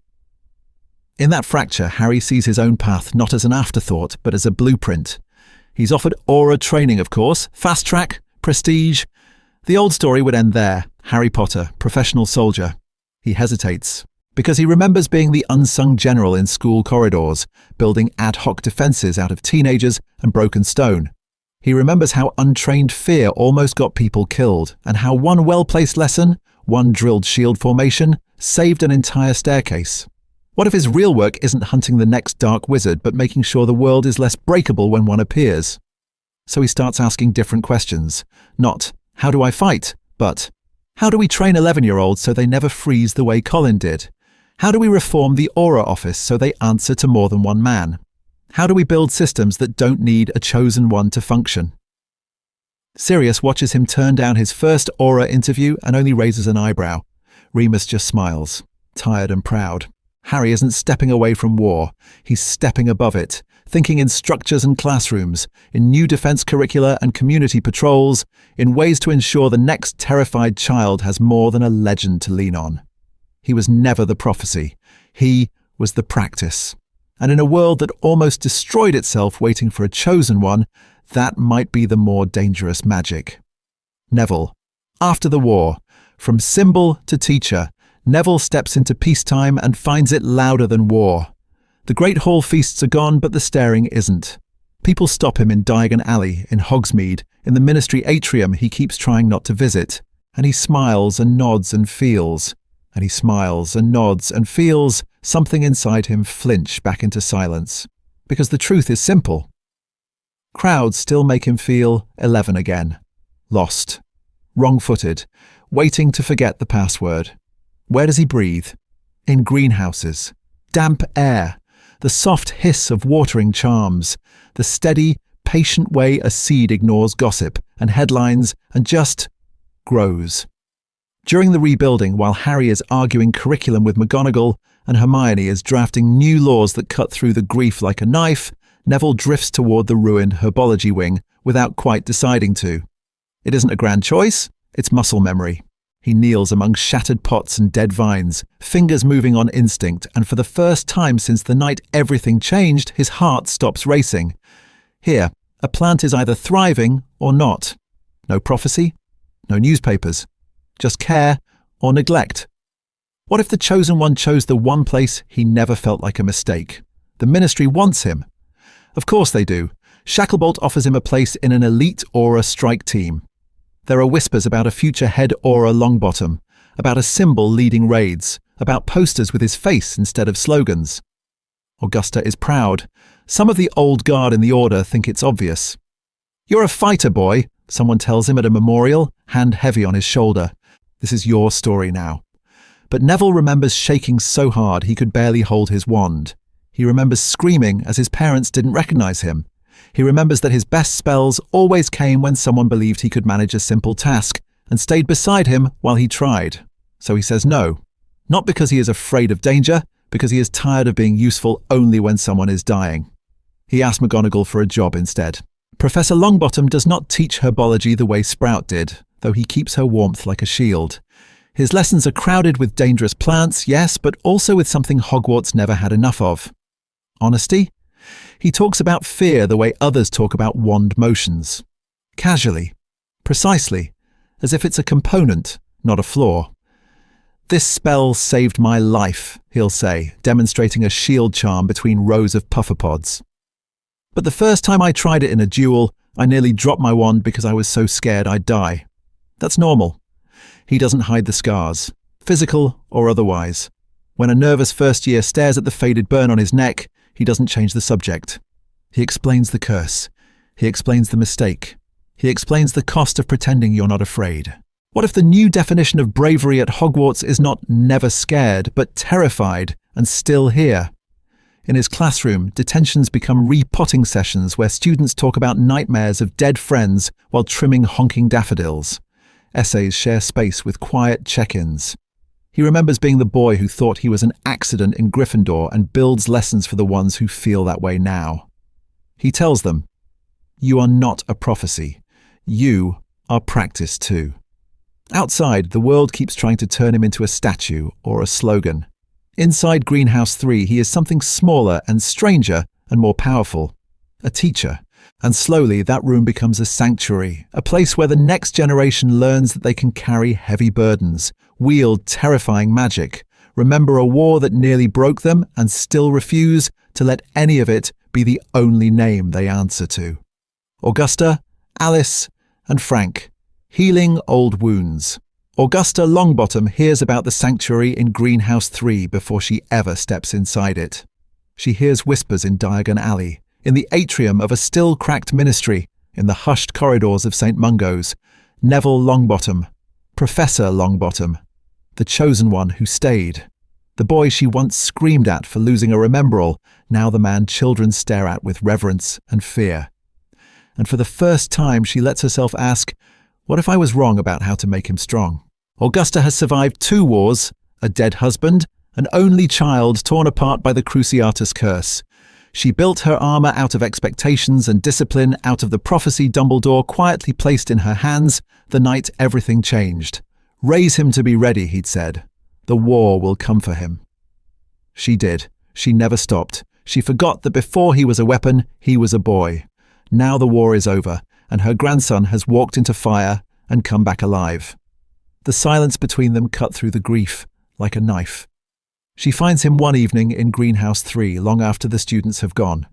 S1: In that fracture, Harry sees his own path not as an afterthought, but as a blueprint. He's offered aura training, of course, fast track, prestige. The old story would end there. Harry Potter, professional soldier. He hesitates, because he remembers being the unsung general in school corridors, building ad hoc defenses out of teenagers and broken stone. He remembers how untrained fear almost got people killed, and how one well-placed lesson, one drilled shield formation, saved an entire staircase. What if his real work isn't hunting the next dark wizard, but making sure the world is less breakable when one appears? So he starts asking different questions. Not, how do I fight? But, how do we train 11-year-olds so they never freeze the way Colin did? How do we reform the Aura Office so they answer to more than one man? How do we build systems that don't need a chosen one to function? Sirius watches him turn down his first Aura interview and only raises an eyebrow. Remus just smiles, tired and proud. Harry isn't stepping away from war. He's stepping above it, thinking in structures and classrooms, in new defense curricula and community patrols, in ways to ensure the next terrified child has more than a legend to lean on. He was never the prophecy. He was the practice. And in a world that almost destroyed itself waiting for a chosen one, that might be the more dangerous magic. Neville. After the war, from symbol to teacher, Neville steps into peacetime and finds it louder than war. The Great Hall feasts are gone, but the staring isn't. People stop him in Diagon Alley, in Hogsmeade, in the ministry atrium he keeps trying not to visit, and he smiles and nods and feels. And he smiles and nods and feels something inside him flinch back into silence. Because the truth is simple. Crowds still make him feel 11 again. Lost. Wrong-footed. Waiting to forget the password. Where does he breathe? In greenhouses. Damp air. The soft hiss of watering charms. The steady, patient way a seed ignores gossip and headlines and just grows. During the rebuilding, while Harry is arguing curriculum with McGonagall and Hermione is drafting new laws that cut through the grief like a knife, Neville drifts toward the ruined Herbology wing without quite deciding to. It isn't a grand choice, it's muscle memory. He kneels among shattered pots and dead vines, fingers moving on instinct, and for the first time since the night everything changed, his heart stops racing. Here, a plant is either thriving or not. No prophecy, no newspapers. Just care or neglect. What if the chosen one chose the one place he never felt like a mistake? The ministry wants him. Of course they do. Shacklebolt offers him a place in an elite Aura strike team. There are whispers about a future head Aura Longbottom, about a symbol leading raids, about posters with his face instead of slogans. Augusta is proud. Some of the old guard in the Order think it's obvious. You're a fighter, boy, someone tells him at a memorial, hand heavy on his shoulder. This is your story now. But Neville remembers shaking so hard he could barely hold his wand. He remembers screaming as his parents didn't recognize him. He remembers that his best spells always came when someone believed he could manage a simple task and stayed beside him while he tried. So he says no. Not because he is afraid of danger, because he is tired of being useful only when someone is dying. He asks McGonagall for a job instead. Professor Longbottom does not teach herbology the way Sprout did, though he keeps her warmth like a shield. His lessons are crowded with dangerous plants, yes, but also with something Hogwarts never had enough of. Honesty? He talks about fear the way others talk about wand motions. Casually. Precisely. As if it's a component, not a flaw. "This spell saved my life," he'll say, demonstrating a shield charm between rows of pufferpods. "But the first time I tried it in a duel, I nearly dropped my wand because I was so scared I'd die." That's normal. He doesn't hide the scars, physical or otherwise. When a nervous first year stares at the faded burn on his neck, he doesn't change the subject. He explains the curse. He explains the mistake. He explains the cost of pretending you're not afraid. What if the new definition of bravery at Hogwarts is not never scared, but terrified and still here? In his classroom, detentions become repotting sessions where students talk about nightmares of dead friends while trimming honking daffodils. Essays share space with quiet check-ins. He remembers being the boy who thought he was an accident in Gryffindor and builds lessons for the ones who feel that way now. He tells them, "You are not a prophecy. You are practice too." Outside, the world keeps trying to turn him into a statue or a slogan. Inside Greenhouse 3, he is something smaller and stranger and more powerful. A teacher. And slowly, that room becomes a sanctuary, a place where the next generation learns that they can carry heavy burdens, wield terrifying magic, remember a war that nearly broke them, and still refuse to let any of it be the only name they answer to. Augusta, Alice, and Frank, healing old wounds. Augusta Longbottom hears about the sanctuary in Greenhouse 3 before she ever steps inside it. She hears whispers in Diagon Alley, in the atrium of a still-cracked ministry, in the hushed corridors of St. Mungo's. Neville Longbottom, Professor Longbottom, the chosen one who stayed. The boy she once screamed at for losing a remembrall, now the man children stare at with reverence and fear. And for the first time she lets herself ask, what if I was wrong about how to make him strong? Augusta has survived 2 wars, a dead husband, an only child torn apart by the Cruciatus curse. She built her armor out of expectations and discipline, out of the prophecy Dumbledore quietly placed in her hands the night everything changed. "Raise him to be ready," he'd said. "The war will come for him." She did. She never stopped. She forgot that before he was a weapon, he was a boy. Now the war is over, and her grandson has walked into fire and come back alive. The silence between them cut through the grief like a knife. She finds him one evening in Greenhouse 3, long after the students have gone.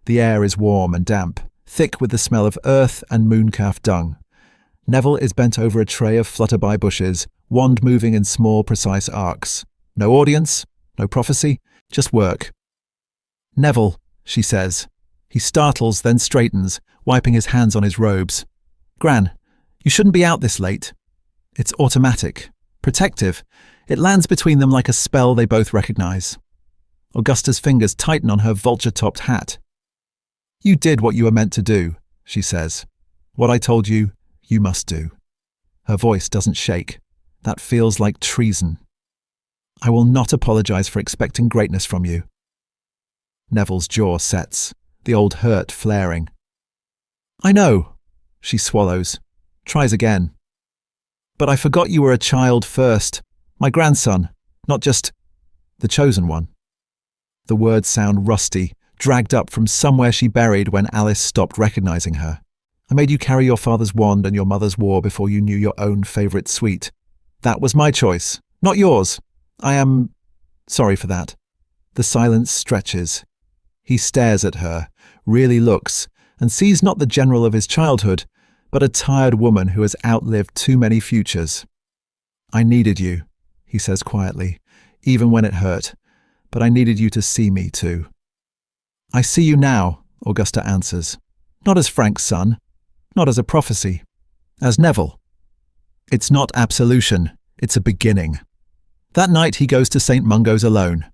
S1: The air is warm and damp, thick with the smell of earth and mooncalf dung. Neville is bent over a tray of flutterby bushes, wand moving in small, precise arcs. No audience, no prophecy, just work. "Neville," she says. He startles, then straightens, wiping his hands on his robes. "Gran, you shouldn't be out this late." It's automatic, protective. It lands between them like a spell they both recognize. Augusta's fingers tighten on her vulture-topped hat. "You did what you were meant to do," she says. "What I told you, you must do." Her voice doesn't shake. That feels like treason. "I will not apologize for expecting greatness from you." Neville's jaw sets, the old hurt flaring. "I know," she swallows, tries again. "But I forgot you were a child first. My grandson, not just the chosen one." The words sound rusty, dragged up from somewhere she buried when Alice stopped recognizing her. "I made you carry your father's wand and your mother's war before you knew your own favorite sweet. That was my choice, not yours. I am sorry for that." The silence stretches. He stares at her, really looks, and sees not the general of his childhood, but a tired woman who has outlived too many futures. "I needed you," he says quietly, "even when it hurt. But I needed you to see me too." "I see you now," Augusta answers. "Not as Frank's son, not as a prophecy, as Neville." It's not absolution, it's a beginning. That night he goes to St. Mungo's alone.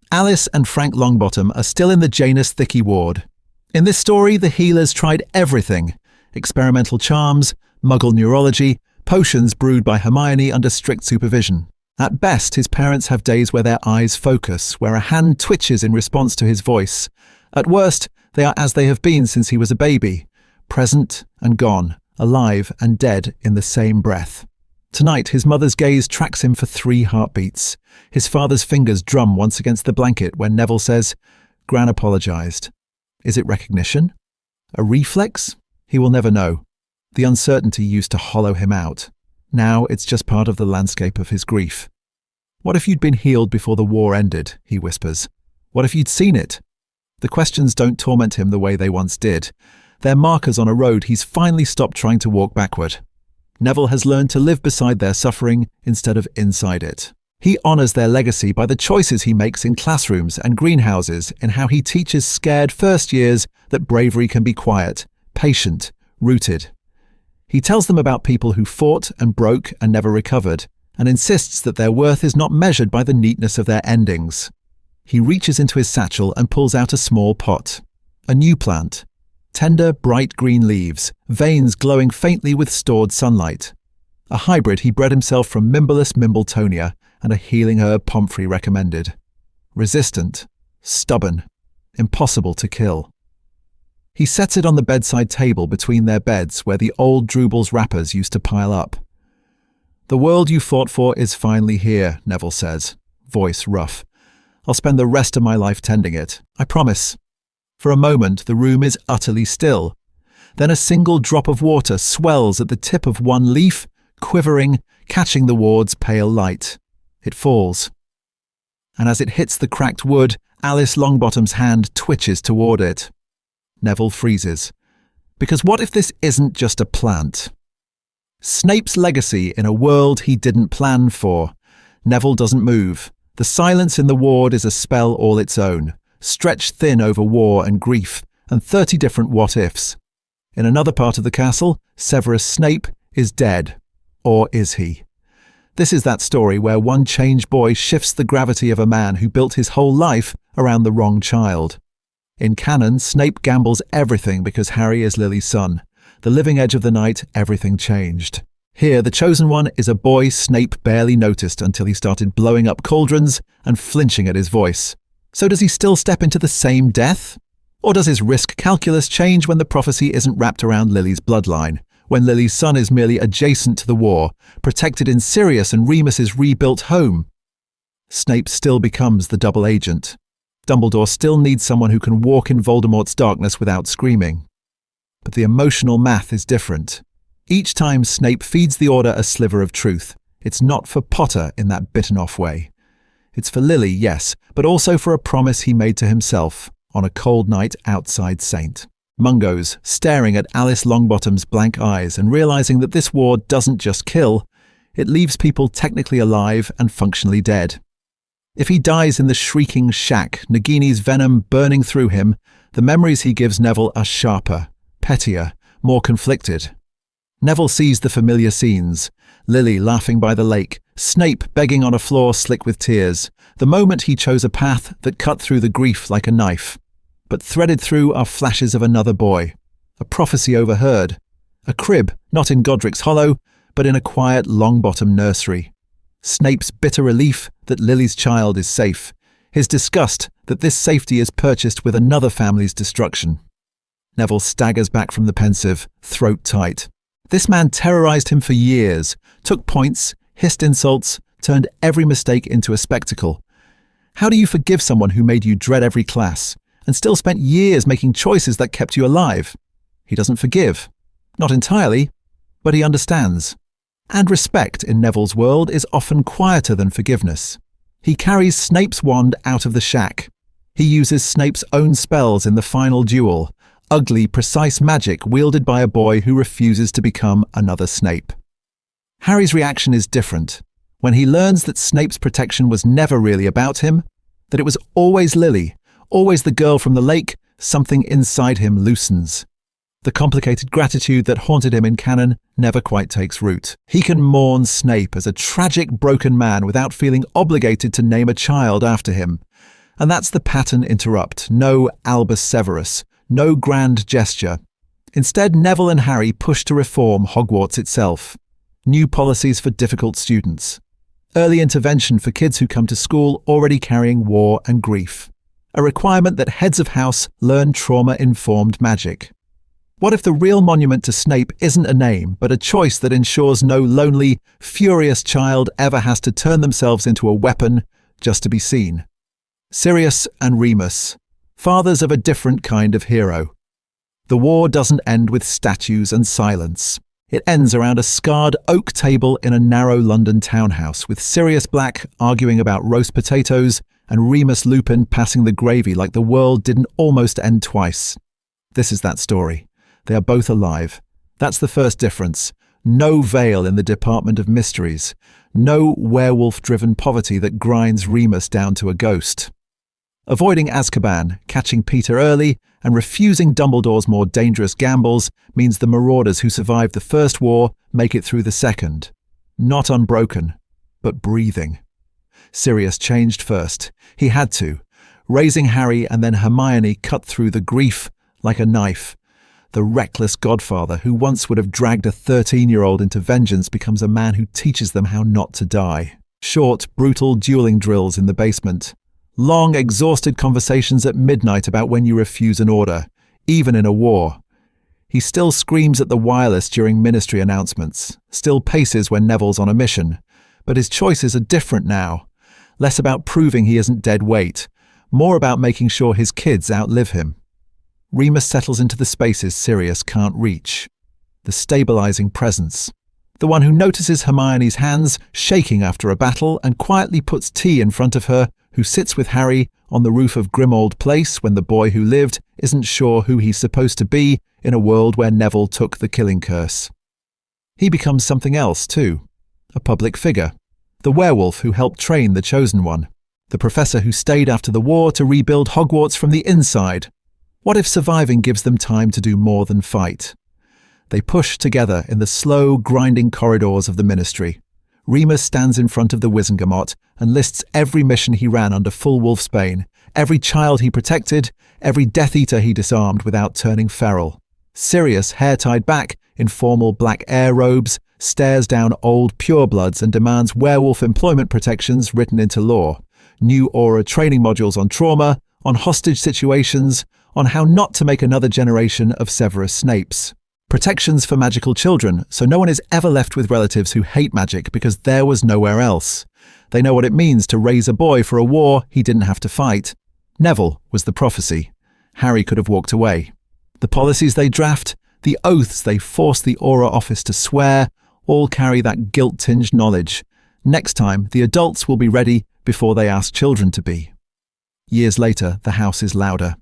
S1: Alice and Frank Longbottom are still in the Janus Thicky ward. In this story, the healers tried everything. Experimental charms, muggle neurology, potions brewed by Hermione under strict supervision. At best, his parents have days where their eyes focus, where a hand twitches in response to his voice. At worst, they are as they have been since he was a baby, present and gone, alive and dead in the same breath. Tonight, his mother's gaze tracks him for 3 heartbeats. His father's fingers drum once against the blanket when Neville says, "Gran apologized." Is it recognition? A reflex? He will never know. The uncertainty used to hollow him out. Now it's just part of the landscape of his grief. "What if you'd been healed before the war ended?" he whispers. "What if you'd seen it?" The questions don't torment him the way they once did. They're markers on a road he's finally stopped trying to walk backward. Neville has learned to live beside their suffering instead of inside it. He honors their legacy by the choices he makes in classrooms and greenhouses, in how he teaches scared first years that bravery can be quiet, patient, rooted. He tells them about people who fought and broke and never recovered, and insists that their worth is not measured by the neatness of their endings. He reaches into his satchel and pulls out a small pot. A new plant. Tender, bright green leaves, veins glowing faintly with stored sunlight. A hybrid he bred himself from Mimbolus Mimbletonia, and a healing herb Pomfrey recommended. Resistant, stubborn, impossible to kill. He sets it on the bedside table between their beds where the old Drubel's wrappers used to pile up. "The world you fought for is finally here," Neville says, voice rough. "I'll spend the rest of my life tending it, I promise." For a moment, the room is utterly still. Then a single drop of water swells at the tip of one leaf, quivering, catching the ward's pale light. It falls. And as it hits the cracked wood, Alice Longbottom's hand twitches toward it. Neville freezes. Because what if this isn't just a plant? Snape's legacy in a world he didn't plan for. Neville doesn't move. The silence in the ward is a spell all its own, stretched thin over war and grief, and 30 different what-ifs. In another part of the castle, Severus Snape is dead. Or is he? This is that story where one changed boy shifts the gravity of a man who built his whole life around the wrong child. In canon, Snape gambles everything because Harry is Lily's son. The living edge of the night, everything changed. Here, the chosen one is a boy Snape barely noticed until he started blowing up cauldrons and flinching at his voice. So does he still step into the same death? Or does his risk calculus change when the prophecy isn't wrapped around Lily's bloodline? When Lily's son is merely adjacent to the war, protected in Sirius and Remus's rebuilt home? Snape still becomes the double agent. Dumbledore still needs someone who can walk in Voldemort's darkness without screaming. But the emotional math is different. Each time Snape feeds the Order a sliver of truth, it's not for Potter in that bitten-off way. It's for Lily, yes, but also for a promise he made to himself on a cold night outside St. Mungo's, staring at Alice Longbottom's blank eyes and realizing that this war doesn't just kill, it leaves people technically alive and functionally dead. If he dies in the shrieking shack, Nagini's venom burning through him, the memories he gives Neville are sharper, pettier, more conflicted. Neville sees the familiar scenes. Lily laughing by the lake, Snape begging on a floor slick with tears, the moment he chose a path that cut through the grief like a knife. But threaded through are flashes of another boy, a prophecy overheard, a crib not in Godric's Hollow, but in a quiet Longbottom nursery. Snape's bitter relief that Lily's child is safe, his disgust that this safety is purchased with another family's destruction. Neville staggers back from the pensive, throat tight. This man terrorized him for years, took points, hissed insults, turned every mistake into a spectacle. How do you forgive someone who made you dread every class, and still spent years making choices that kept you alive? He doesn't forgive. Not entirely, but he understands. And respect in Neville's world is often quieter than forgiveness. He carries Snape's wand out of the shack. He uses Snape's own spells in the final duel, ugly, precise magic wielded by a boy who refuses to become another Snape. Harry's reaction is different. When he learns that Snape's protection was never really about him, that it was always Lily, always the girl from the lake, something inside him loosens. The complicated gratitude that haunted him in canon never quite takes root. He can mourn Snape as a tragic, broken man without feeling obligated to name a child after him. And that's the pattern interrupt. No Albus Severus. No grand gesture. Instead, Neville and Harry push to reform Hogwarts itself. New policies for difficult students. Early intervention for kids who come to school already carrying war and grief. a requirement that heads of house learn trauma-informed magic. What if the real monument to Snape isn't a name, but a choice that ensures no lonely, furious child ever has to turn themselves into a weapon just to be seen? Sirius and Remus, fathers of a different kind of hero. The war doesn't end with statues and silence. It ends around a scarred oak table in a narrow London townhouse, with Sirius Black arguing about roast potatoes and Remus Lupin passing the gravy like the world didn't almost end twice. This is that story. They are both alive. That's the first difference. No veil in the Department of Mysteries. No werewolf-driven poverty that grinds Remus down to a ghost. Avoiding Azkaban, catching Peter early, and refusing Dumbledore's more dangerous gambles means the marauders who survived the First War make it through the Second. Not unbroken, but breathing. Sirius changed first. He had to. Raising Harry and then Hermione cut through the grief like a knife. The reckless godfather who once would have dragged a 13-year-old into vengeance becomes a man who teaches them how not to die. Short, brutal dueling drills in the basement. Long, exhausted conversations at midnight about when you refuse an order, even in a war. He still screams at the wireless during ministry announcements, still paces when Neville's on a mission. But his choices are different now. Less about proving he isn't dead weight, more about making sure his kids outlive him. Remus settles into the spaces Sirius can't reach. The stabilizing presence. The one who notices Hermione's hands shaking after a battle and quietly puts tea in front of her, who sits with Harry on the roof of Grimmauld Place when the boy who lived isn't sure who he's supposed to be in a world where Neville took the killing curse. He becomes something else too. A public figure. The werewolf who helped train the Chosen One. The professor who stayed after the war to rebuild Hogwarts from the inside. What if surviving gives them time to do more than fight? They push together in the slow, grinding corridors of the Ministry. Remus stands in front of the Wizengamot and lists every mission he ran under full wolfsbane, every child he protected, every Death Eater he disarmed without turning feral. Sirius, hair tied back, in formal black air robes, stares down old purebloods and demands werewolf employment protections written into law, new aura training modules on trauma, on hostage situations, on how not to make another generation of Severus Snapes. Protections for magical children, so no one is ever left with relatives who hate magic because there was nowhere else. They know what it means to raise a boy for a war he didn't have to fight. Neville was the prophecy. Harry could have walked away. The policies they draft, the oaths they force the Aura Office to swear, all carry that guilt-tinged knowledge. Next time, the adults will be ready before they ask children to be. Years later, the house is louder.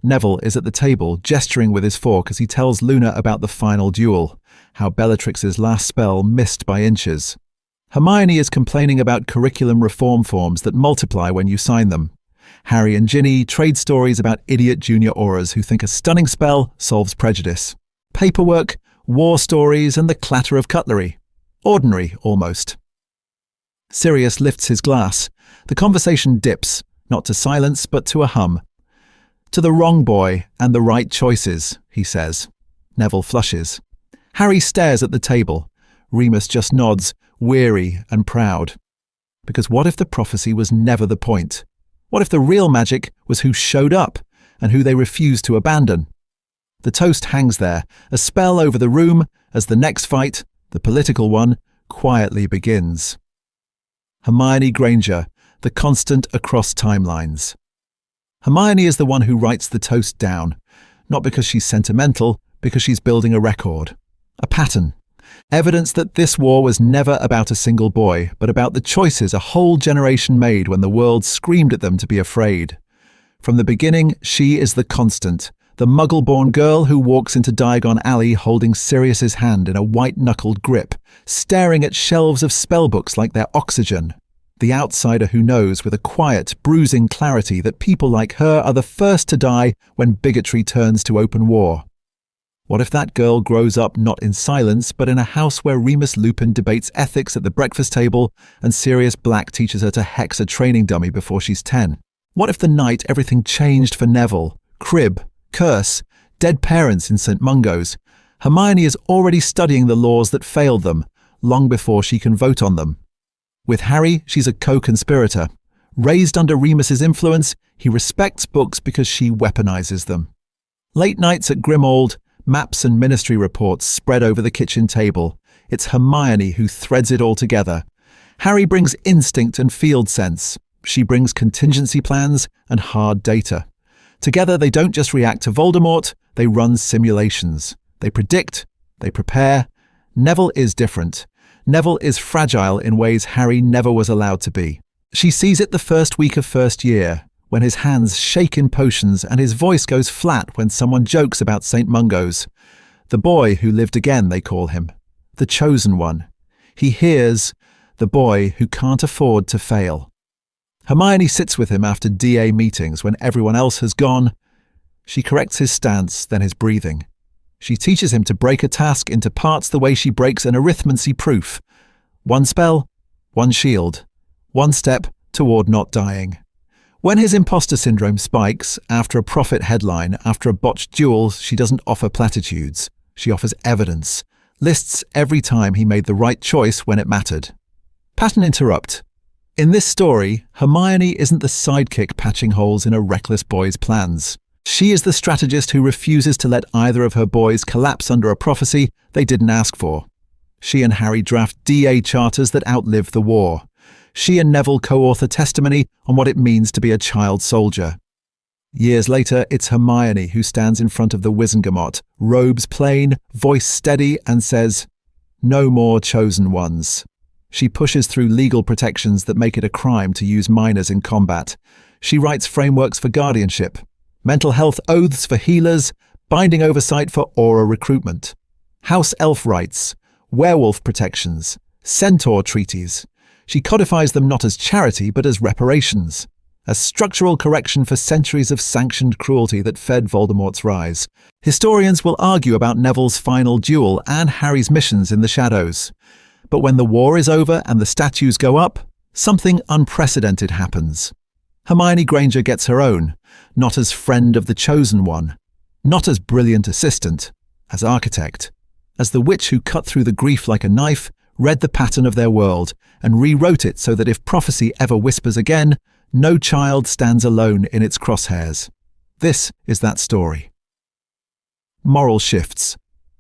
S1: Neville is at the table, gesturing with his fork as he tells Luna about the final duel, how Bellatrix's last spell missed by inches. Hermione is complaining about curriculum reform forms that multiply when you sign them. Harry and Ginny trade stories about idiot junior auras who think a stunning spell solves prejudice. Paperwork, war stories, and the clatter of cutlery. Ordinary, almost. Sirius lifts his glass. The conversation dips, not to silence, but to a hum. To the wrong boy and the right choices, he says. Neville flushes. Harry stares at the table. Remus just nods, weary and proud. Because what if the prophecy was never the point? What if the real magic was who showed up and who they refused to abandon? The toast hangs there, a spell over the room, as the next fight, the political one, quietly begins. Hermione Granger, the constant across timelines. Hermione is the one who writes the toast down, not because she's sentimental, because she's building a record, a pattern. Evidence that this war was never about a single boy, but about the choices a whole generation made when the world screamed at them to be afraid. From the beginning, she is the constant, the muggle-born girl who walks into Diagon Alley holding Sirius's hand in a white-knuckled grip, staring at shelves of spellbooks like they're oxygen. The outsider who knows with a quiet, bruising clarity that people like her are the first to die when bigotry turns to open war. What if that girl grows up not in silence, but in a house where Remus Lupin debates ethics at the breakfast table and Sirius Black teaches her to hex a training dummy before she's 10? What if the night everything changed for Neville? Crib, curse, dead parents in St. Mungo's. Hermione is already studying the laws that failed them, long before she can vote on them. With Harry, she's a co-conspirator. Raised under Remus's influence, he respects books because she weaponizes them. Late nights at Grimmauld, maps and ministry reports spread over the kitchen table. It's Hermione who threads it all together. Harry brings instinct and field sense. She brings contingency plans and hard data. Together, they don't just react to Voldemort, they run simulations. They predict, they prepare. Neville is different. Neville is fragile in ways Harry never was allowed to be. She sees it the first week of first year, when his hands shake in potions and his voice goes flat when someone jokes about St. Mungo's. The boy who lived again, they call him. The chosen one. He hears the boy who can't afford to fail. Hermione sits with him after DA meetings when everyone else has gone. She corrects his stance, then his breathing. She teaches him to break a task into parts the way she breaks an arithmancy proof. One spell, one shield, one step toward not dying. When his imposter syndrome spikes, after a profit headline, after a botched duel, she doesn't offer platitudes. She offers evidence. Lists every time he made the right choice when it mattered. Pattern interrupt. In this story, Hermione isn't the sidekick patching holes in a reckless boy's plans. She is the strategist who refuses to let either of her boys collapse under a prophecy they didn't ask for. She and Harry draft DA charters that outlive the war. She and Neville co-author testimony on what it means to be a child soldier. Years later, it's Hermione who stands in front of the Wizengamot, robes plain, voice steady, and says, "No more chosen ones." She pushes through legal protections that make it a crime to use minors in combat. She writes frameworks for guardianship, mental health oaths for healers, binding oversight for aura recruitment, house elf rights, werewolf protections, centaur treaties. She codifies them not as charity but as reparations, as structural correction for centuries of sanctioned cruelty that fed Voldemort's rise. Historians will argue about Neville's final duel and Harry's missions in the shadows. But when the war is over and the statues go up, something unprecedented happens. Hermione Granger gets her own, not as friend of the chosen one, not as brilliant assistant, as architect, as the witch who cut through the grief like a knife, read the pattern of their world, and rewrote it so that if prophecy ever whispers again, no child stands alone in its crosshairs. This is that story. Moral shifts,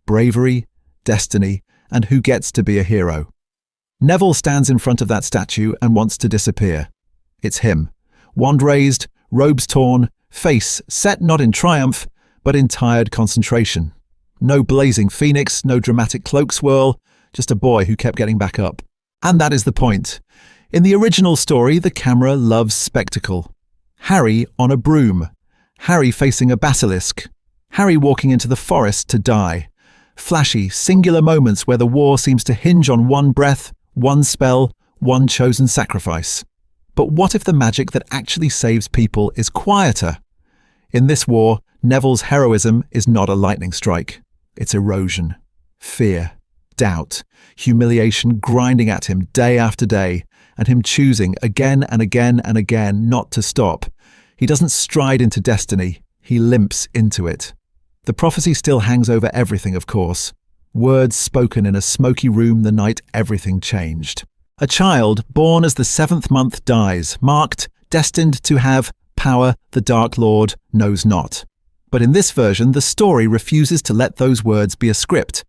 S1: bravery, destiny, and who gets to be a hero. Neville stands in front of that statue and wants to disappear. It's him. Wand raised, robes torn, face set not in triumph, but in tired concentration. No blazing phoenix, no dramatic cloak swirl, just a boy who kept getting back up. And that is the point. In the original story, the camera loves spectacle. Harry on a broom. Harry facing a basilisk. Harry walking into the forest to die. Flashy, singular moments where the war seems to hinge on one breath, one spell, one chosen sacrifice. But what if the magic that actually saves people is quieter? In this war, Neville's heroism is not a lightning strike. It's erosion, fear, doubt, humiliation grinding at him day after day, and him choosing again and again and again not to stop. He doesn't stride into destiny, he limps into it. The prophecy still hangs over everything, of course. Words spoken in a smoky room the night everything changed. A child born as the 7th month dies, marked, destined to have power the Dark Lord knows not. But in this version, the story refuses to let those words be a script.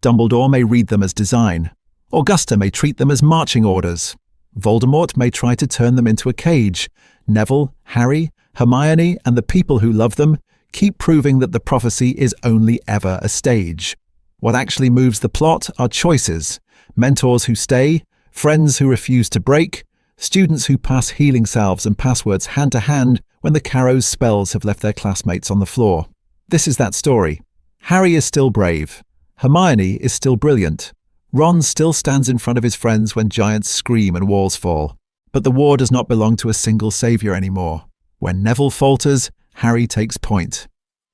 S1: Dumbledore may read them as design. Augusta may treat them as marching orders. Voldemort may try to turn them into a cage. Neville, Harry, Hermione, and the people who love them keep proving that the prophecy is only ever a stage. What actually moves the plot are choices. Mentors who stay, friends who refuse to break, students who pass healing salves and passwords hand to hand when the Carrow's spells have left their classmates on the floor. This is that story. Harry is still brave. Hermione is still brilliant. Ron still stands in front of his friends when giants scream and walls fall. But the war does not belong to a single savior anymore. When Neville falters, Harry takes point.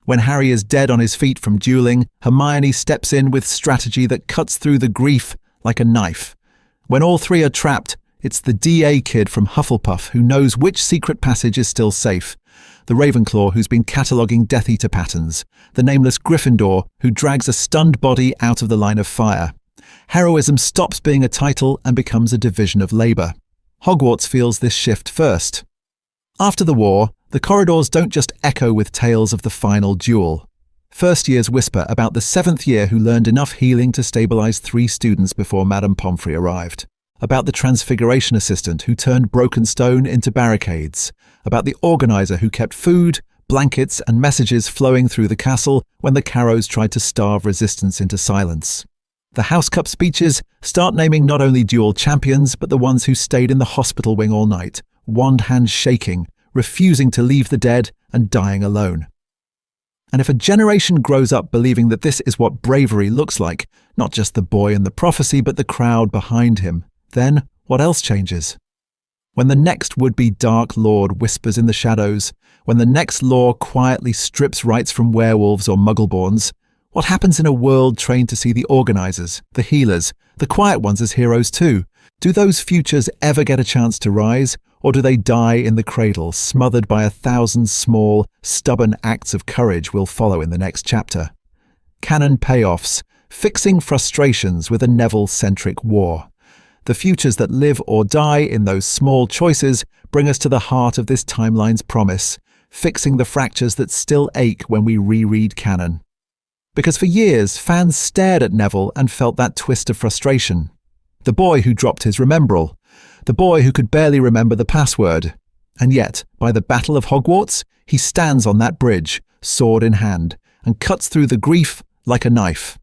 S1: When Harry is dead on his feet from dueling, Hermione steps in with strategy that cuts through the grief like a knife. When all three are trapped, it's the DA kid from Hufflepuff who knows which secret passage is still safe, the Ravenclaw who's been cataloguing Death Eater patterns, the nameless Gryffindor who drags a stunned body out of the line of fire. Heroism stops being a title and becomes a division of labour. Hogwarts feels this shift first. After the war, the corridors don't just echo with tales of the final duel. First years whisper about the 7th year who learned enough healing to stabilize 3 students before Madame Pomfrey arrived. About the transfiguration assistant who turned broken stone into barricades. About the organizer who kept food, blankets and messages flowing through the castle when the Carrows tried to starve resistance into silence. The House Cup speeches start naming not only duel champions but the ones who stayed in the hospital wing all night, wand hands shaking, refusing to leave the dead and dying alone. And if a generation grows up believing that this is what bravery looks like, not just the boy and the prophecy but the crowd behind him, then what else changes? When the next would-be Dark Lord whispers in the shadows, when the next law quietly strips rights from werewolves or muggleborns, what happens in a world trained to see the organizers, the healers, the quiet ones as heroes too? Do those futures ever get a chance to rise, or do they die in the cradle, smothered by 1,000 small, stubborn acts of courage we'll follow in the next chapter? Canon payoffs, fixing frustrations with a Neville-centric war. The futures that live or die in those small choices bring us to the heart of this timeline's promise, fixing the fractures that still ache when we reread canon. Because for years, fans stared at Neville and felt that twist of frustration. The boy who dropped his remembrall. The boy who could barely remember the password. And yet, by the Battle of Hogwarts, he stands on that bridge, sword in hand, and cuts through the grief like a knife.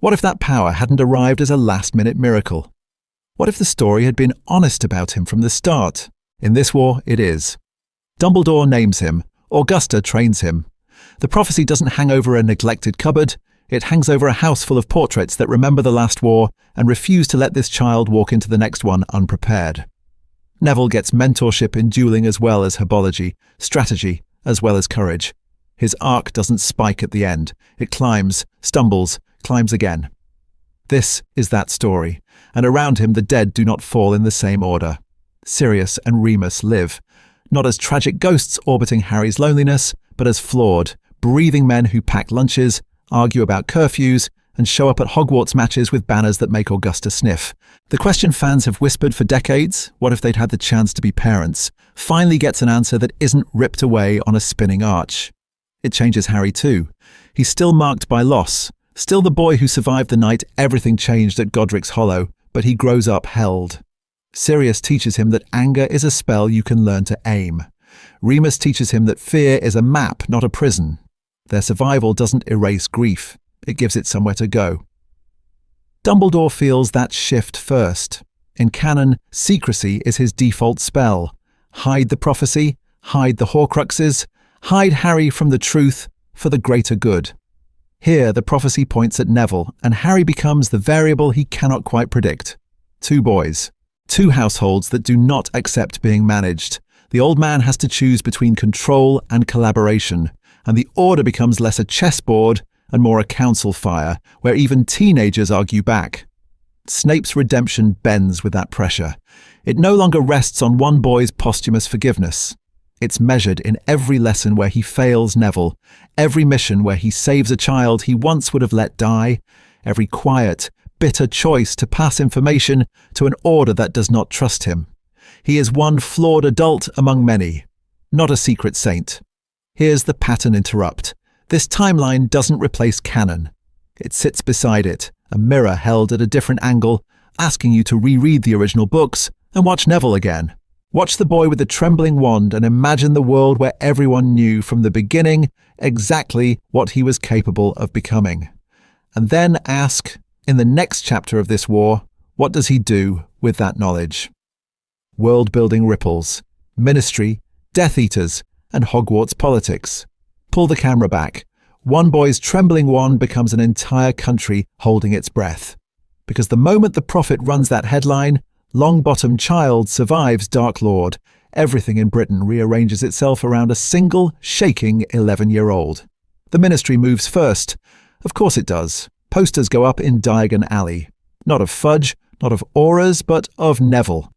S1: What if that power hadn't arrived as a last-minute miracle? What if the story had been honest about him from the start? In this war, it is. Dumbledore names him. Augusta trains him. The prophecy doesn't hang over a neglected cupboard. It hangs over a house full of portraits that remember the last war and refuse to let this child walk into the next one unprepared. Neville gets mentorship in dueling as well as herbology, strategy as well as courage. His arc doesn't spike at the end. It climbs, stumbles, climbs again. This is that story, and around him the dead do not fall in the same order. Sirius and Remus live, not as tragic ghosts orbiting Harry's loneliness, but as flawed, breathing men who pack lunches, argue about curfews, and show up at Hogwarts matches with banners that make Augusta sniff. The question fans have whispered for decades, what if they'd had the chance to be parents, finally gets an answer that isn't ripped away on a spinning arch. It changes Harry too. He's still marked by loss, still the boy who survived the night everything changed at Godric's Hollow, but he grows up held. Sirius teaches him that anger is a spell you can learn to aim. Remus teaches him that fear is a map, not a prison. Their survival doesn't erase grief. It gives it somewhere to go. Dumbledore feels that shift first. In canon, secrecy is his default spell. Hide the prophecy, hide the Horcruxes, hide Harry from the truth for the greater good. Here, the prophecy points at Neville, and Harry becomes the variable he cannot quite predict. 2 boys. 2 households that do not accept being managed. The old man has to choose between control and collaboration, and the order becomes less a chessboard and more a council fire, where even teenagers argue back. Snape's redemption bends with that pressure. It no longer rests on one boy's posthumous forgiveness. It's measured in every lesson where he fails Neville, every mission where he saves a child he once would have let die, every quiet, bitter choice to pass information to an order that does not trust him. He is one flawed adult among many, not a secret saint. Here's the pattern interrupt. This timeline doesn't replace canon. It sits beside it, a mirror held at a different angle, asking you to reread the original books and watch Neville again. Watch the boy with the trembling wand and imagine the world where everyone knew from the beginning exactly what he was capable of becoming. And then ask, in the next chapter of this war, what does he do with that knowledge? World-building ripples, ministry, Death Eaters, and Hogwarts politics. Pull the camera back. One boy's trembling wand becomes an entire country holding its breath. Because the moment the prophet runs that headline, Longbottom child survives Dark Lord, everything in Britain rearranges itself around a single, shaking 11-year-old. The ministry moves first. Of course it does. Posters go up in Diagon Alley. Not of Fudge, not of auras, but of Neville.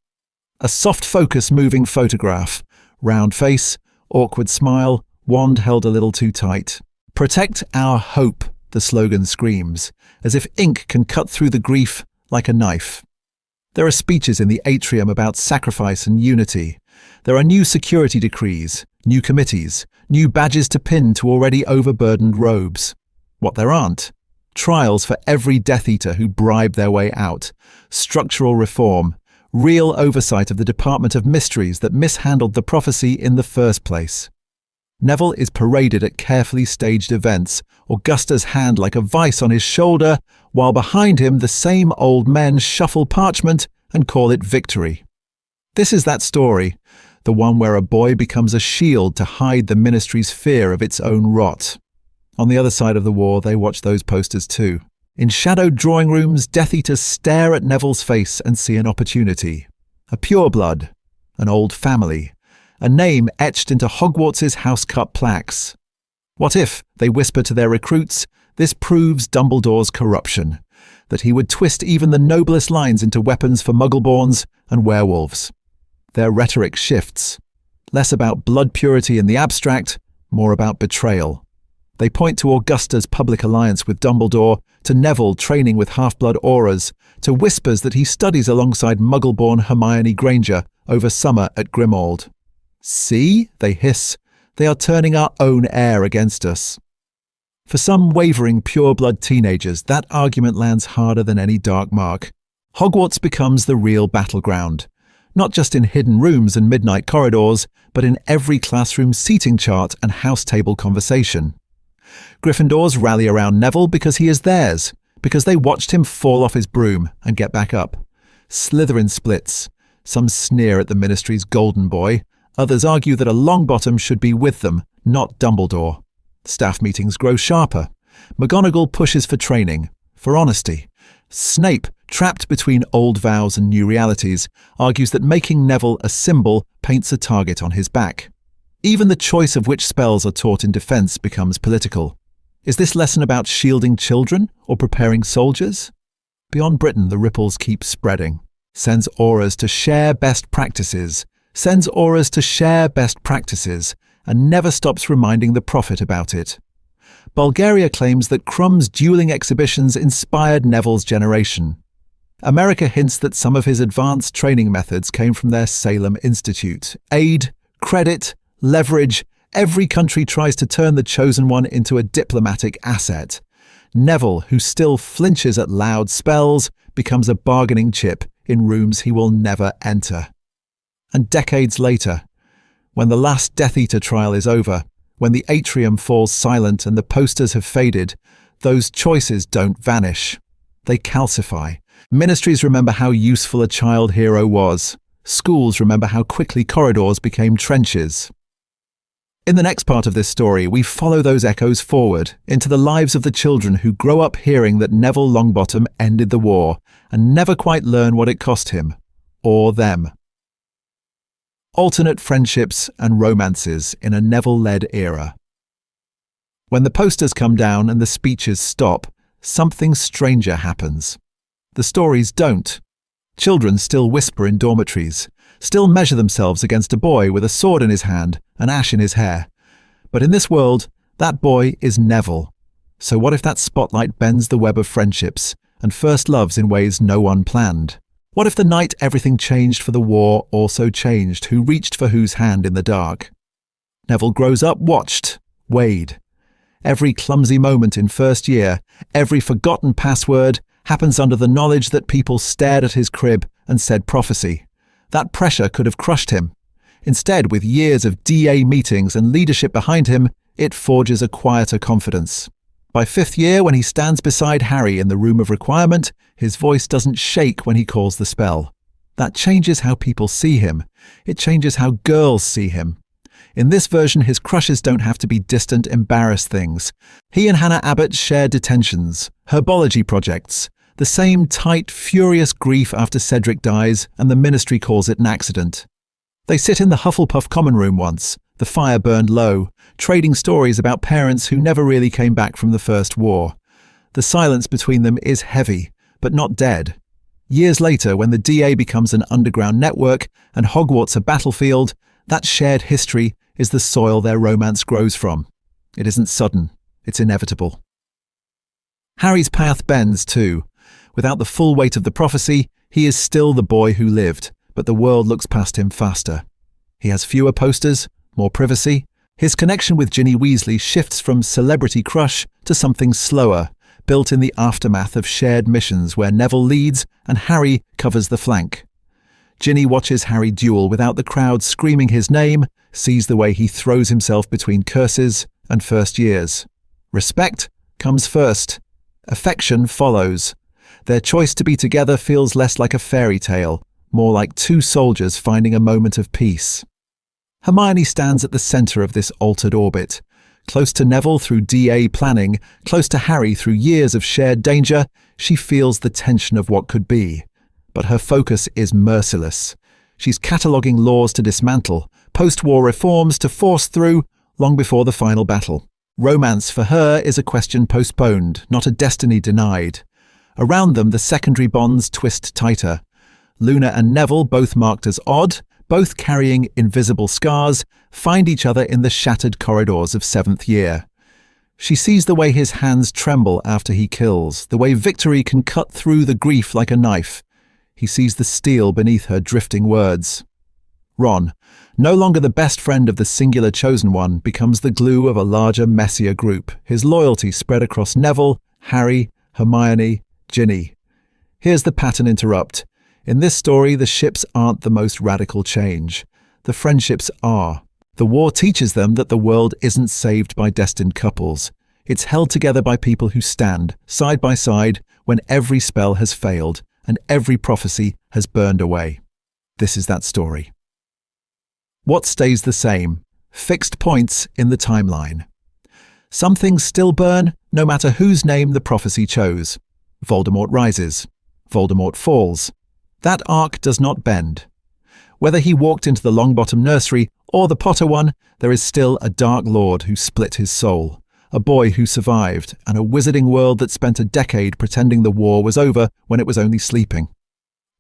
S1: A soft focus moving photograph. Round face, awkward smile, wand held a little too tight. Protect our hope, the slogan screams, as if ink can cut through the grief like a knife. There are speeches in the atrium about sacrifice and unity. There are new security decrees, new committees, new badges to pin to already overburdened robes. What there aren't: trials for every Death Eater who bribed their way out, structural reform, real oversight of the Department of Mysteries that mishandled the prophecy in the first place. Neville is paraded at carefully staged events, Augusta's hand like a vice on his shoulder, while behind him the same old men shuffle parchment and call it victory. This is that story, the one where a boy becomes a shield to hide the Ministry's fear of its own rot. On the other side of the war, they watch those posters too. In shadowed drawing rooms, Death Eaters stare at Neville's face and see an opportunity. A pureblood, an old family, a name etched into Hogwarts' house-cut plaques. What if, they whisper to their recruits, this proves Dumbledore's corruption, that he would twist even the noblest lines into weapons for Muggleborns and werewolves. Their rhetoric shifts, less about blood purity in the abstract, more about betrayal. They point to Augusta's public alliance with Dumbledore, to Neville training with half-blood auras, to whispers that he studies alongside Muggle-born Hermione Granger over summer at Grimmauld. See, they hiss, they are turning our own heir against us. For some wavering pure-blood teenagers, that argument lands harder than any dark mark. Hogwarts becomes the real battleground, not just in hidden rooms and midnight corridors, but in every classroom seating chart and house table conversation. Gryffindors rally around Neville because he is theirs, because they watched him fall off his broom and get back up. Slytherin splits. Some sneer at the Ministry's golden boy. Others argue that a Longbottom should be with them, not Dumbledore. Staff meetings grow sharper. McGonagall pushes for training, for honesty. Snape, trapped between old vows and new realities, argues that making Neville a symbol paints a target on his back. Even the choice of which spells are taught in defense becomes political. Is this lesson about shielding children or preparing soldiers? Beyond Britain, the ripples keep spreading. Sends auras to share best practices, and never stops reminding the prophet about it. Bulgaria claims that Crumb's dueling exhibitions inspired Neville's generation. America hints that some of his advanced training methods came from their Salem Institute. Aid, credit, leverage, every country tries to turn the chosen one into a diplomatic asset. Neville, who still flinches at loud spells, becomes a bargaining chip in rooms he will never enter. And decades later, when the last Death Eater trial is over, when the atrium falls silent and the posters have faded, those choices don't vanish. They calcify. Ministries remember how useful a child hero was. Schools remember how quickly corridors became trenches. In the next part of this story, we follow those echoes forward into the lives of the children who grow up hearing that Neville Longbottom ended the war and never quite learn what it cost him, or them. Alternate friendships and romances in a Neville-led era. When the posters come down and the speeches stop, something stranger happens. The stories don't. Children still whisper in dormitories, still measure themselves against a boy with a sword in his hand and ash in his hair. But in this world, that boy is Neville. So what if that spotlight bends the web of friendships and first loves in ways no one planned? What if the night everything changed for the war also changed who reached for whose hand in the dark? Neville grows up watched, weighed. Every clumsy moment in first year, every forgotten password happens under the knowledge that people stared at his crib and said prophecy. That pressure could have crushed him. Instead, with years of DA meetings and leadership behind him, it forges a quieter confidence. By fifth year, when he stands beside Harry in the room of requirement, his voice doesn't shake when he calls the spell. That changes how people see him. It changes how girls see him. In this version, his crushes don't have to be distant, embarrassed things. He and Hannah Abbott share detentions, Herbology projects, the same tight, furious grief after Cedric dies, and the Ministry calls it an accident. They sit in the Hufflepuff common room once, the fire burned low, trading stories about parents who never really came back from the First War. The silence between them is heavy, but not dead. Years later, when the DA becomes an underground network and Hogwarts a battlefield, that shared history is the soil their romance grows from. It isn't sudden, it's inevitable. Harry's path bends too. Without the full weight of the prophecy, he is still the boy who lived, but the world looks past him faster. He has fewer posters, more privacy. His connection with Ginny Weasley shifts from celebrity crush to something slower, built in the aftermath of shared missions where Neville leads and Harry covers the flank. Ginny watches Harry duel without the crowd screaming his name, sees the way he throws himself between curses and first years. Respect comes first. Affection follows. Their choice to be together feels less like a fairy tale, more like two soldiers finding a moment of peace. Hermione stands at the centre of this altered orbit. Close to Neville through DA planning, close to Harry through years of shared danger, she feels the tension of what could be. But her focus is merciless. She's cataloguing laws to dismantle, post-war reforms to force through, long before the final battle. Romance for her is a question postponed, not a destiny denied. Around them, the secondary bonds twist tighter. Luna and Neville, both marked as odd, both carrying invisible scars, find each other in the shattered corridors of 7th year. She sees the way his hands tremble after he kills, the way victory can cut through the grief like a knife. He sees the steel beneath her drifting words. Ron, no longer the best friend of the singular chosen one, becomes the glue of a larger, messier group, his loyalty spread across Neville, Harry, Hermione, Ginny. Here's the pattern interrupt. In this story, the ships aren't the most radical change. The friendships are. The war teaches them that the world isn't saved by destined couples. It's held together by people who stand, side by side, when every spell has failed and every prophecy has burned away. This is that story. What stays the same? Fixed points in the timeline. Some things still burn, no matter whose name the prophecy chose. Voldemort rises. Voldemort falls. That arc does not bend. Whether he walked into the Longbottom nursery or the Potter one, there is still a Dark Lord who split his soul, a boy who survived, and a wizarding world that spent a decade pretending the war was over when it was only sleeping.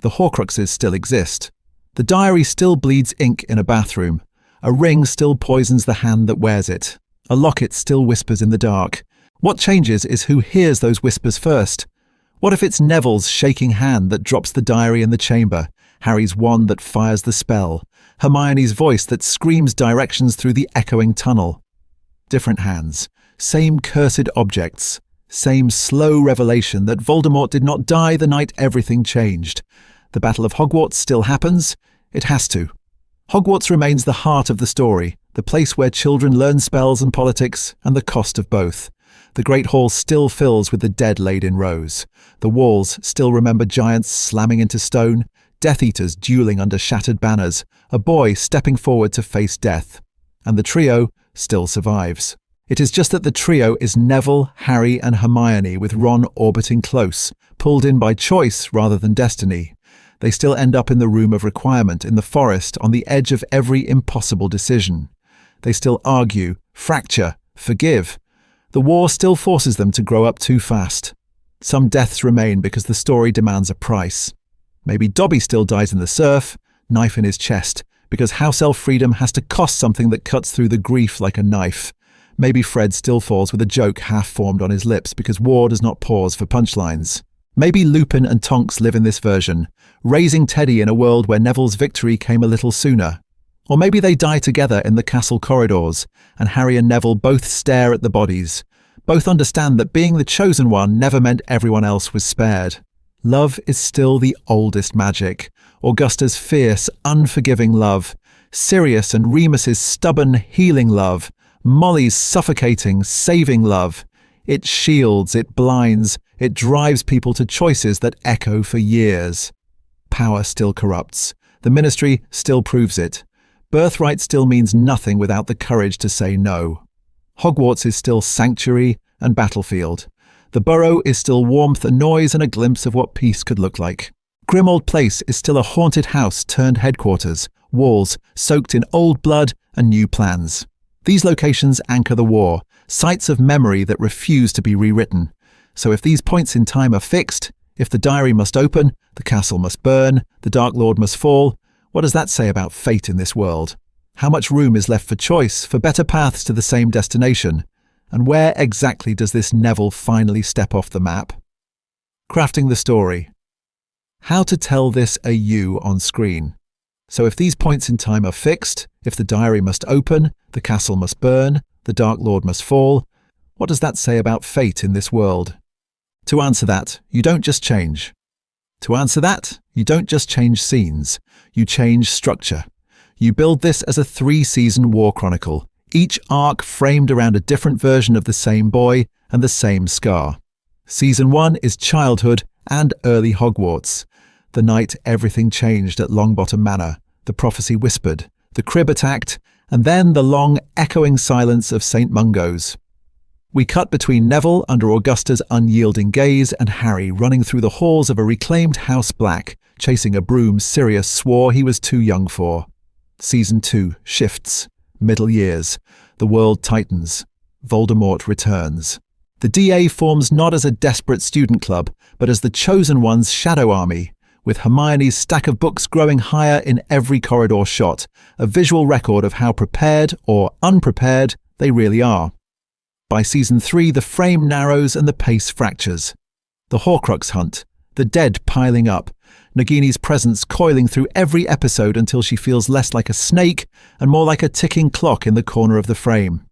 S1: The Horcruxes still exist. The diary still bleeds ink in a bathroom. A ring still poisons the hand that wears it. A locket still whispers in the dark. What changes is who hears those whispers first. What if it's Neville's shaking hand that drops the diary in the chamber, Harry's wand that fires the spell, Hermione's voice that screams directions through the echoing tunnel? Different hands, same cursed objects, same slow revelation that Voldemort did not die the night everything changed. The Battle of Hogwarts still happens. It has to. Hogwarts remains the heart of the story, the place where children learn spells and politics, and the cost of both. The Great Hall still fills with the dead laid in rows. The walls still remember giants slamming into stone, Death Eaters dueling under shattered banners, a boy stepping forward to face death. And the trio still survives. It is just that the trio is Neville, Harry and Hermione, with Ron orbiting close, pulled in by choice rather than destiny. They still end up in the room of requirement, in the forest, on the edge of every impossible decision. They still argue, fracture, forgive. The war still forces them to grow up too fast. Some deaths remain because the story demands a price. Maybe Dobby still dies in the surf, knife in his chest, because house elf freedom has to cost something that cuts through the grief like a knife. Maybe Fred still falls with a joke half-formed on his lips because war does not pause for punchlines. Maybe Lupin and Tonks live in this version, raising Teddy in a world where Neville's victory came a little sooner. Or maybe they die together in the castle corridors, and Harry and Neville both stare at the bodies. Both understand that being the chosen one never meant everyone else was spared. Love is still the oldest magic. Augusta's fierce, unforgiving love. Sirius and Remus's stubborn, healing love. Molly's suffocating, saving love. It shields, it blinds, it drives people to choices that echo for years. Power still corrupts. The Ministry still proves it. Birthright still means nothing without the courage to say no. Hogwarts is still sanctuary and battlefield. The Burrow is still warmth and noise and a glimpse of what peace could look like. Grimmauld Place is still a haunted house turned headquarters, walls soaked in old blood and new plans. These locations anchor the war, sites of memory that refuse to be rewritten. So if these points in time are fixed, if the diary must open, the castle must burn, the Dark Lord must fall, what does that say about fate in this world? How much room is left for choice, for better paths to the same destination? And where exactly does this Neville finally step off the map? Crafting the story. How to tell this a you on screen. So if these points in time are fixed, if the diary must open, the castle must burn, the Dark Lord must fall, what does that say about fate in this world? To answer that, you don't just change. To answer that, you don't just change scenes, you change structure. You build this as a 3-season war chronicle, each arc framed around a different version of the same boy and the same scar. Season 1 is childhood and early Hogwarts. The night everything changed at Longbottom Manor, the prophecy whispered, the crib attacked, and then the long, echoing silence of St. Mungo's. We cut between Neville under Augusta's unyielding gaze and Harry running through the halls of a reclaimed House Black, chasing a broom Sirius swore he was too young for. Season 2 shifts. Middle years. The world tightens. Voldemort returns. The DA forms not as a desperate student club, but as the Chosen One's shadow army, with Hermione's stack of books growing higher in every corridor shot, a visual record of how prepared or unprepared they really are. By Season 3, the frame narrows and the pace fractures. The Horcrux hunt, the dead piling up, Nagini's presence coiling through every episode until she feels less like a snake and more like a ticking clock in the corner of the frame.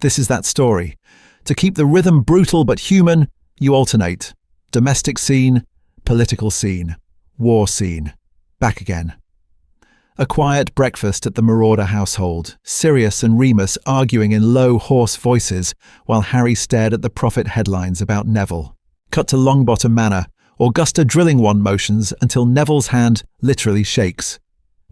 S1: This is that story. To keep the rhythm brutal but human, you alternate. Domestic scene, political scene, war scene. Back again. A quiet breakfast at the Marauder household, Sirius and Remus arguing in low, hoarse voices while Harry stared at the Prophet headlines about Neville. Cut to Longbottom Manor, Augusta drilling wand motions until Neville's hand literally shakes.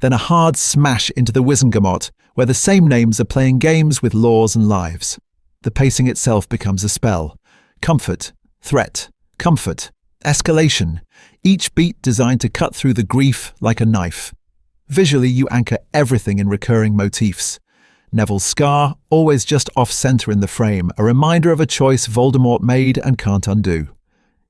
S1: Then a hard smash into the Wizengamot, where the same names are playing games with laws and lives. The pacing itself becomes a spell. Comfort, threat, comfort, escalation, each beat designed to cut through the grief like a knife. Visually, you anchor everything in recurring motifs. Neville's scar, always just off-center in the frame, a reminder of a choice Voldemort made and can't undo.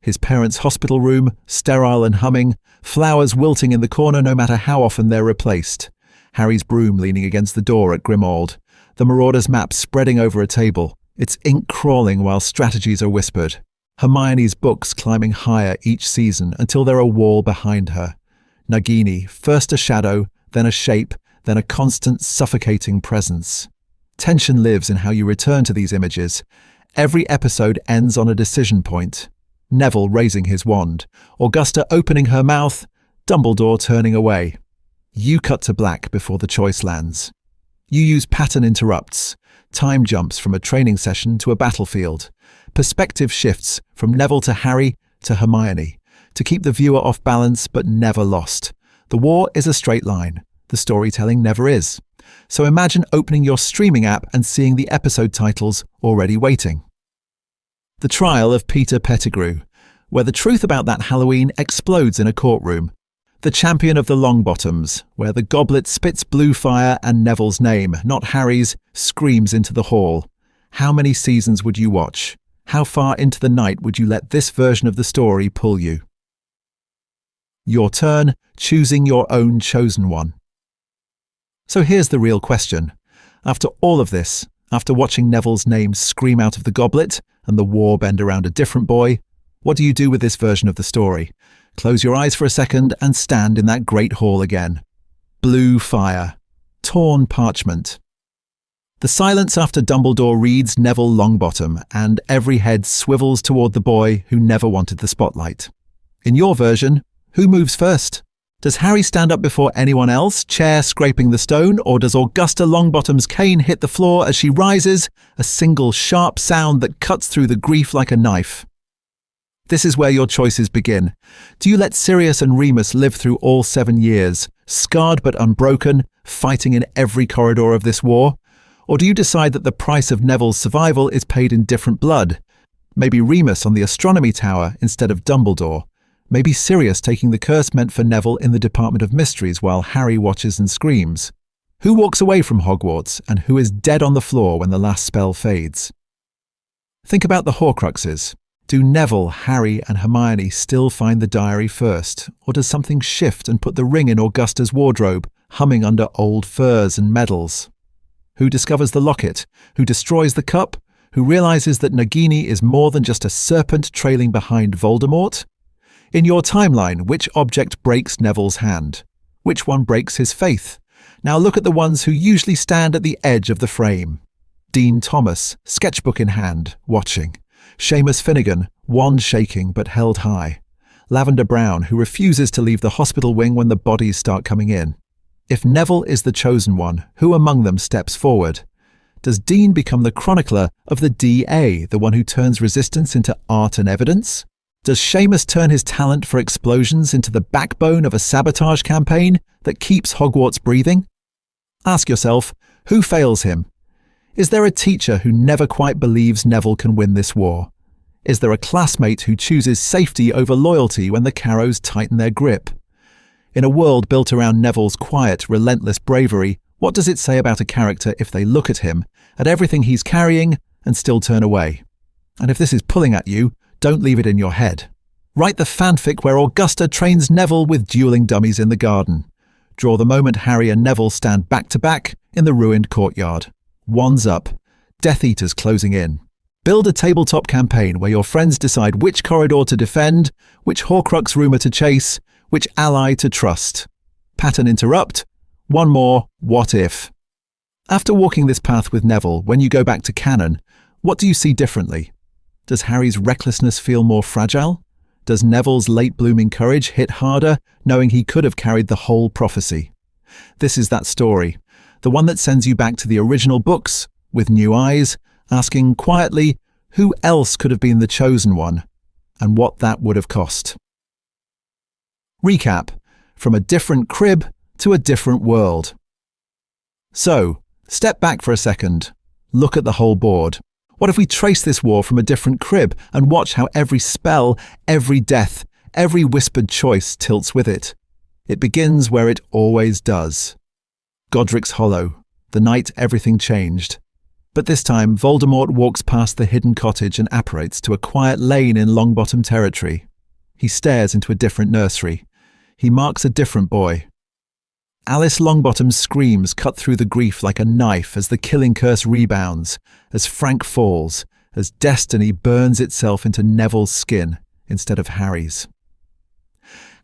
S1: His parents' hospital room, sterile and humming, flowers wilting in the corner no matter how often they're replaced. Harry's broom leaning against the door at Grimmauld. The Marauder's map spreading over a table, its ink crawling while strategies are whispered. Hermione's books climbing higher each season until they're a wall behind her. Nagini, first a shadow, then a shape, then a constant suffocating presence. Tension lives in how you return to these images. Every episode ends on a decision point. Neville raising his wand, Augusta opening her mouth, Dumbledore turning away. You cut to black before the choice lands. You use pattern interrupts, time jumps from a training session to a battlefield, perspective shifts from Neville to Harry to Hermione, to keep the viewer off balance but never lost. The war is a straight line. The storytelling never is. So imagine opening your streaming app and seeing the episode titles already waiting. The Trial of Peter Pettigrew, where the truth about that Halloween explodes in a courtroom. The Champion of the Longbottoms, where the goblet spits blue fire and Neville's name, not Harry's, screams into the hall. How many seasons would you watch? How far into the night would you let this version of the story pull you? Your turn, choosing your own chosen one. So here's the real question. After all of this, after watching Neville's name scream out of the goblet and the war bend around a different boy, what do you do with this version of the story? Close your eyes for a second and stand in that great hall again. Blue fire. Torn parchment. The silence after Dumbledore reads Neville Longbottom and every head swivels toward the boy who never wanted the spotlight. In your version, who moves first? Does Harry stand up before anyone else, chair scraping the stone, or does Augusta Longbottom's cane hit the floor as she rises, a single sharp sound that cuts through the grief like a knife? This is where your choices begin. Do you let Sirius and Remus live through all 7 years, scarred but unbroken, fighting in every corridor of this war? Or do you decide that the price of Neville's survival is paid in different blood? Maybe Remus on the astronomy tower instead of Dumbledore. Maybe Sirius taking the curse meant for Neville in the Department of Mysteries while Harry watches and screams. Who walks away from Hogwarts and who is dead on the floor when the last spell fades? Think about the Horcruxes. Do Neville, Harry and Hermione still find the diary first, or does something shift and put the ring in Augusta's wardrobe, humming under old furs and medals? Who discovers the locket? Who destroys the cup? Who realizes that Nagini is more than just a serpent trailing behind Voldemort? In your timeline, which object breaks Neville's hand? Which one breaks his faith? Now look at the ones who usually stand at the edge of the frame. Dean Thomas, sketchbook in hand, watching. Seamus Finnegan, wand shaking but held high. Lavender Brown, who refuses to leave the hospital wing when the bodies start coming in. If Neville is the chosen one, who among them steps forward? Does Dean become the chronicler of the DA, the one who turns resistance into art and evidence? Does Seamus turn his talent for explosions into the backbone of a sabotage campaign that keeps Hogwarts breathing? Ask yourself, who fails him? Is there a teacher who never quite believes Neville can win this war? Is there a classmate who chooses safety over loyalty when the Carrows tighten their grip? In a world built around Neville's quiet, relentless bravery, what does it say about a character if they look at him, at everything he's carrying, and still turn away? And if this is pulling at you, don't leave it in your head. Write the fanfic where Augusta trains Neville with dueling dummies in the garden. Draw the moment Harry and Neville stand back to back in the ruined courtyard. Wands up. Death Eaters closing in. Build a tabletop campaign where your friends decide which corridor to defend, which Horcrux rumour to chase, which ally to trust. Pattern interrupt. One more, what if? After walking this path with Neville, when you go back to canon, what do you see differently? Does Harry's recklessness feel more fragile? Does Neville's late-blooming courage hit harder, knowing he could have carried the whole prophecy? This is that story, the one that sends you back to the original books, with new eyes, asking quietly who else could have been the chosen one, and what that would have cost. Recap: from a different crib to a different world. So, step back for a second. Look at the whole board. What if we trace this war from a different crib and watch how every spell, every death, every whispered choice tilts with it? It begins where it always does. Godric's Hollow, the night everything changed. But this time, Voldemort walks past the hidden cottage and apparates to a quiet lane in Longbottom territory. He stares into a different nursery. He marks a different boy. Alice Longbottom's screams cut through the grief like a knife as the killing curse rebounds, as Frank falls, as destiny burns itself into Neville's skin instead of Harry's.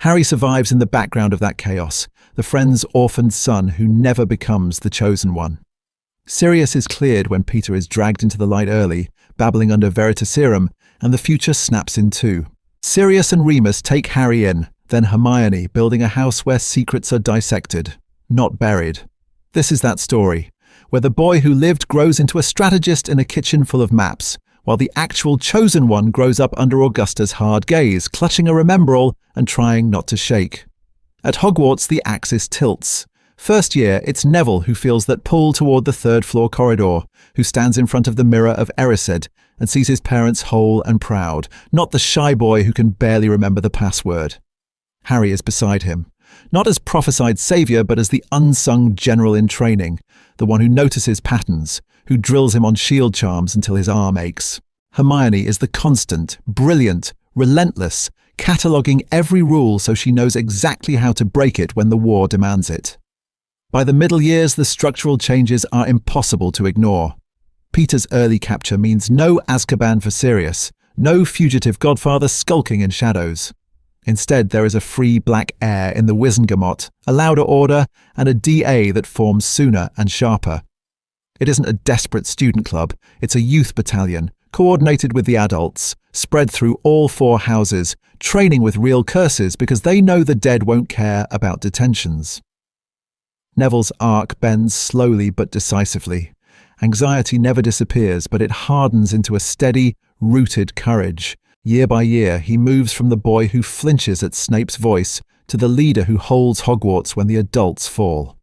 S1: Harry survives in the background of that chaos, the friend's orphaned son who never becomes the chosen one. Sirius is cleared when Peter is dragged into the light early, babbling under Veritaserum, and the future snaps in two. Sirius and Remus take Harry in, then Hermione building a house where secrets are dissected, not buried. This is that story, where the boy who lived grows into a strategist in a kitchen full of maps, while the actual chosen one grows up under Augusta's hard gaze, clutching a remembrall and trying not to shake. At Hogwarts, the axis tilts. First year, it's Neville who feels that pull toward the third-floor corridor, who stands in front of the mirror of Erised and sees his parents whole and proud, not the shy boy who can barely remember the password. Harry is beside him, not as prophesied saviour but as the unsung general in training, the one who notices patterns, who drills him on shield charms until his arm aches. Hermione is the constant, brilliant, relentless, cataloguing every rule so she knows exactly how to break it when the war demands it. By the middle years, the structural changes are impossible to ignore. Peter's early capture means no Azkaban for Sirius, no fugitive godfather skulking in shadows. Instead, there is a free black air in the Wizengamot, a louder order, and a DA that forms sooner and sharper. It isn't a desperate student club, it's a youth battalion, coordinated with the adults, spread through all 4 houses, training with real curses because they know the dead won't care about detentions. Neville's arc bends slowly but decisively. Anxiety never disappears, but it hardens into a steady, rooted courage. Year by year, he moves from the boy who flinches at Snape's voice to the leader who holds Hogwarts when the adults fall.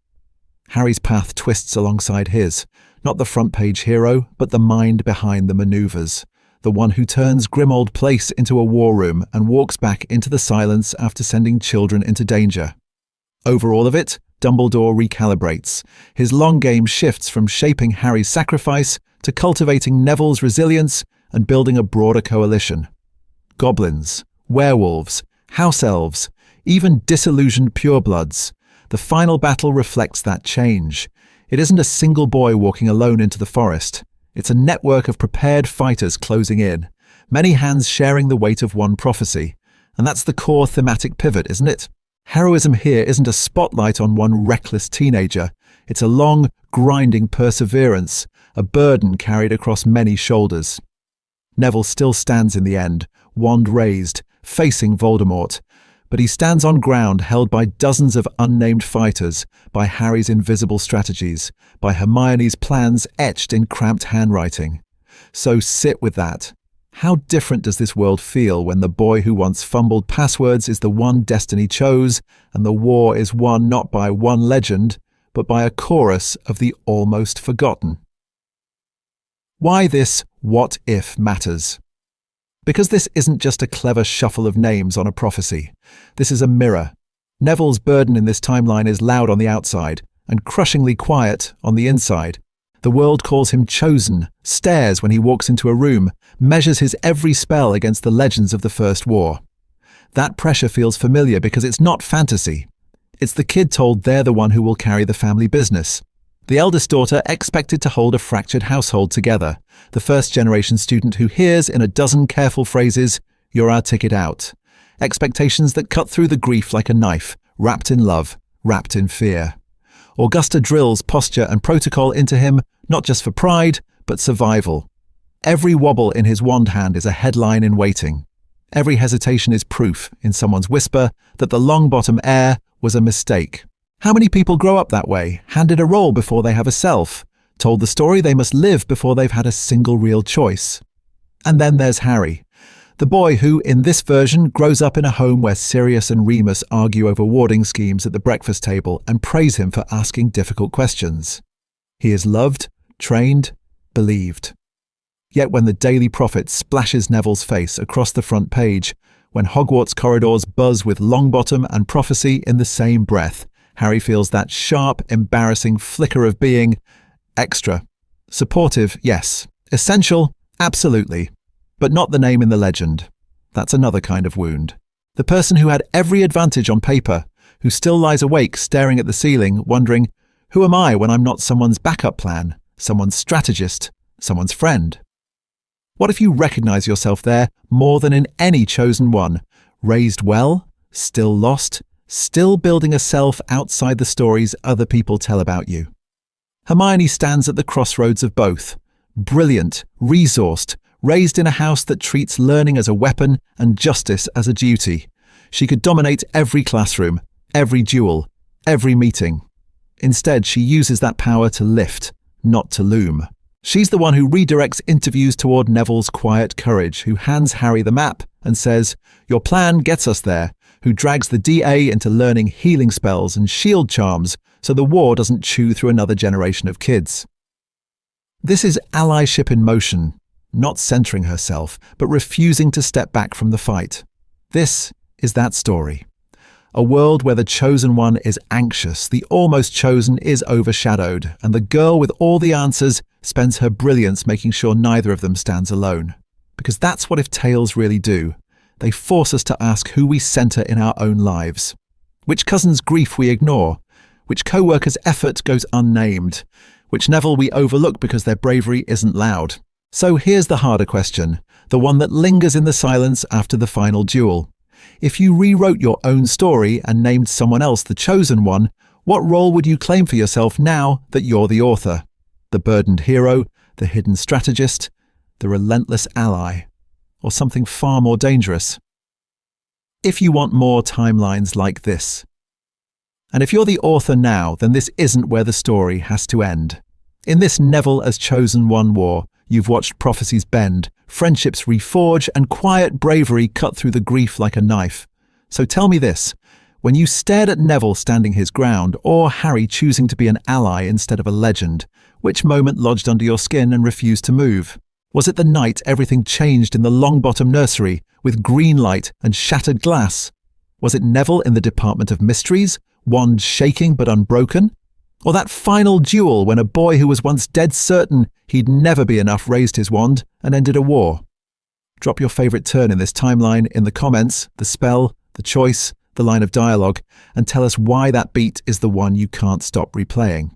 S1: Harry's path twists alongside his, not the front-page hero, but the mind behind the manoeuvres, the one who turns Grimmauld Place into a war room and walks back into the silence after sending children into danger. Over all of it, Dumbledore recalibrates. His long game shifts from shaping Harry's sacrifice to cultivating Neville's resilience and building a broader coalition. Goblins, werewolves, house elves, even disillusioned purebloods. The final battle reflects that change. It isn't a single boy walking alone into the forest. It's a network of prepared fighters closing in, many hands sharing the weight of one prophecy, And that's the core thematic pivot, isn't it? Heroism here isn't a spotlight on one reckless teenager. It's a long, grinding perseverance, a burden carried across many shoulders. Neville still stands in the end, wand raised, facing Voldemort. But he stands on ground held by dozens of unnamed fighters, by Harry's invisible strategies, by Hermione's plans etched in cramped handwriting. So sit with that. How different does this world feel when the boy who once fumbled passwords is the one destiny chose, and the war is won not by one legend, but by a chorus of the almost forgotten? Why this what if matters? Because this isn't just a clever shuffle of names on a prophecy. This is a mirror. Neville's burden in this timeline is loud on the outside and crushingly quiet on the inside. The world calls him chosen, stares when he walks into a room, measures his every spell against the legends of the First War. That pressure feels familiar because it's not fantasy. It's the kid told they're the one who will carry the family business. The eldest daughter expected to hold a fractured household together. The first-generation student who hears in a dozen careful phrases, "You're our ticket out." Expectations that cut through the grief like a knife, wrapped in love, wrapped in fear. Augusta drills posture and protocol into him, not just for pride, but survival. Every wobble in his wand hand is a headline in waiting. Every hesitation is proof, in someone's whisper, that the Longbottom heir was a mistake. How many people grow up that way, handed a role before they have a self, told the story they must live before they've had a single real choice? And then there's Harry, the boy who, in this version, grows up in a home where Sirius and Remus argue over warding schemes at the breakfast table and praise him for asking difficult questions. He is loved, trained, believed. Yet when the Daily Prophet splashes Neville's face across the front page, when Hogwarts corridors buzz with Longbottom and prophecy in the same breath, Harry feels that sharp, embarrassing flicker of being extra. Supportive, yes. Essential, absolutely. But not the name in the legend. That's another kind of wound. The person who had every advantage on paper, who still lies awake staring at the ceiling, wondering, who am I when I'm not someone's backup plan, someone's strategist, someone's friend? What if you recognize yourself there more than in any chosen one? Raised well, still lost, still building a self outside the stories other people tell about you. Hermione stands at the crossroads of both. Brilliant, resourced, raised in a house that treats learning as a weapon and justice as a duty. She could dominate every classroom, every duel, every meeting. Instead, she uses that power to lift, not to loom. She's the one who redirects interviews toward Neville's quiet courage, who hands Harry the map and says, "Your plan gets us there," who drags the DA into learning healing spells and shield charms so the war doesn't chew through another generation of kids. This is allyship in motion, not centering herself, but refusing to step back from the fight. This is that story. A world where the chosen one is anxious, the almost chosen is overshadowed, and the girl with all the answers spends her brilliance making sure neither of them stands alone. Because that's what if tales really do. They force us to ask who we center in our own lives. Which cousin's grief we ignore, which co-worker's effort goes unnamed, which Neville we overlook because their bravery isn't loud. So here's the harder question, the one that lingers in the silence after the final duel. If you rewrote your own story and named someone else the chosen one, what role would you claim for yourself now that you're the author? The burdened hero, the hidden strategist, the relentless ally, or something far more dangerous? If you want more timelines like this. And if you're the author now, then this isn't where the story has to end. In this Neville as chosen one war, you've watched prophecies bend, friendships reforge, and quiet bravery cut through the grief like a knife. So tell me this, when you stared at Neville standing his ground, or Harry choosing to be an ally instead of a legend, which moment lodged under your skin and refused to move? Was it the night everything changed in the Longbottom nursery, with green light and shattered glass? Was it Neville in the Department of Mysteries, wand shaking but unbroken? Or that final duel when a boy who was once dead certain he'd never be enough raised his wand and ended a war? Drop your favourite turn in this timeline in the comments, the spell, the choice, the line of dialogue, and tell us why that beat is the one you can't stop replaying.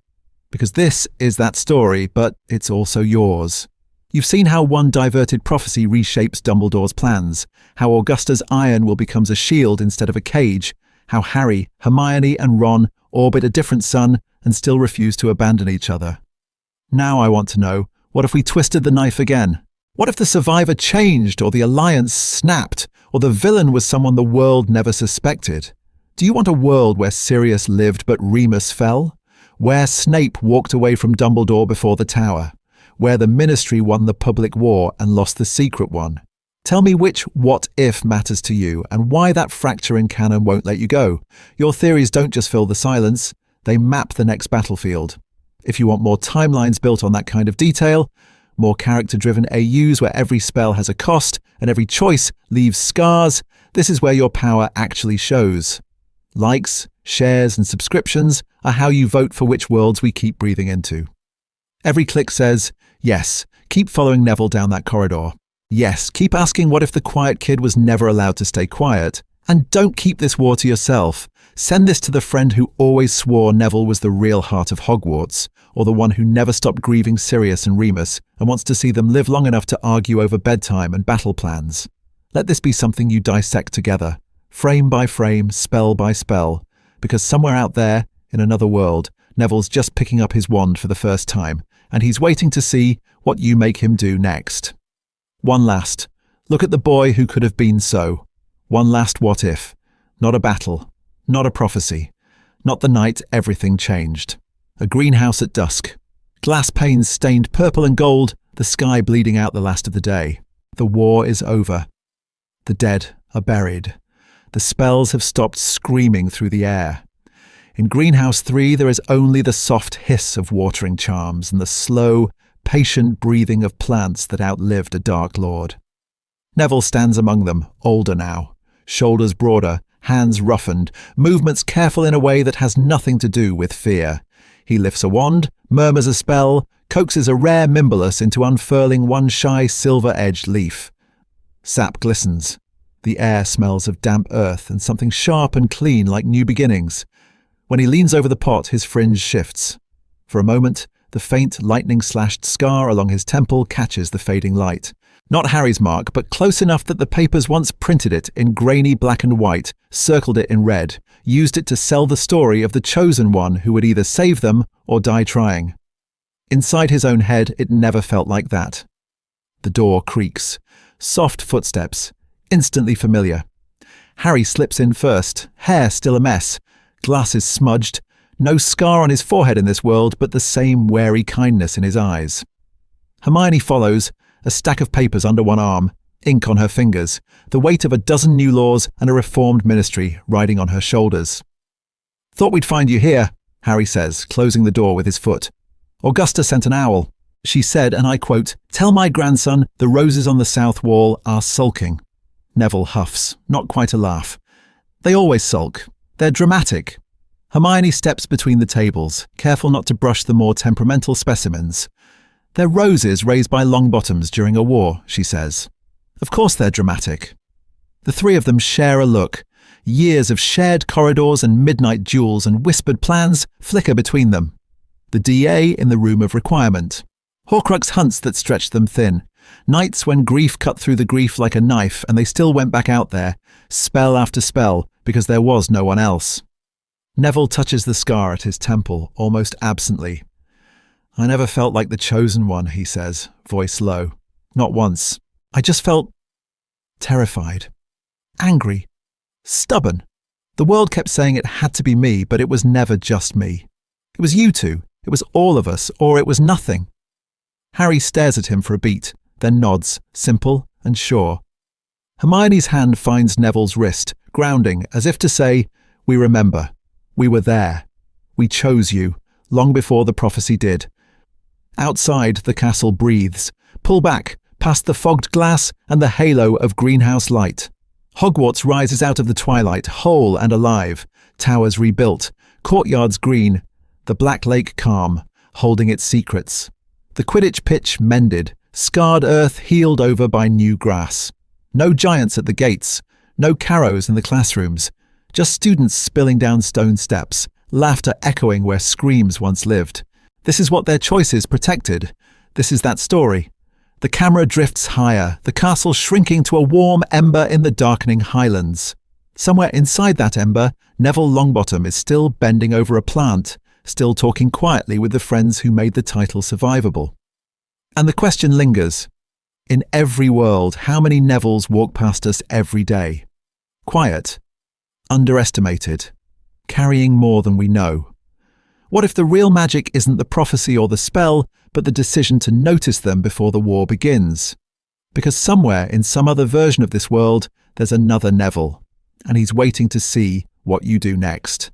S1: Because this is that story, but it's also yours. You've seen how one diverted prophecy reshapes Dumbledore's plans, how Augusta's iron will become a shield instead of a cage, how Harry, Hermione, and Ron orbit a different sun and still refuse to abandon each other. Now I want to know, what if we twisted the knife again? What if the survivor changed, or the alliance snapped, or the villain was someone the world never suspected? Do you want a world where Sirius lived but Remus fell? Where Snape walked away from Dumbledore before the tower? Where the Ministry won the public war and lost the secret one? Tell me which what-if matters to you and why that fracture in canon won't let you go. Your theories don't just fill the silence, they map the next battlefield. If you want more timelines built on that kind of detail, more character-driven AUs where every spell has a cost and every choice leaves scars, this is where your power actually shows. Likes, shares, and subscriptions are how you vote for which worlds we keep breathing into. Every click says, yes, keep following Neville down that corridor. Yes, keep asking what if the quiet kid was never allowed to stay quiet. And don't keep this war to yourself. Send this to the friend who always swore Neville was the real heart of Hogwarts, or the one who never stopped grieving Sirius and Remus and wants to see them live long enough to argue over bedtime and battle plans. Let this be something you dissect together, frame by frame, spell by spell, because somewhere out there, in another world, Neville's just picking up his wand for the first time, and he's waiting to see what you make him do next. One last, look at the boy who could have been so. One last what if. Not a battle, not a prophecy, not the night everything changed. A greenhouse at dusk. Glass panes stained purple and gold, the sky bleeding out the last of the day. The war is over. The dead are buried. The spells have stopped screaming through the air. In Greenhouse 3 there is only the soft hiss of watering charms and the slow, patient breathing of plants that outlived a Dark Lord. Neville stands among them, older now, shoulders broader, hands roughened, movements careful in a way that has nothing to do with fear. He lifts a wand, murmurs a spell, coaxes a rare Mimbolus into unfurling one shy silver-edged leaf. Sap glistens. The air smells of damp earth and something sharp and clean like new beginnings. When he leans over the pot, his fringe shifts. For a moment, the faint, lightning-slashed scar along his temple catches the fading light. Not Harry's mark, but close enough that the papers once printed it in grainy black and white, circled it in red, used it to sell the story of the chosen one who would either save them or die trying. Inside his own head, it never felt like that. The door creaks. Soft footsteps. Instantly familiar. Harry slips in first, hair still a mess, glasses smudged, no scar on his forehead in this world, but the same wary kindness in his eyes. Hermione follows, a stack of papers under one arm, ink on her fingers, the weight of a dozen new laws and a reformed ministry riding on her shoulders. "Thought we'd find you here," Harry says, closing the door with his foot. "Augusta sent an owl. She said, and I quote, 'Tell my grandson the roses on the south wall are sulking.'" Neville huffs, not quite a laugh. "They always sulk. They're dramatic." Hermione steps between the tables, careful not to brush the more temperamental specimens. "They're roses raised by Longbottoms during a war," she says. "Of course they're dramatic." The three of them share a look. Years of shared corridors and midnight duels and whispered plans flicker between them. The DA in the room of requirement. Horcrux hunts that stretched them thin. Nights when grief cut through the grief like a knife and they still went back out there, spell after spell, because there was no one else. Neville touches the scar at his temple, almost absently. "I never felt like the chosen one," he says, voice low. "Not once. I just felt terrified. Angry. Stubborn. The world kept saying it had to be me, but it was never just me. It was you two. It was all of us, or it was nothing." Harry stares at him for a beat, then nods, simple and sure. Hermione's hand finds Neville's wrist, grounding, as if to say, "We remember. We were there. We chose you, long before the prophecy did." Outside, the castle breathes. Pull back, past the fogged glass and the halo of greenhouse light. Hogwarts rises out of the twilight, whole and alive. Towers rebuilt, courtyards green, the Black Lake calm, holding its secrets. The Quidditch pitch mended, scarred earth healed over by new grass. No giants at the gates, no carrows in the classrooms, just students spilling down stone steps, laughter echoing where screams once lived. This is what their choices protected. This is that story. The camera drifts higher, the castle shrinking to a warm ember in the darkening highlands. Somewhere inside that ember, Neville Longbottom is still bending over a plant, still talking quietly with the friends who made the title survivable. And the question lingers. In every world, how many Nevilles walk past us every day? Quiet, underestimated, carrying more than we know. What if the real magic isn't the prophecy or the spell, but the decision to notice them before the war begins? Because somewhere in some other version of this world, there's another Neville, and he's waiting to see what you do next.